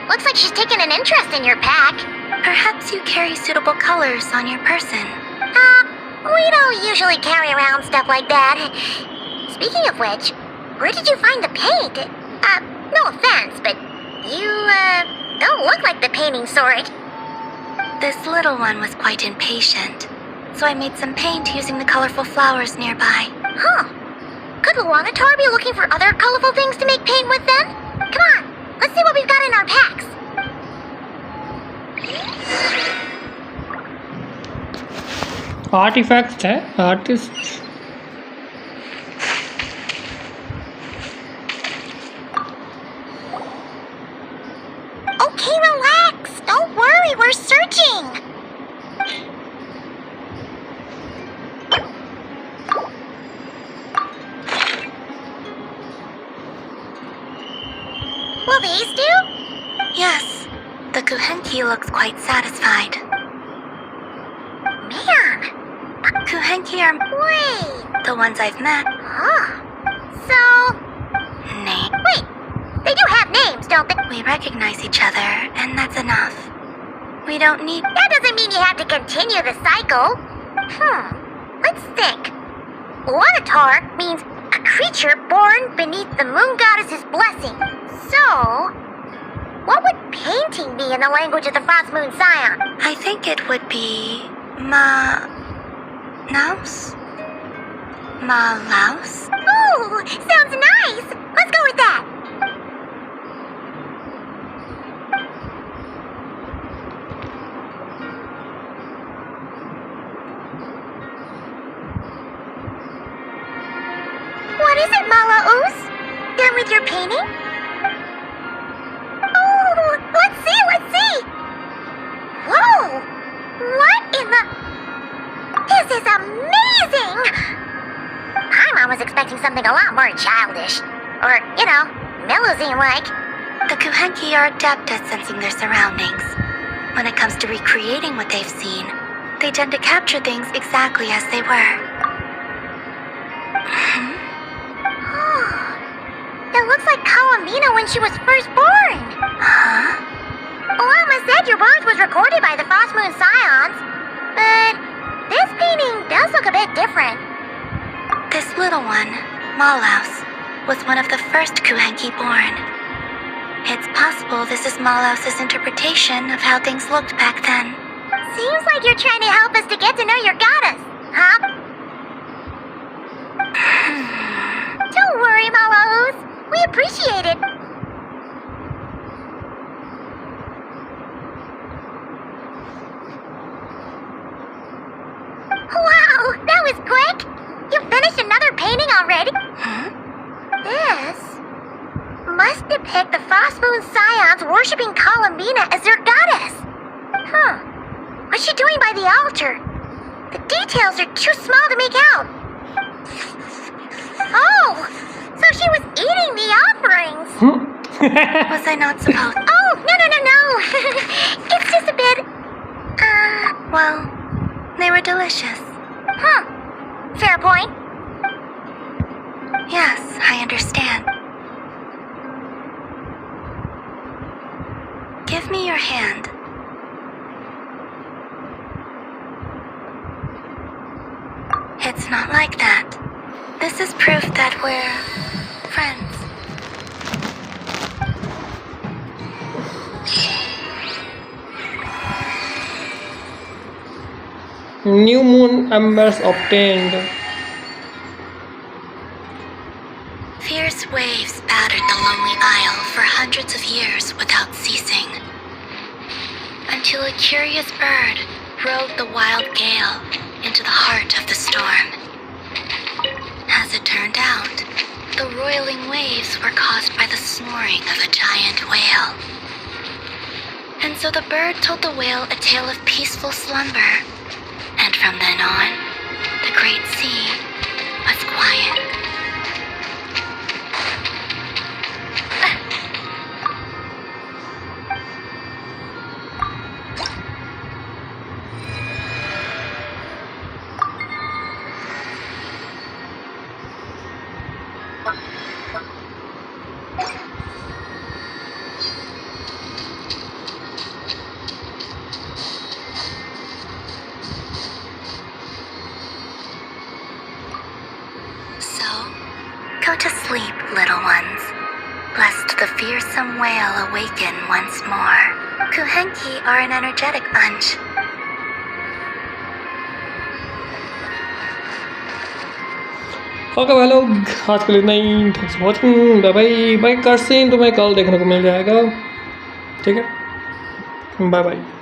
Looks like she's taken an interest in your pack. Perhaps you carry suitable colors on your person. We don't usually carry around stuff like that. Speaking of which, where did you find the paint? No offense, but you, don't look like the painting sort. This little one was quite impatient, so I made some paint using the colorful flowers nearby. Huh. Could Luanatar be looking for other colorful things to make paint with then? Come on, let's see what we've got in our packs. Artifact है artist Okay, relax. Don't worry, we're searching. Will these do? Yes, the Kuhenki looks quite satisfied. Man. Kuhenki are the ones I've met. Huh. So... Name? Wait, they do have names, don't they? We recognize each other, and that's enough. We don't need... That doesn't mean you have to continue the cycle. Let's think. Luanatar means a creature born beneath the moon goddess's blessing. So... what would painting be in the language of the Frost Moon Scion? I think it would be... Naus? Malaus? Ooh, sounds nice! Let's go with that! What is it, Malaus? Done with your painting? Oh, let's see! Whoa! What in the... This is amazing! Paimon was expecting something a lot more childish. Or, Melusine-like. The Kuhenki are adept at sensing their surroundings. When it comes to recreating what they've seen, they tend to capture things exactly as they were. It looks like Kalamina when she was first born. Huh? Lauma said your birth was recorded by the Frost Moon Scions, but this painting does look a bit different. This little one, Malaus, was one of the first Kuhenki born. It's possible this is Malaus's interpretation of how things looked back then. Seems like you're trying to help us to get to know your goddess, huh? Don't worry, Malaus. We appreciate it. Wow, that was quick! You finished another painting already? This must depict the Frost Moon Scions worshipping Kalamina as their goddess. What's she doing by the altar? The details are too small to make out. Oh, so she was eating the offerings. Was I not supposed? Oh, no. It's just a bit, Well, they were delicious. Fair point. Yes, I understand. Give me your hand. It's not like that. This is proof that we're friends. New moon embers obtained. Fierce waves battered the lonely isle for hundreds of years without ceasing, until a curious bird rode the wild gale into the heart of the storm. As it turned out, the roiling waves were caused by the snoring of a giant whale. And so the bird told the whale a tale of peaceful slumber. And from then on, the great sea was quiet. Go to sleep, little ones, lest the fearsome whale awaken once more. Kuhenki are an energetic bunch. Okay भाई लोग, आज के लिए इतना ही। Thanks for watching, bye bye. Bye. Cut scene तुम्हें कल देखने को मिल जाएगा, ठीक है। Bye bye.